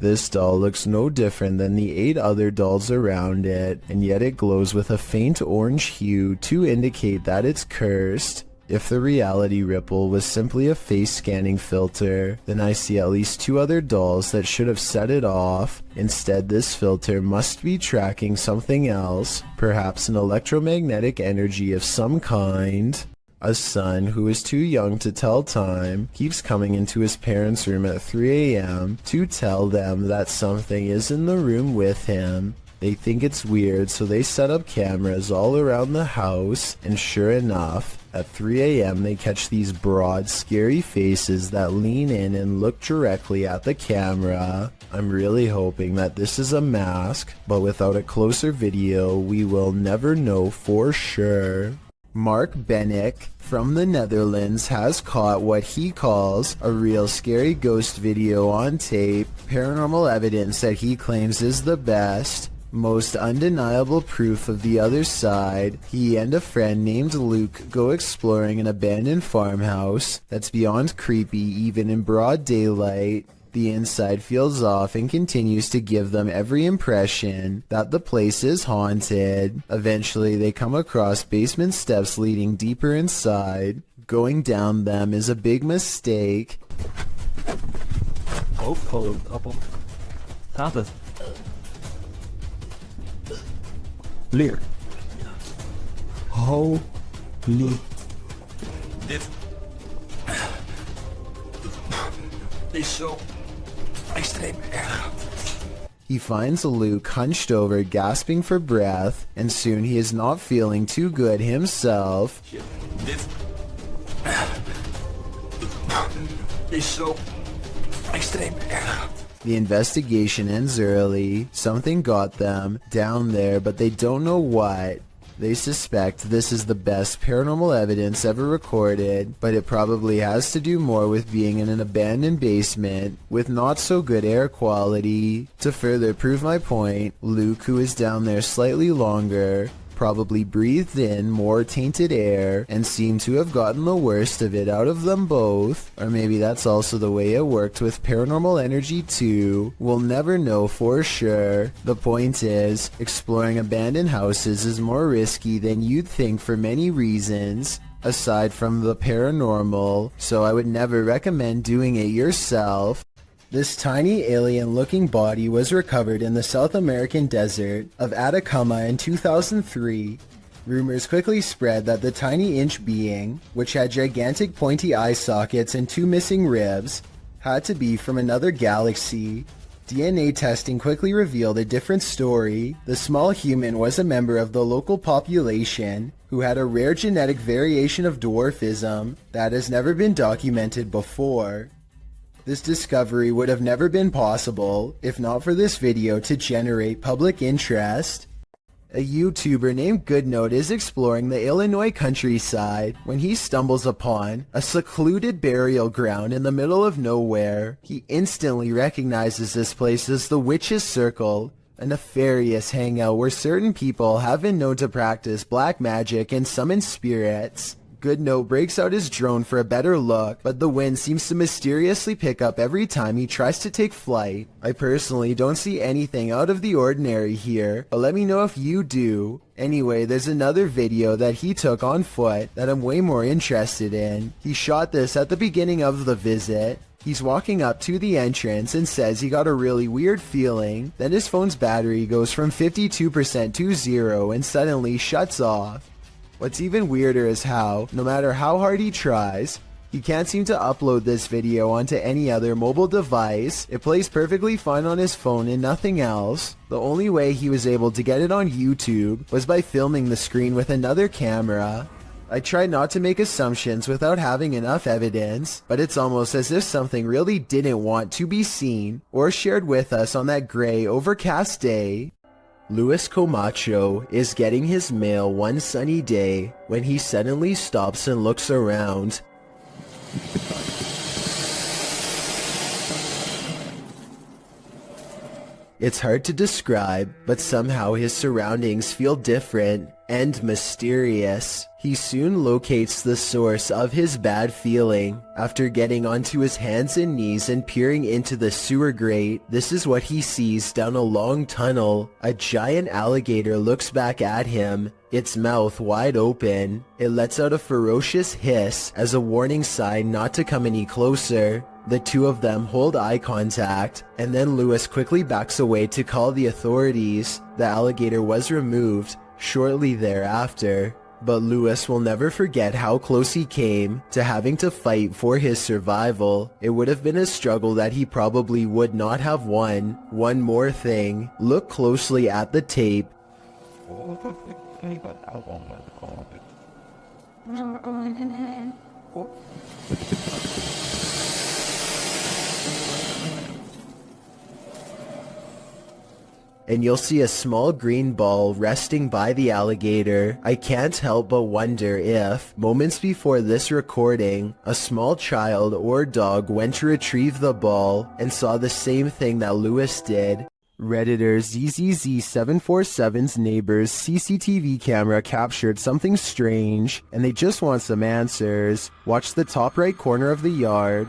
This doll looks no different than the 8 other dolls around it, and yet it glows with a faint orange hue to indicate that it's cursed. If the reality ripple was simply a face scanning filter, then I see at least 2 other dolls that should have set it off. Instead, this filter must be tracking something else, perhaps an electromagnetic energy of some kind. A son who is too young to tell time keeps coming into his parents' room at 3 a.m. to tell them that something is in the room with him. They think it's weird, so they set up cameras all around the house, and sure enough, at 3 a.m. they catch these broad, scary faces that lean in and look directly at the camera. I'm really hoping that this is a mask, but without a closer video, we will never know for sure. Mark Bennick from the Netherlands has caught what he calls a real scary ghost video on tape, paranormal evidence that he claims is the best, most undeniable proof of the other side. He and a friend named Luke go exploring an abandoned farmhouse that's beyond creepy even in broad daylight. The inside feels off and continues to give them every impression that the place is haunted. Eventually, they come across basement steps leading deeper inside. Going down them is a big mistake. Oh, hold up. Gaat het? Leer. Holy. Dit is zo extreem erg. He finds Luke hunched over, gasping for breath, and soon he is not feeling too good himself. Dit is zo extreem erg. The investigation ends early. Something got them down there, but they don't know what. They suspect this is the best paranormal evidence ever recorded, but it probably has to do more with being in an abandoned basement with not so good air quality. To further prove my point, Luke, who is down there slightly longer, probably breathed in more tainted air and seemed to have gotten the worst of it out of them both. Or maybe that's also the way it worked with paranormal energy too. We'll never know for sure. The point is, exploring abandoned houses is more risky than you'd think for many reasons, aside from the paranormal, so I would never recommend doing it yourself. This tiny alien-looking body was recovered in the South American desert of Atacama in 2003. Rumors quickly spread that the tiny inch being, which had gigantic pointy eye sockets and 2 missing ribs, had to be from another galaxy. DNA testing quickly revealed a different story. The small human was a member of the local population who had a rare genetic variation of dwarfism that has never been documented before. This discovery would have never been possible if not for this video to generate public interest. A YouTuber named Goodnote is exploring the Illinois countryside when he stumbles upon a secluded burial ground in the middle of nowhere. He instantly recognizes this place as the Witch's Circle, a nefarious hangout where certain people have been known to practice black magic and summon spirits. Goodnote breaks out his drone for a better look, but the wind seems to mysteriously pick up every time he tries to take flight. I personally don't see anything out of the ordinary here, but let me know if you do. Anyway, there's another video that he took on foot that I'm way more interested in. He shot this at the beginning of the visit. He's walking up to the entrance and says he got a really weird feeling. Then his phone's battery goes from 52% to 0 and suddenly shuts off. What's even weirder is how, no matter how hard he tries, he can't seem to upload this video onto any other mobile device. It plays perfectly fine on his phone and nothing else. The only way he was able to get it on YouTube was by filming the screen with another camera. I tried not to make assumptions without having enough evidence, but it's almost as if something really didn't want to be seen or shared with us on that gray, overcast day. Luis Camacho is getting his mail one sunny day when he suddenly stops and looks around. It's hard to describe, but somehow his surroundings feel different and mysterious. He soon locates the source of his bad feeling. After getting onto his hands and knees and peering into the sewer grate, this is what he sees down a long tunnel. A giant alligator looks back at him, its mouth wide open. It lets out a ferocious hiss as a warning sign not to come any closer. The two of them hold eye contact, and then Luis quickly backs away to call the authorities. The alligator was removed shortly thereafter, but Luis will never forget how close he came to having to fight for his survival. It would have been a struggle that he probably would not have won. One more thing, look closely at the tape. And you'll see a small green ball resting by the alligator. I can't help but wonder if, moments before this recording, a small child or dog went to retrieve the ball and saw the same thing that Luis did. Redditor ZZZ747's neighbor's CCTV camera captured something strange, and they just want some answers. Watch the top right corner of the yard.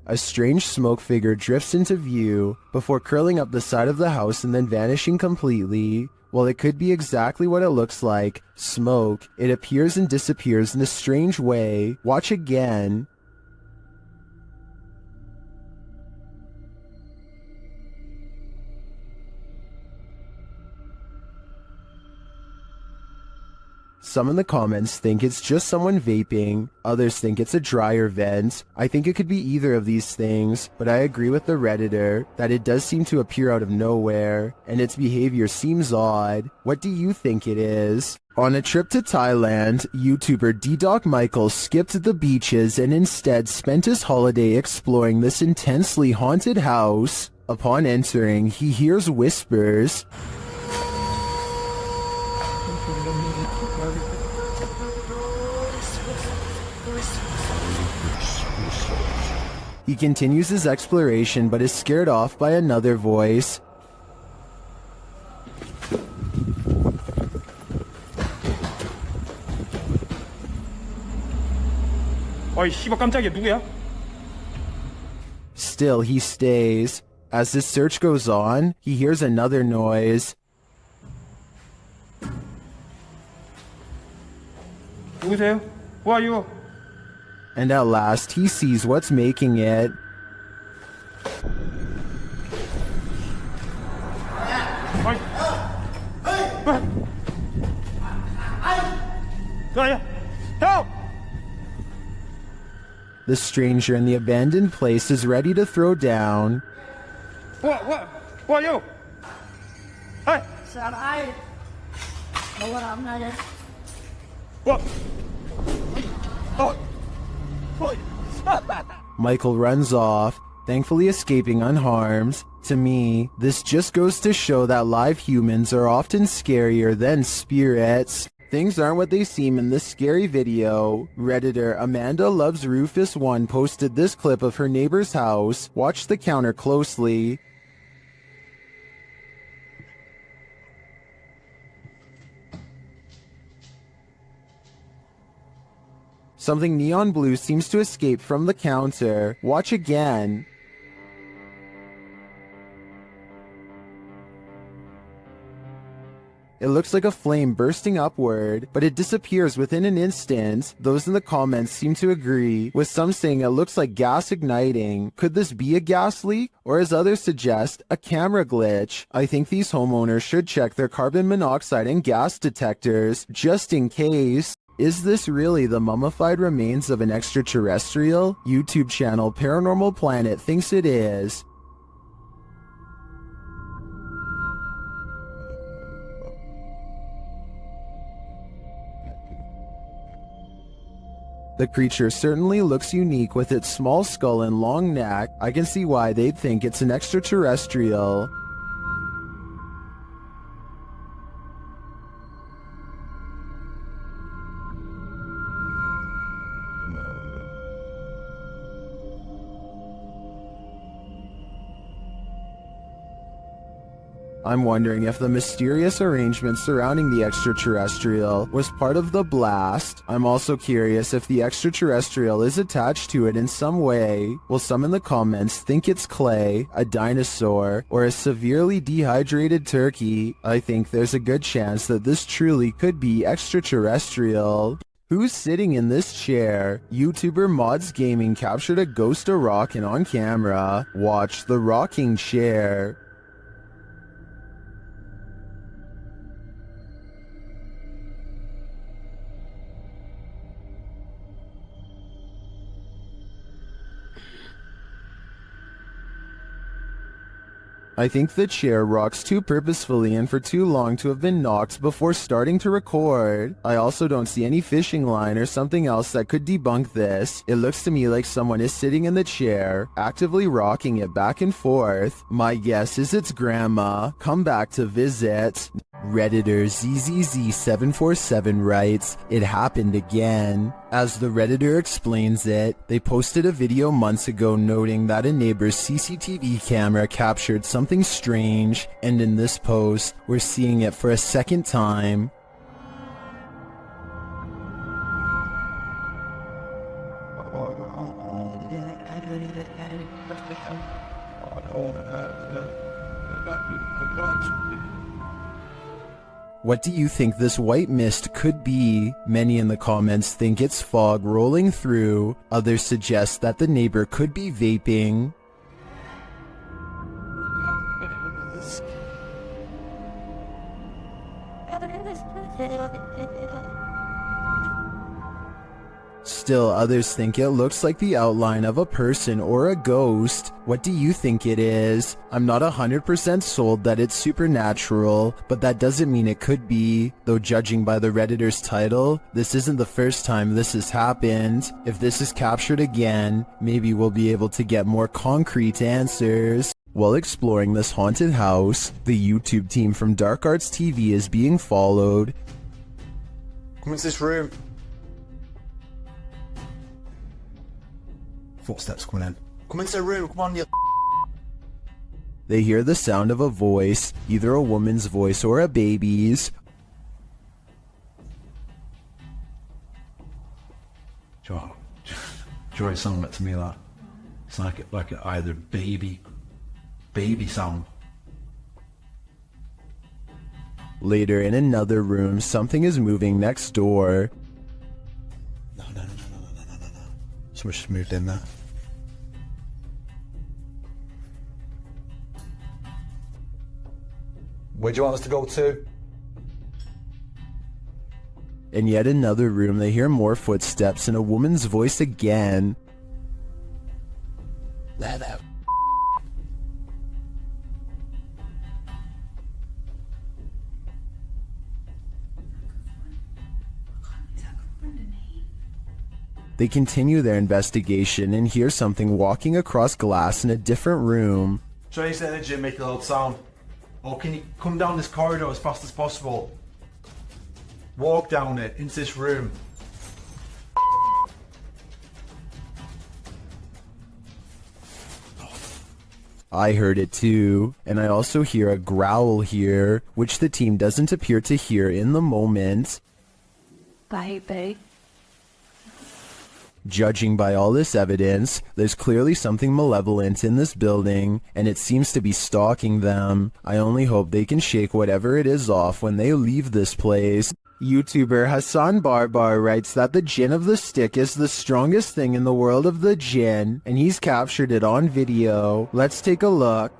A strange smoke figure drifts into view before curling up the side of the house and then vanishing completely. While it could be exactly what it looks like, smoke, it appears and disappears in a strange way. Watch again. Some in the comments think it's just someone vaping, others think it's a dryer vent. I think it could be either of these things, but I agree with the Redditor that it does seem to appear out of nowhere, and its behavior seems odd. What do you think it is? On a trip to Thailand, YouTuber D-Doc Michael skipped the beaches and instead spent his holiday exploring this intensely haunted house. Upon entering, he hears whispers. He continues his exploration but is scared off by another voice. 어이 씨발 깜짝이야 누구야? Still, he stays. As his search goes on, he hears another noise. 누구세요? Who are you? And at last, he sees what's making it. Help! The stranger in the abandoned place is ready to throw down. Who are you? Hey! Sao đây? Đâu có làm này vậy? What? Michael runs off, thankfully escaping unharmed. To me, this just goes to show that live humans are often scarier than spirits. Things aren't what they seem in this scary video. Redditor Amanda Loves Rufus 1 posted this clip of her neighbor's house. Watch the counter closely. Something neon blue seems to escape from the counter. Watch again. It looks like a flame bursting upward, but it disappears within an instant. Those in the comments seem to agree, with some saying it looks like gas igniting. Could this be a gas leak? Or as others suggest, a camera glitch? I think these homeowners should check their carbon monoxide and gas detectors, just in case. Is this really the mummified remains of an extraterrestrial? YouTube channel Paranormal Planet thinks it is. The creature certainly looks unique with its small skull and long neck. I can see why they'd think it's an extraterrestrial. I'm wondering if the mysterious arrangement surrounding the extraterrestrial was part of the blast. I'm also curious if the extraterrestrial is attached to it in some way. Will some in the comments think it's clay, a dinosaur, or a severely dehydrated turkey? I think there's a good chance that this truly could be extraterrestrial. Who's sitting in this chair? YouTuber Mods Gaming captured a ghost of rocking on camera. Watch the rocking chair. I think the chair rocks too purposefully and for too long to have been knocked before starting to record. I also don't see any fishing line or something else that could debunk this. It looks to me like someone is sitting in the chair, actively rocking it back and forth. My guess is it's Grandma. Come back to visit. Redditor ZZZ747 writes, "It happened again." As the Redditor explains it, they posted a video months ago noting that a neighbor's CCTV camera captured something strange, and in this post, we're seeing it for a second time. What do you think this white mist could be? Many in the comments think it's fog rolling through. Others suggest that the neighbor could be vaping. Still, others think it looks like the outline of a person or a ghost. What do you think it is? I'm not 100% sold that it's supernatural, but that doesn't mean it could be. Though judging by the Redditor's title, this isn't the first time this has happened. If this is captured again, maybe we'll be able to get more concrete answers. While exploring this haunted house, the YouTube team from Dark Arts TV is being followed. Come into this room. Footsteps coming in. Come into the room, come on, you. They hear the sound of a voice, either a woman's voice or a baby's. Joy sound that to me that. It's like either baby sound. Later in another room, something is moving next door. No. Someone's just moved in there. Where do you want us to go to? In yet another room, they hear more footsteps and a woman's voice again. There. They continue their investigation and hear something walking across glass in a different room. Try to energy and make a loud sound. Or can you come down this corridor as fast as possible? Walk down it, into this room. I heard it too, and I also hear a growl here, which the team doesn't appear to hear in the moment. Baby. Judging by all this evidence, there's clearly something malevolent in this building, and it seems to be stalking them. I only hope they can shake whatever it is off when they leave this place. YouTuber Hassan Barbar writes that the Jinn of the Stick is the strongest thing in the world of the Jinn, and he's captured it on video. Let's take a look.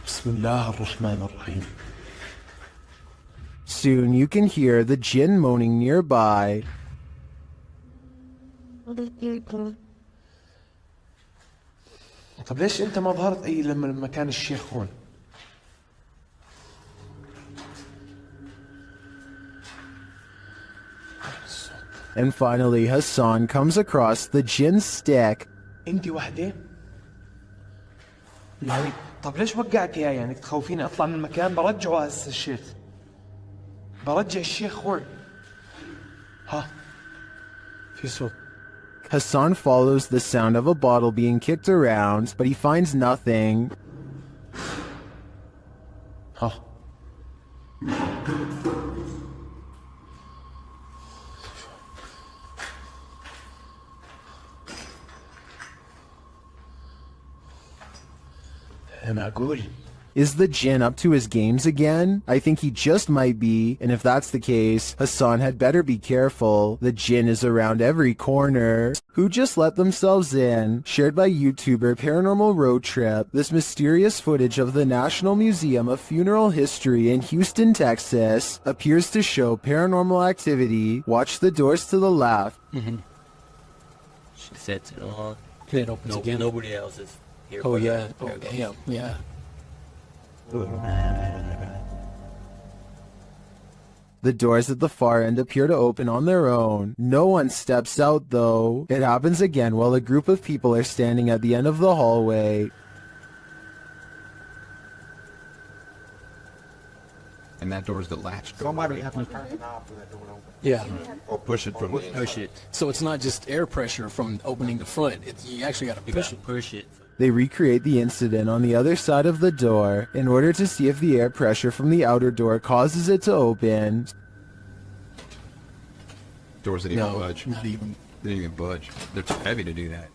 Bismillah ar-Rahman ar-Rahim. Soon you can hear the Jinn moaning nearby. طب ليش انت ما ظهرت اي لما كان الشيخ هون؟ And finally, Hassan comes across the Jinn stick. انت وحده؟ يعني طب ليش وقعت اياه يعني تخوفيني اطلع من المكان برجعه هسه الشيخ. برجع الشيخ هون. ها في صوت. Hassan follows the sound of a bottle being kicked around, but he finds nothing. ها معقول. Is the Jinn up to his games again? I think he just might be, and if that's the case, Hassan had better be careful. The Jinn is around every corner. Who just let themselves in? Shared by YouTuber Paranormal Road Trip, this mysterious footage of the National Museum of Funeral History in Houston, Texas, appears to show paranormal activity. Watch the doors to the left. She sets it on. It opens again. Nobody else is here. Oh yeah. Oh damn. Yeah. The doors at the far end appear to open on their own. No one steps out though. It happens again while a group of people are standing at the end of the hallway. And that door's the latch door. Somebody has to turn the knob for that door to open. Yeah. Or push it from the Push it. So it's not just air pressure from opening the front. You actually got to push it. Push it. They recreate the incident on the other side of the door in order to see if the air pressure from the outer door causes it to open. doors that even budge. Not even. They didn't even budge. They're too heavy to do that.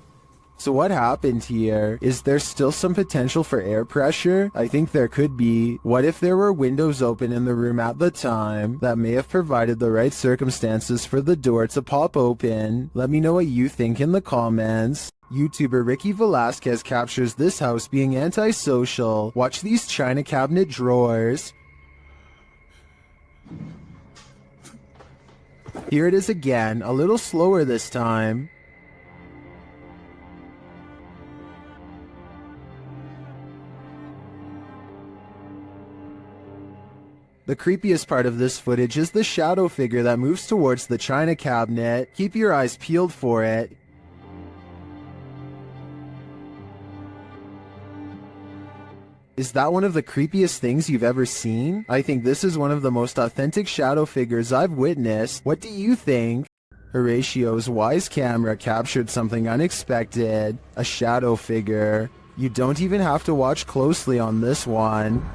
So what happened here? Is there still some potential for air pressure? I think there could be. What if there were windows open in the room at the time that may have provided the right circumstances for the door to pop open? Let me know what you think in the comments. YouTuber Ricky Velasquez captures this house being antisocial. Watch these china cabinet drawers. Here it is again, a little slower this time. The creepiest part of this footage is the shadow figure that moves towards the china cabinet. Keep your eyes peeled for it. Is that one of the creepiest things you've ever seen? I think this is one of the most authentic shadow figures I've witnessed. What do you think? Horatio's wise camera captured something unexpected. A shadow figure. You don't even have to watch closely on this one.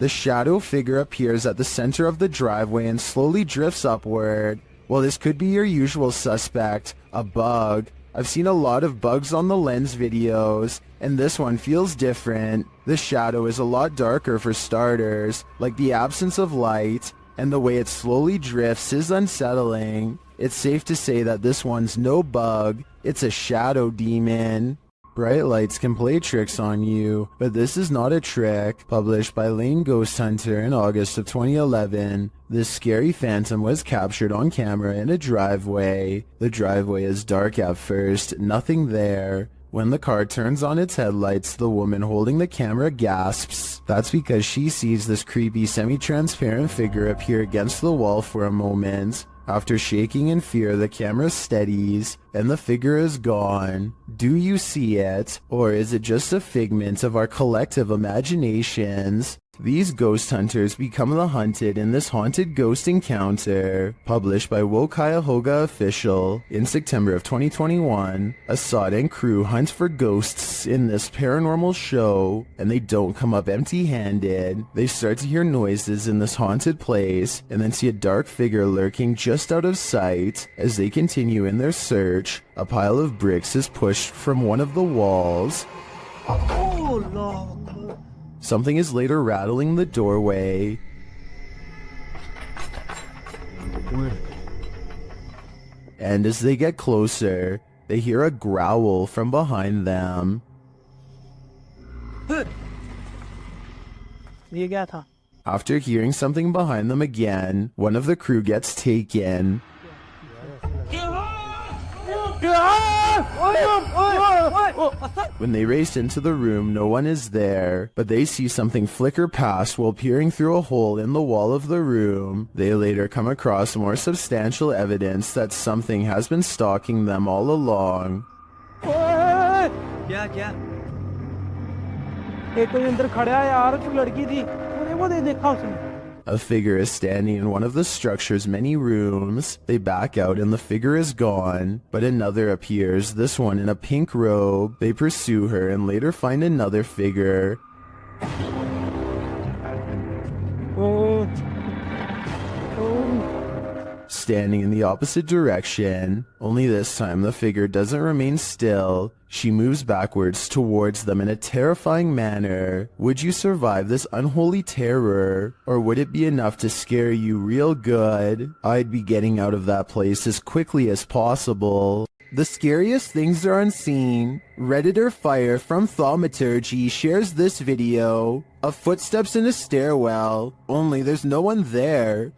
The shadow figure appears at the center of the driveway and slowly drifts upward. Well, this could be your usual suspect, a bug. I've seen a lot of bugs on the lens videos, and this one feels different. The shadow is a lot darker for starters, like the absence of light, and the way it slowly drifts is unsettling. It's safe to say that this one's no bug, it's a shadow demon. Bright lights can play tricks on you, but this is not a trick. Published by Lane Ghost Hunter in August of 2011, this scary phantom was captured on camera in a driveway. The driveway is dark at first, nothing there. When the car turns on its headlights, the woman holding the camera gasps. That's because she sees this creepy semi-transparent figure appear against the wall for a moment. After shaking in fear, the camera steadies, and the figure is gone. Do you see it, or is it just a figment of our collective imaginations? These ghost hunters become the hunted in this haunted ghost encounter. Published by Cuyahoga Official in September of 2021, Assad and crew hunt for ghosts in this paranormal show, and they don't come up empty-handed. They start to hear noises in this haunted place, and then see a dark figure lurking just out of sight. As they continue in their search, a pile of bricks is pushed from one of the walls. Oh, no. Something is later rattling the doorway. And as they get closer, they hear a growl from behind them. After hearing something behind them again, one of the crew gets taken. When they race into the room, no one is there, but they see something flicker past while peering through a hole in the wall of the room. They later come across more substantial evidence that something has been stalking them all along. A figure is standing in one of the structure's many rooms. They back out and the figure is gone, but another appears, this one in a pink robe. They pursue her and later find another figure. Standing in the opposite direction, only this time the figure doesn't remain still. She moves backwards towards them in a terrifying manner. Would you survive this unholy terror, or would it be enough to scare you real good? I'd be getting out of that place as quickly as possible. The scariest things are unseen. Redditor Fire from Thaumaturgy shares this video of footsteps in a stairwell, only there's no one there.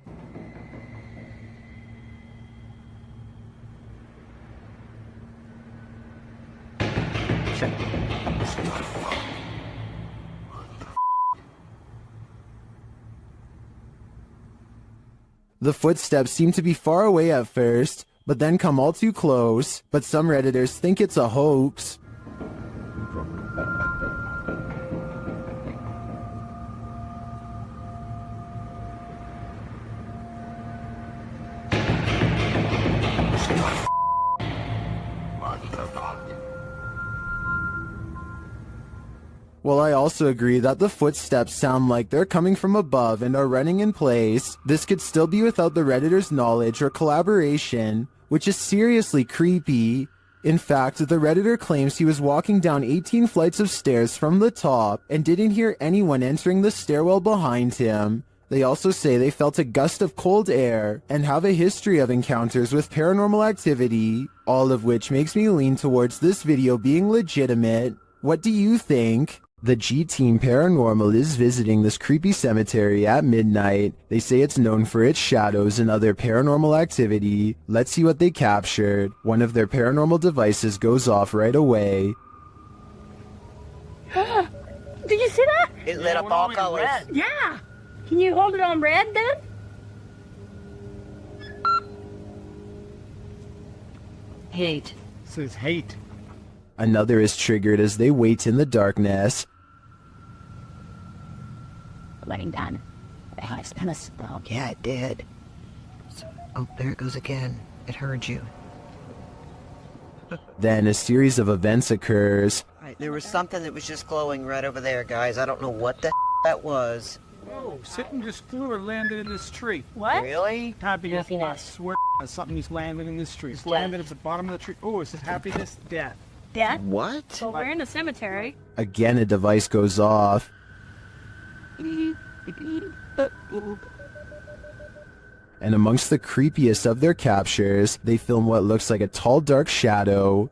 The footsteps seem to be far away at first, but then come all too close, but some Redditors think it's a hoax. Well, I also agree that the footsteps sound like they're coming from above and are running in place. This could still be without the Redditor's knowledge or collaboration, which is seriously creepy. In fact, the Redditor claims he was walking down 18 flights of stairs from the top and didn't hear anyone entering the stairwell behind him. They also say they felt a gust of cold air and have a history of encounters with paranormal activity, all of which makes me lean towards this video being legitimate. What do you think? The G-Team Paranormal is visiting this creepy cemetery at midnight. They say it's known for its shadows and other paranormal activity. Let's see what they captured. One of their paranormal devices goes off right away. Did you see that? It lit up all colors. Yeah. Can you hold it on red then? Hate. Says hate. Another is triggered as they wait in the darkness. Laying down. The house kind of spoke. Yeah, it did. Oh, there it goes again. It heard you. Then a series of events occurs. There was something that was just glowing right over there, guys. I don't know what the that was. Oh, something just flew or landed in this tree. What? Really? Happiness. I swear something just landed in this tree. It's landed at the bottom of the tree. Oh, it says happiness, death. Death? What? Well, we're in a cemetery. Again, a device goes off. And amongst the creepiest of their captures, they film what looks like a tall, dark shadow.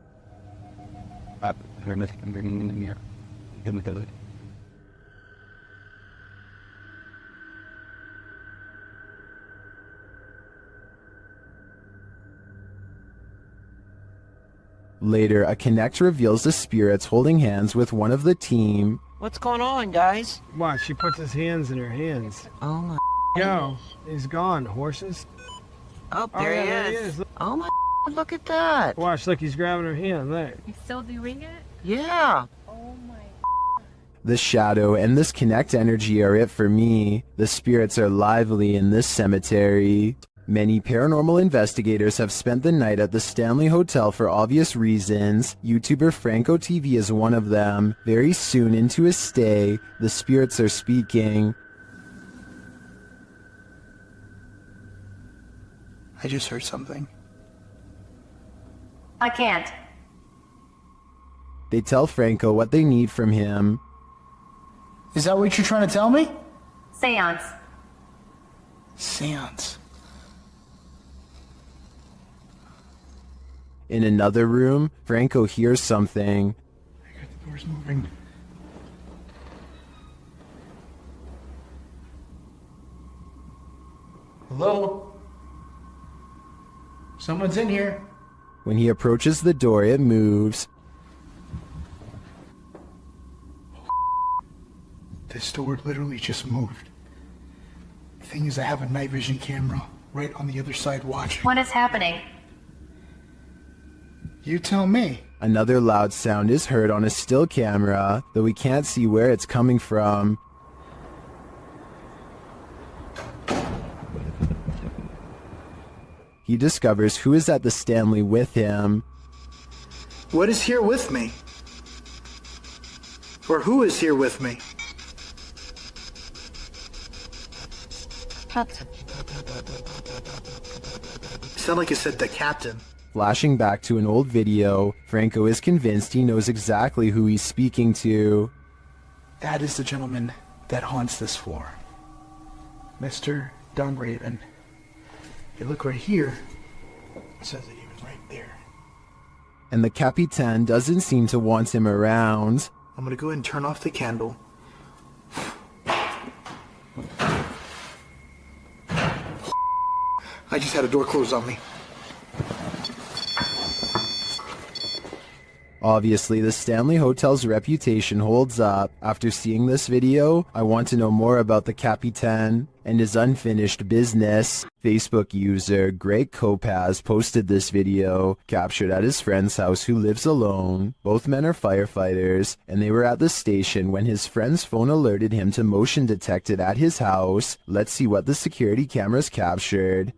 Later, a Connect reveals the spirits holding hands with one of the team. What's going on, guys? Watch, she puts his hands in her hands. Oh my. Yo, he's gone, horses. Oh, there yeah, he there is. Oh my. Look at that. Watch, look, he's grabbing her hand there. He's still doing it? Yeah. Oh my. The shadow and this Connect energy are it for me. The spirits are lively in this cemetery. Many paranormal investigators have spent the night at the Stanley Hotel for obvious reasons. YouTuber Franco TV is one of them. Very soon into his stay, the spirits are speaking. I just heard something. I can't. They tell Franco what they need from him. Is that what you're trying to tell me? Seance. Seance. In another room, Franco hears something. The door's moving. Hello? Someone's in here. When he approaches the door, it moves. This door literally just moved. The thing is, I have a night vision camera right on the other side watching. What is happening? You tell me. Another loud sound is heard on a still camera, though we can't see where it's coming from. He discovers who is at the Stanley with him. What is here with me? Or who is here with me? Captain. Sound like you said the captain. Flashing back to an old video, Franco is convinced he knows exactly who he's speaking to. That is the gentleman that haunts this floor. Mr. Dunraven. You look right here, it says that he was right there. And the Capitan doesn't seem to want him around. I'm gonna go ahead and turn off the candle. I just had a door closed on me. Obviously, the Stanley Hotel's reputation holds up. After seeing this video, I want to know more about the Capitan and his unfinished business. Facebook user Greg Kopaz posted this video, captured at his friend's house who lives alone. Both men are firefighters, and they were at the station when his friend's phone alerted him to motion detected at his house. Let's see what the security cameras captured.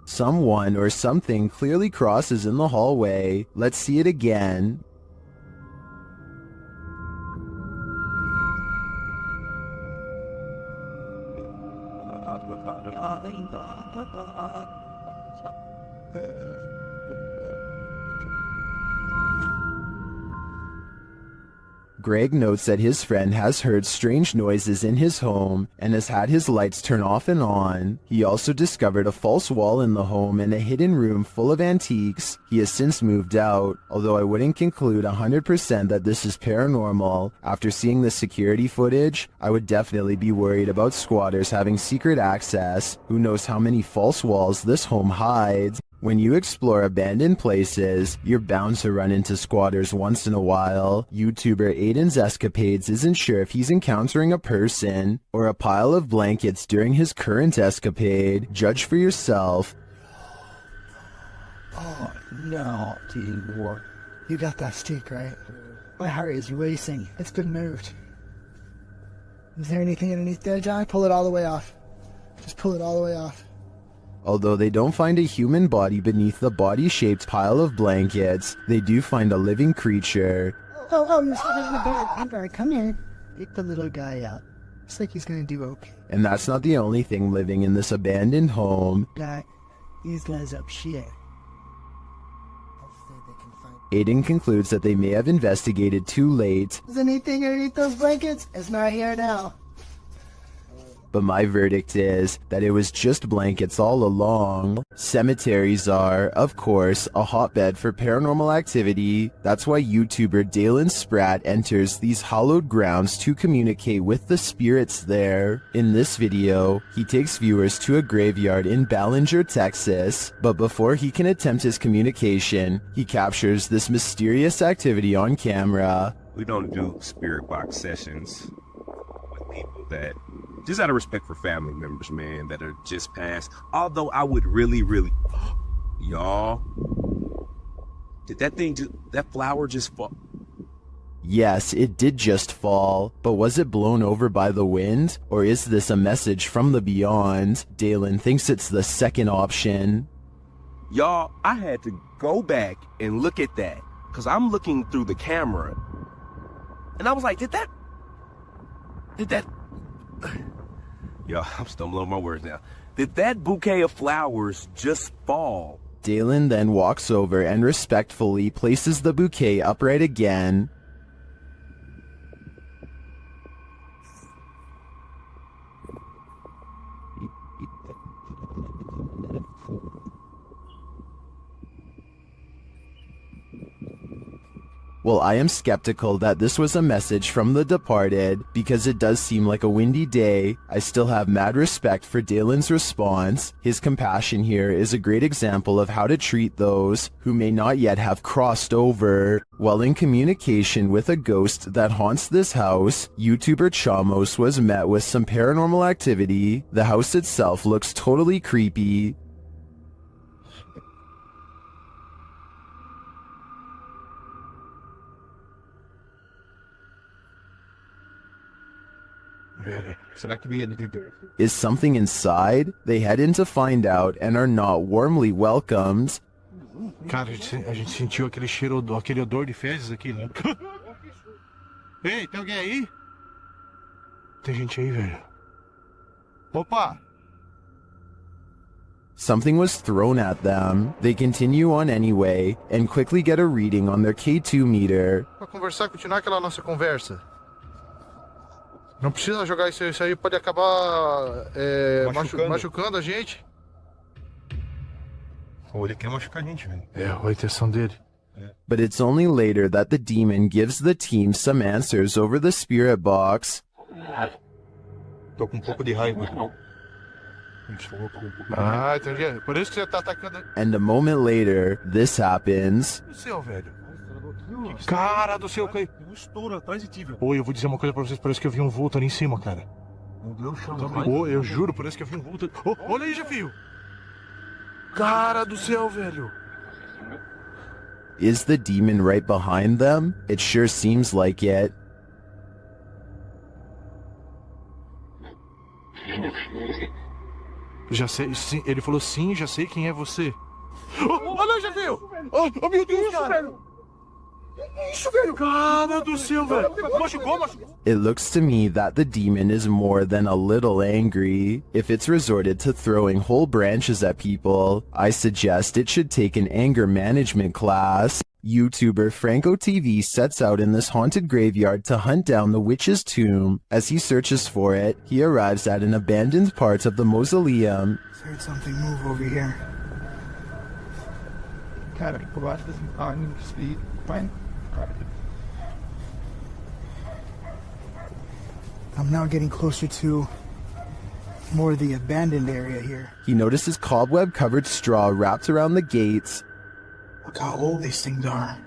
Someone or something clearly crosses in the hallway. Let's see it again. Greg notes that his friend has heard strange noises in his home and has had his lights turn off and on. He also discovered a false wall in the home and a hidden room full of antiques. He has since moved out, although I wouldn't conclude 100% that this is paranormal. After seeing the security footage, I would definitely be worried about squatters having secret access. Who knows how many false walls this home hides? When you explore abandoned places, you're bound to run into squatters once in a while. YouTuber Aiden's Escapades isn't sure if he's encountering a person or a pile of blankets during his current escapade. Judge for yourself. Oh, no, T-War. You got that stick, right? My heart is racing. It's been moved. Is there anything underneath there, John? Pull it all the way off. Just pull it all the way off. Although they don't find a human body beneath the body-shaped pile of blankets, they do find a living creature. Oh, you're sitting in the bed. Amber, come in. Pick the little guy out. Looks like he's gonna do okay. And that's not the only thing living in this abandoned home. These guys up shit. Aiden concludes that they may have investigated too late. Is anything underneath those blankets? It's not here now. But my verdict is that it was just blankets all along. Cemeteries are, of course, a hotbed for paranormal activity. That's why YouTuber Dalen Spratt enters these hallowed grounds to communicate with the spirits there. In this video, he takes viewers to a graveyard in Ballinger, Texas. But before he can attempt his communication, he captures this mysterious activity on camera. We don't do spirit box sessions with people that, just out of respect for family members, man, that are just passed. Although I would really, y'all, did that flower just fall? Yes, it did just fall, but was it blown over by the wind? Or is this a message from the beyond? Dalen thinks it's the second option. Y'all, I had to go back and look at that, because I'm looking through the camera, and I was like, did that, yo, I'm stumbling over my words now. Did that bouquet of flowers just fall? Dalen then walks over and respectfully places the bouquet upright again. Well, I am skeptical that this was a message from the departed, because it does seem like a windy day. I still have mad respect for Dalen's response. His compassion here is a great example of how to treat those who may not yet have crossed over. While in communication with a ghost that haunts this house, YouTuber Chamos was met with some paranormal activity. The house itself looks totally creepy. Is something inside? They head in to find out and are not warmly welcomed. Cara, a gente sentiu aquele cheiro, aquele odor de fezes aqui, né? Ei, tem alguém aí? Tem gente aí, velho. Opa! Something was thrown at them. They continue on anyway and quickly get a reading on their K2 meter. Pra conversar, continuar aquela nossa conversa. Não precisa jogar isso aí pode acabar machucando a gente. Ou ele quer machucar a gente, velho. É, a intenção dele. But it's only later that the demon gives the team some answers over the spirit box. Tô com um pouco de raiva. Ah, entendi. Por isso que você tá atacando. And a moment later, this happens. O céu, velho. Cara do céu, caiu. Tem um estouro atrás de ti, velho. Oi, eu vou dizer uma coisa pra vocês, parece que eu vi um vulto ali em cima, cara. Meu Deus, chama. Eu juro, parece que eu vi um vulto. Olha aí, Jefio. Cara do céu, velho. Is the demon right behind them? It sure seems like it. Já sei, sim, ele falou sim, já sei quem é você. Olha aí, Jefio. Oh, meu Deus, cara. Isso, velho! Cara do céu, velho! Machucou, machucou! It looks to me that the demon is more than a little angry. If it's resorted to throwing whole branches at people, I suggest it should take an anger management class. YouTuber Franco TV sets out in this haunted graveyard to hunt down the witch's tomb. As he searches for it, he arrives at an abandoned part of the mausoleum. I heard something move over here. Cara, por baixo desse speed, fine. I'm now getting closer to more of the abandoned area here. He notices cobweb-covered straw wrapped around the gates. Look how old these things are.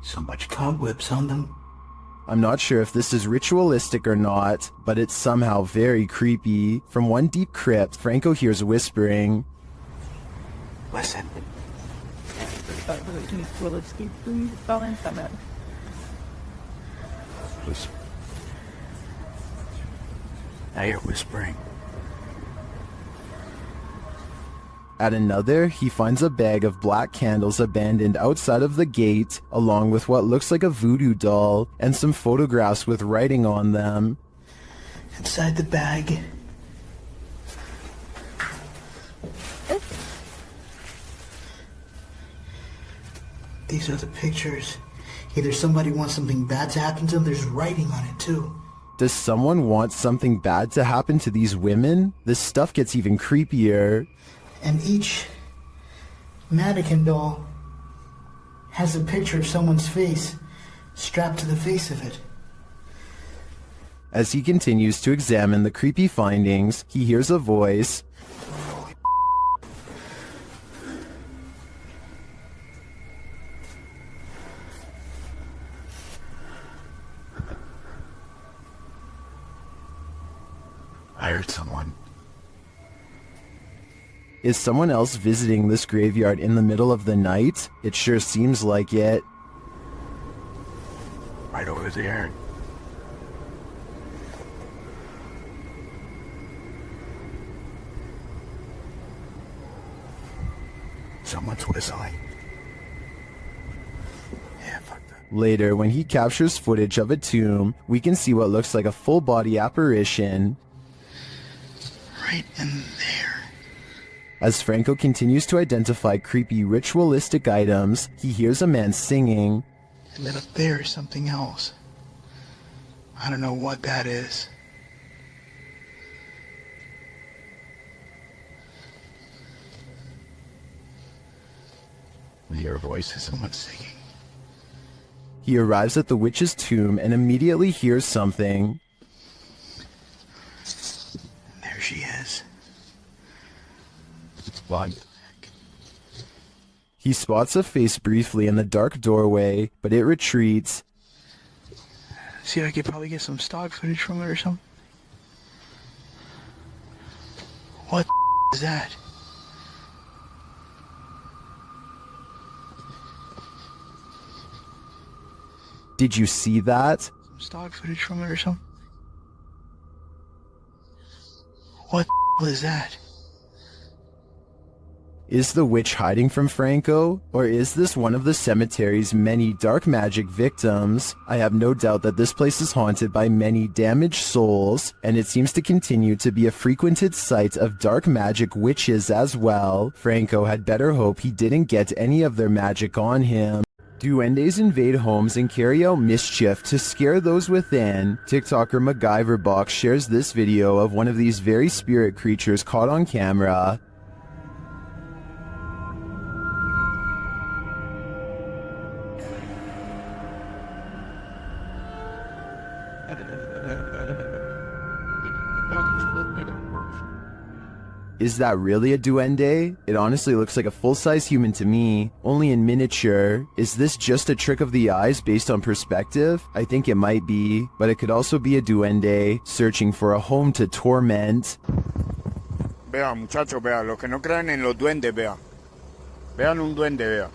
So much cobwebs on them. I'm not sure if this is ritualistic or not, but it's somehow very creepy. From one deep crypt, Franco hears whispering. Listen. Will escape through the balance. Listen. I hear whispering. At another, he finds a bag of black candles abandoned outside of the gate, along with what looks like a voodoo doll, and some photographs with writing on them. Inside the bag. These are the pictures. Either somebody wants something bad to happen to them, there's writing on it too. Does someone want something bad to happen to these women? This stuff gets even creepier. And each mannequin doll has a picture of someone's face strapped to the face of it. As he continues to examine the creepy findings, he hears a voice. I heard someone. Is someone else visiting this graveyard in the middle of the night? It sure seems like it. Right over there. Someone's whistling. Yeah, fuck that. Later, when he captures footage of a tomb, we can see what looks like a full-body apparition. Right in there. As Franco continues to identify creepy ritualistic items, he hears a man singing. And then up there is something else. I don't know what that is. I hear a voice, someone singing. He arrives at the witch's tomb and immediately hears something. There she is. Why? He spots a face briefly in the dark doorway, but it retreats. See, I could probably get some stock footage from it or something. What is that? Did you see that? Some stock footage from it or something. What is that? Is the witch hiding from Franco, or is this one of the cemetery's many dark magic victims? I have no doubt that this place is haunted by many damaged souls, and it seems to continue to be a frequented site of dark magic witches as well. Franco had better hope he didn't get any of their magic on him. Duendes invade homes and carry out mischief to scare those within. TikToker MacGyverBox shares this video of one of these very spirit creatures caught on camera. Is that really a duende? It honestly looks like a full-size human to me, only in miniature. Is this just a trick of the eyes based on perspective? I think it might be, but it could also be a duende searching for a home to torment. Vea, muchachos, vea, los que no crean en los duendes, vea. Vean un duende, vea.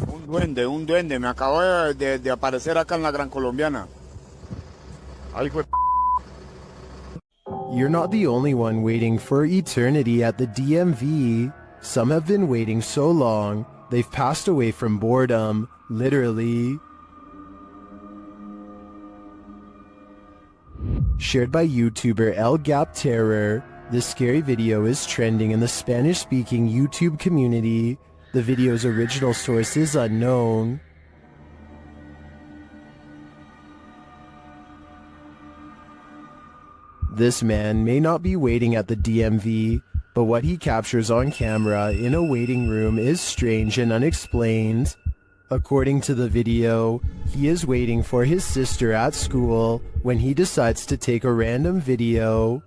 Un duende, me acabo de aparecer acá en la Gran Colombiana. Ay, fue You're not the only one waiting for eternity at the DMV. Some have been waiting so long, they've passed away from boredom, literally. Shared by YouTuber El Gap Terror, this scary video is trending in the Spanish-speaking YouTube community. The video's original source is unknown. This man may not be waiting at the DMV, but what he captures on camera in a waiting room is strange and unexplained. According to the video, he is waiting for his sister at school when he decides to take a random video.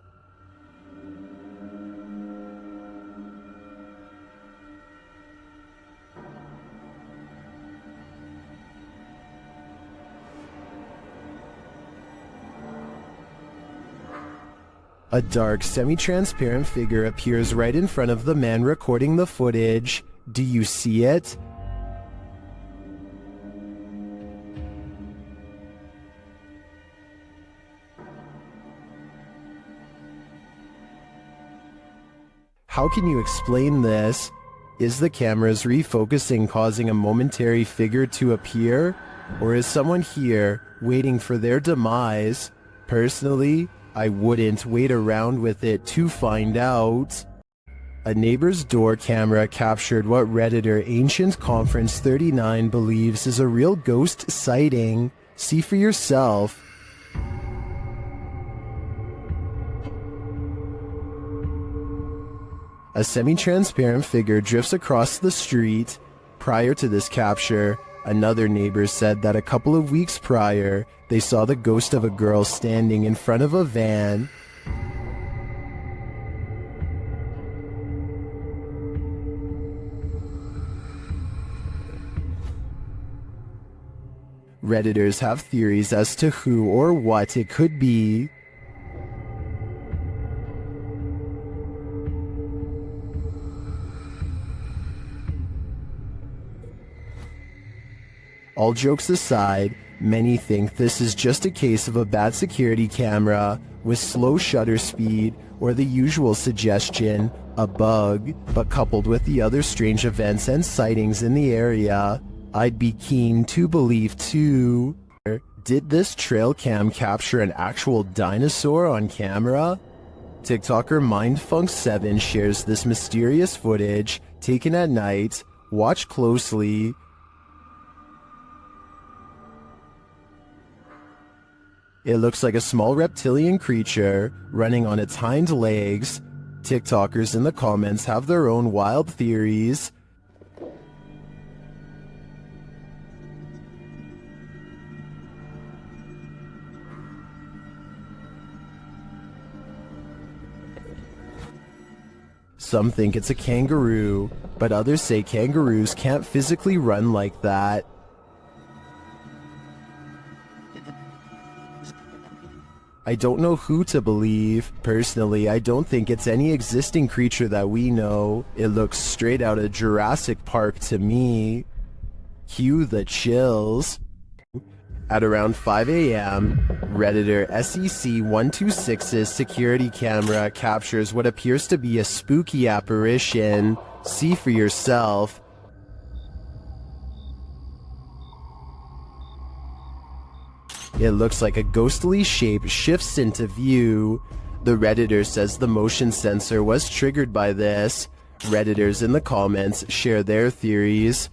A dark, semi-transparent figure appears right in front of the man recording the footage. Do you see it? How can you explain this? Is the camera's refocusing causing a momentary figure to appear? Or is someone here waiting for their demise? Personally, I wouldn't wait around with it to find out. A neighbor's door camera captured what Redditor Ancient Conference 39 believes is a real ghost sighting. See for yourself. A semi-transparent figure drifts across the street. Prior to this capture, another neighbor said that a couple of weeks prior, they saw the ghost of a girl standing in front of a van. Redditors have theories as to who or what it could be. All jokes aside, many think this is just a case of a bad security camera with slow shutter speed or the usual suggestion, a bug, but coupled with the other strange events and sightings in the area, I'd be keen to believe too. Did this trail cam capture an actual dinosaur on camera? TikToker Mindfunk7 shares this mysterious footage taken at night. Watch closely. It looks like a small reptilian creature running on its hind legs. TikTokers in the comments have their own wild theories. Some think it's a kangaroo, but others say kangaroos can't physically run like that. I don't know who to believe. Personally, I don't think it's any existing creature that we know. It looks straight out of Jurassic Park to me. Cue the chills. At around 5 a.m., Redditor SEC126's security camera captures what appears to be a spooky apparition. See for yourself. It looks like a ghostly shape shifts into view. The Redditor says the motion sensor was triggered by this. Redditors in the comments share their theories.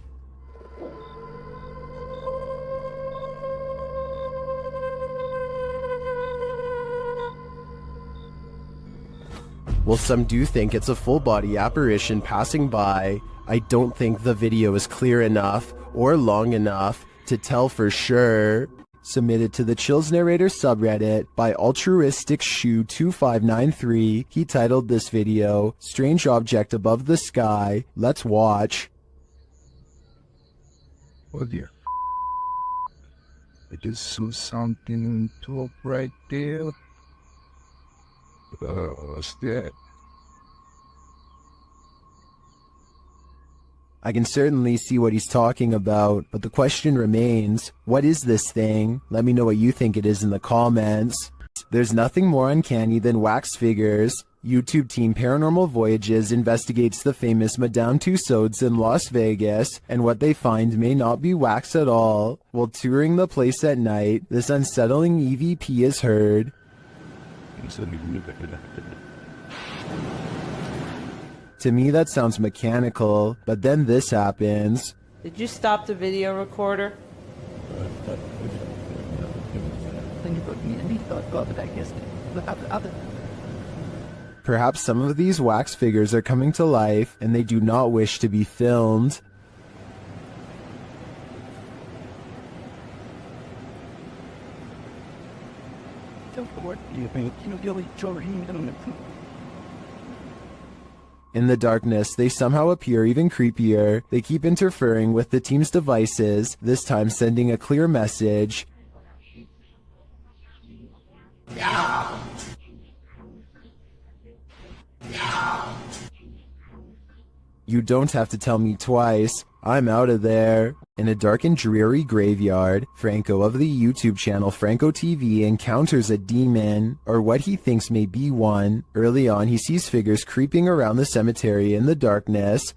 While some do think it's a full-body apparition passing by, I don't think the video is clear enough or long enough to tell for sure. Submitted to the Chills Narrator subreddit by Altruistic Shoe 2593, he titled this video, Strange Object Above the Sky. Let's watch. Oh dear. I just saw something on top right there. What's that? I can certainly see what he's talking about, but the question remains, what is this thing? Let me know what you think it is in the comments. honest, there's nothing more uncanny than wax figures. YouTube team Paranormal Voyages investigates the famous Madame Tussauds in Las Vegas, and what they find may not be wax at all. While touring the place at night, this unsettling EVP is heard. To me that sounds mechanical, but then this happens. Did you stop the video recorder? Perhaps some of these wax figures are coming to life, and they do not wish to be filmed. In the darkness, they somehow appear even creepier. They keep interfering with the team's devices, this time sending a clear message. You don't have to tell me twice. I'm out of there. In a dark and dreary graveyard, Franco of the YouTube channel Franco TV encounters a demon, or what he thinks may be one. Early on, he sees figures creeping around the cemetery in the darkness.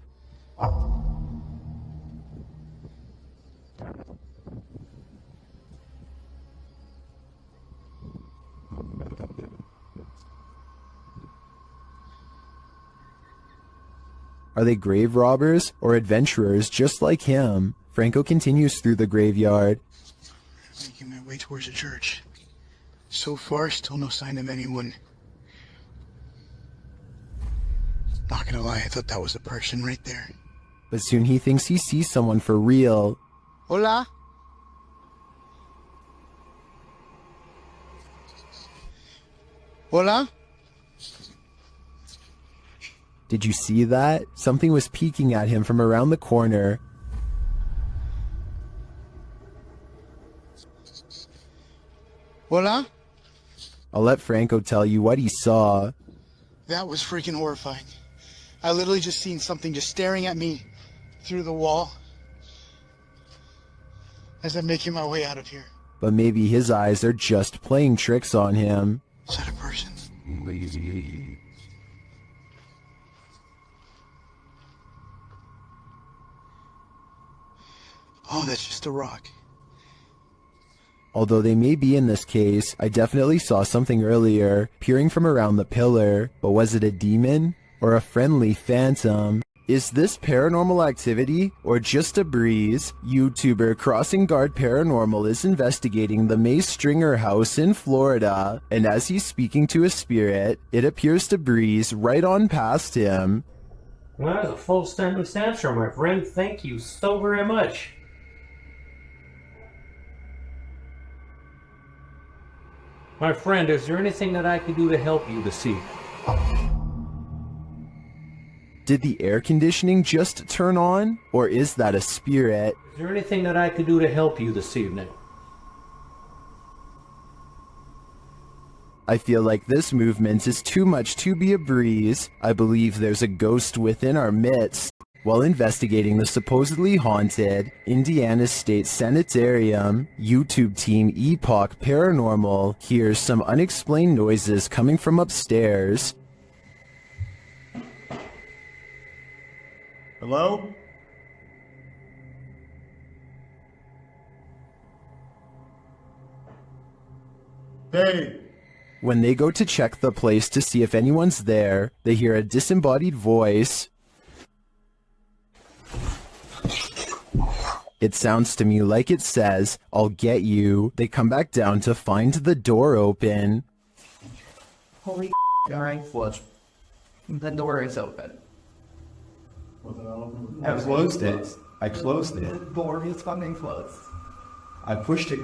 Are they grave robbers or adventurers just like him? Franco continues through the graveyard. Making my way towards the church. So far, still no sign of anyone. Not gonna lie, I thought that was a person right there. But soon he thinks he sees someone for real. Hola? Hola? Did you see that? Something was peeking at him from around the corner. Hola? I'll let Franco tell you what he saw. That was freaking horrifying. I literally just seen something just staring at me through the wall as I'm making my way out of here. But maybe his eyes are just playing tricks on him. Is that a person? Oh, that's just a rock. Although they may be in this case, I definitely saw something earlier, peering from around the pillar. But was it a demon? Or a friendly phantom? Is this paranormal activity, or just a breeze? YouTuber Crossing Guard Paranormal is investigating the May Stringer house in Florida, and as he's speaking to a spirit, it appears to breeze right on past him. Well, that was a full sentence answer, my friend. Thank you so very much. My friend, is there anything that I can do to help you this evening? Did the air conditioning just turn on? Or is that a spirit? Is there anything that I could do to help you this evening? I feel like this movement is too much to be a breeze. I believe there's a ghost within our midst. While investigating the supposedly haunted Indiana State Sanitarium, YouTube team Epoch Paranormal hears some unexplained noises coming from upstairs. Hello? Hey! When they go to check the place to see if anyone's there, they hear a disembodied voice. It sounds to me like it says, "I'll get you." They come back down to find the door open. Holy alright, flush. The door is open. I closed it. I closed The it. door is fucking closed. I pushed it.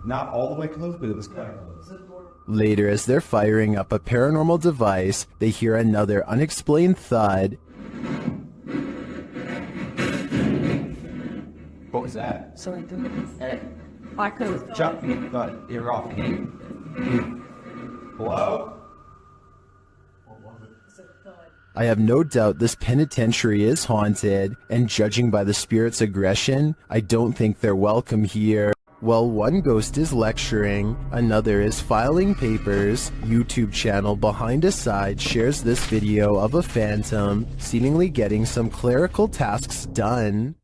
Not all the way closed, but it was kind of close. Later, as they're firing up a paranormal device, they hear another unexplained thud. What was that? So I do it. I could Jump me, but you're off. Hello? I have no doubt this penitentiary is haunted, and judging by the spirit's aggression, I don't think they're welcome here. While one ghost is lecturing, another is filing papers. YouTube channel Behind a Side shares this video of a phantom seemingly getting some clerical tasks done.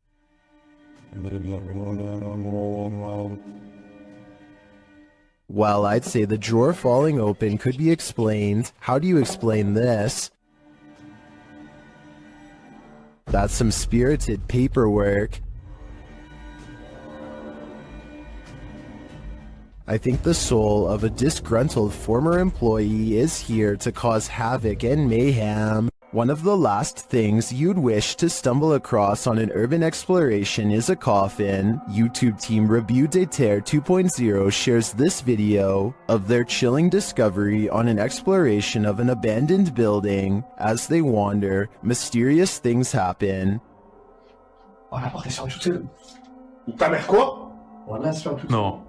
While I'd say the drawer falling open could be explained, how do you explain this? That's some spirited paperwork. I think the soul of a disgruntled former employee is here to cause havoc and mayhem. One of the last things you'd wish to stumble across on an urban exploration is a coffin. YouTube team Review de Terre 2.0 shares this video of their chilling discovery on an exploration of an abandoned building. As they wander, mysterious things happen. Non.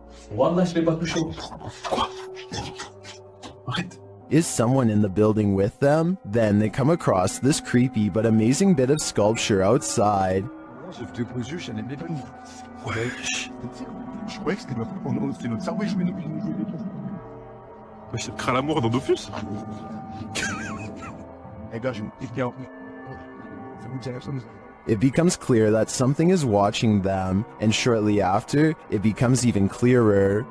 Is someone in the building with them? Then they come across this creepy but amazing bit of sculpture outside. It becomes clear that something is watching them, and shortly after, it becomes even clearer.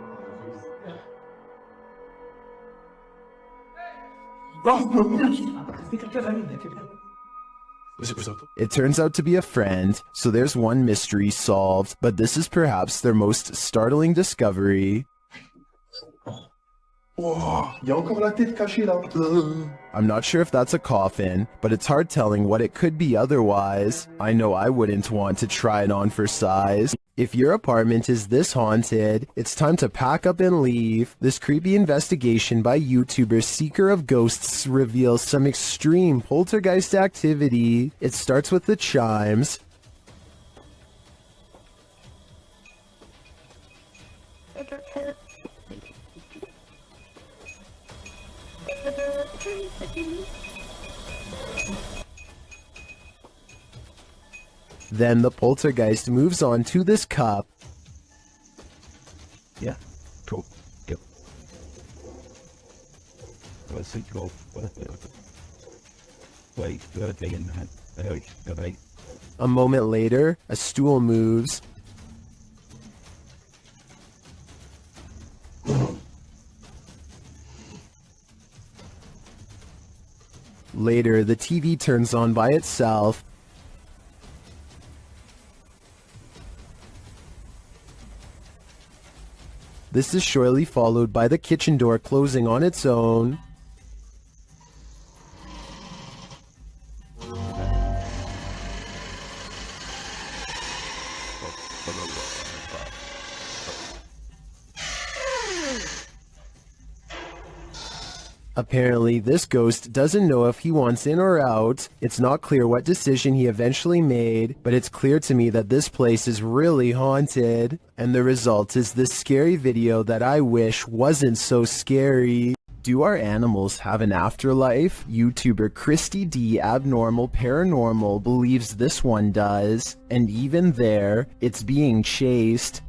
It turns out to be a friend, so there's one mystery solved, but this is perhaps their most startling discovery. I'm not sure if that's a coffin, but it's hard telling what it could be otherwise. I know I wouldn't want to try it on for size. If your apartment is this haunted, it's time to pack up and leave. This creepy investigation by YouTuber Seeker of Ghosts reveals some extreme poltergeist activity. It starts with the chimes. Then the poltergeist moves on to this cup. Yeah, cool. Yep. A moment later, a stool moves. Later, the TV turns on by itself. This is shortly followed by the kitchen door closing on its own. Apparently, this ghost doesn't know if he wants in or out. It's not clear what decision he eventually made, but it's clear to me that this place is really haunted. And the result is this scary video that I wish wasn't so scary. Do our animals have an afterlife? YouTuber Christy D Abnormal Paranormal believes this one does. And even there, it's being chased.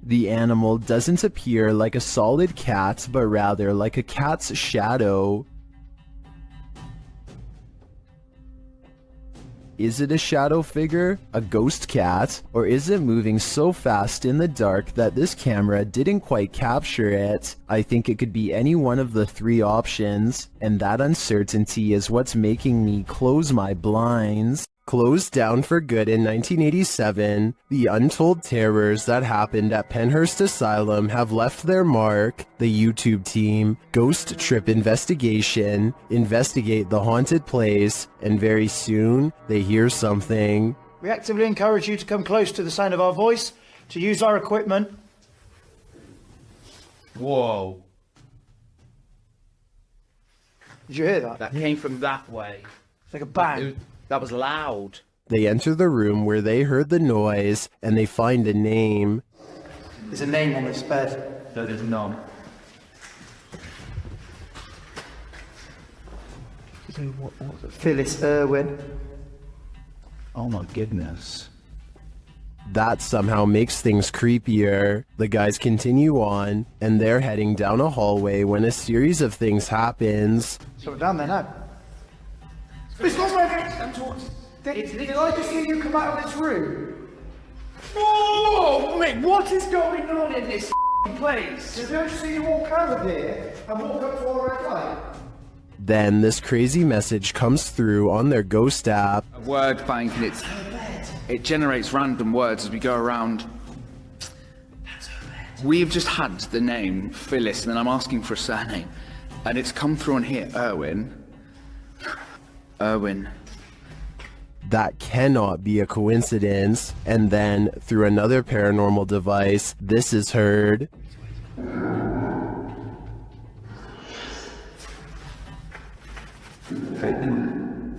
The animal doesn't appear like a solid cat, but rather like a cat's shadow. Is it a shadow figure, a ghost cat, or is it moving so fast in the dark that this camera didn't quite capture it? I think it could be any one of the three options, and that uncertainty is what's making me close my blinds. Closed down for good in 1987, the untold terrors that happened at Penhurst Asylum have left their mark. The YouTube team, Ghost Trip Investigation, investigate the haunted place, and very soon, they hear something. We actively encourage you to come close to the sound of our voice, to use our equipment. Whoa. Did you hear that? That came from that way. It's like a bang. That was loud. They enter the room where they heard the noise, and they find a name. There's a name on this bed. No, there's none. Phyllis Irwin. Oh my goodness. That somehow makes things creepier. The guys continue on, and they're heading down a hallway when a series of things happens. So we're down there now. This was my Did I just hear you come out of this room? Oh, mate, what is going on in this place? Did I just see you walk out of here and walk up to our red light? Then this crazy message comes through on their ghost app. A word bank, and it generates random words as we go around. We've just had the name Phyllis, and then I'm asking for a surname, and it's come through on here, Irwin. That cannot be a coincidence. And then, through another paranormal device, this is heard.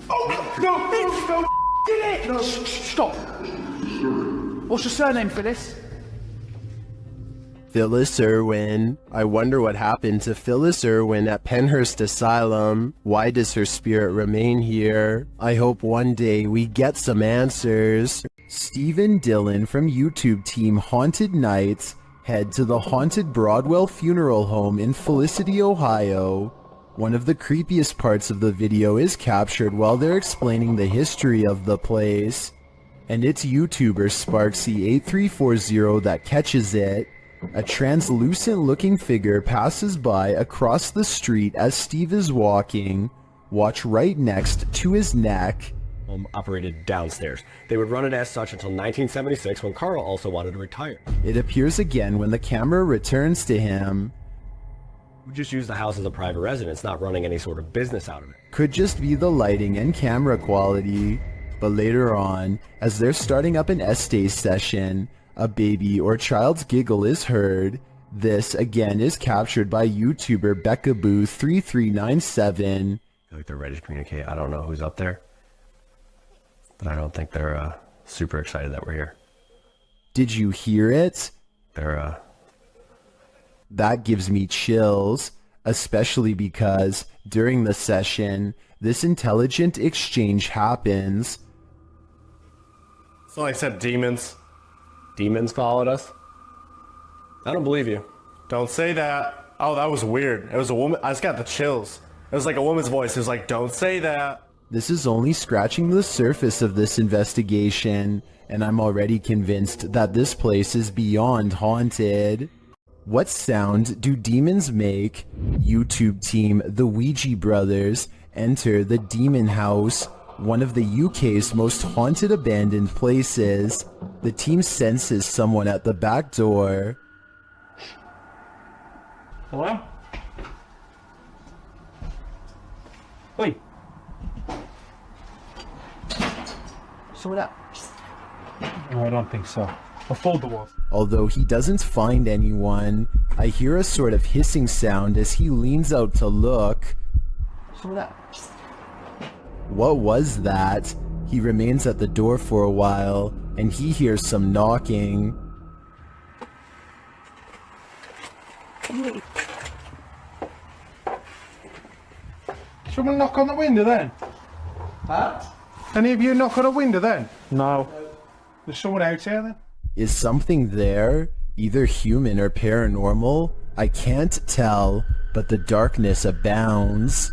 Oh, no, did it! No, stop. What's your surname, Phyllis? Phyllis Irwin. I wonder what happened to Phyllis Irwin at Penhurst Asylum. Why does her spirit remain here? I hope one day we get some answers. Stephen Dillon from YouTube team Haunted Nights head to the haunted Broadwell funeral home in Felicity, Ohio. One of the creepiest parts of the video is captured while they're explaining the history of the place. And it's YouTuber Sparksy8340 that catches it. A translucent looking figure passes by across the street as Steve is walking. Watch right next to his neck. Operated downstairs. They would run it as such until 1976 when Carl also wanted to retire. It appears again when the camera returns to him. We just use the house as a private residence, not running any sort of business out of it. Could just be the lighting and camera quality. But later on, as they're starting up an essay session, a baby or child's giggle is heard. This again is captured by YouTuber BeccaBoo3397. I feel like they're ready to communicate. I don't know who's up there, but I don't think they're super excited that we're here. Did you hear it? That gives me chills, especially because during the session, this intelligent exchange happens. So I said demons. Demons followed us? I don't believe you. Don't say that. Oh, that was weird. It was a woman. I just got the chills. It was like a woman's voice. It was like, don't say that. This is only scratching the surface of this investigation, and I'm already convinced that this place is beyond haunted. What sound do demons make? YouTube team The Ouija Brothers enter the Demon House, one of the UK's most haunted abandoned places. The team senses someone at the back door. Hello? Wait. Someone up? No, I don't think so. I'll fold the walls. Although he doesn't find anyone, I hear a sort of hissing sound as he leans out to look. Someone up? What was that? He remains at the door for a while, and he hears some knocking. Someone knock on the window then? Huh? Any of you knock on a window then? No. There's someone out here then? Is something there? Either human or paranormal? I can't tell, but the darkness abounds.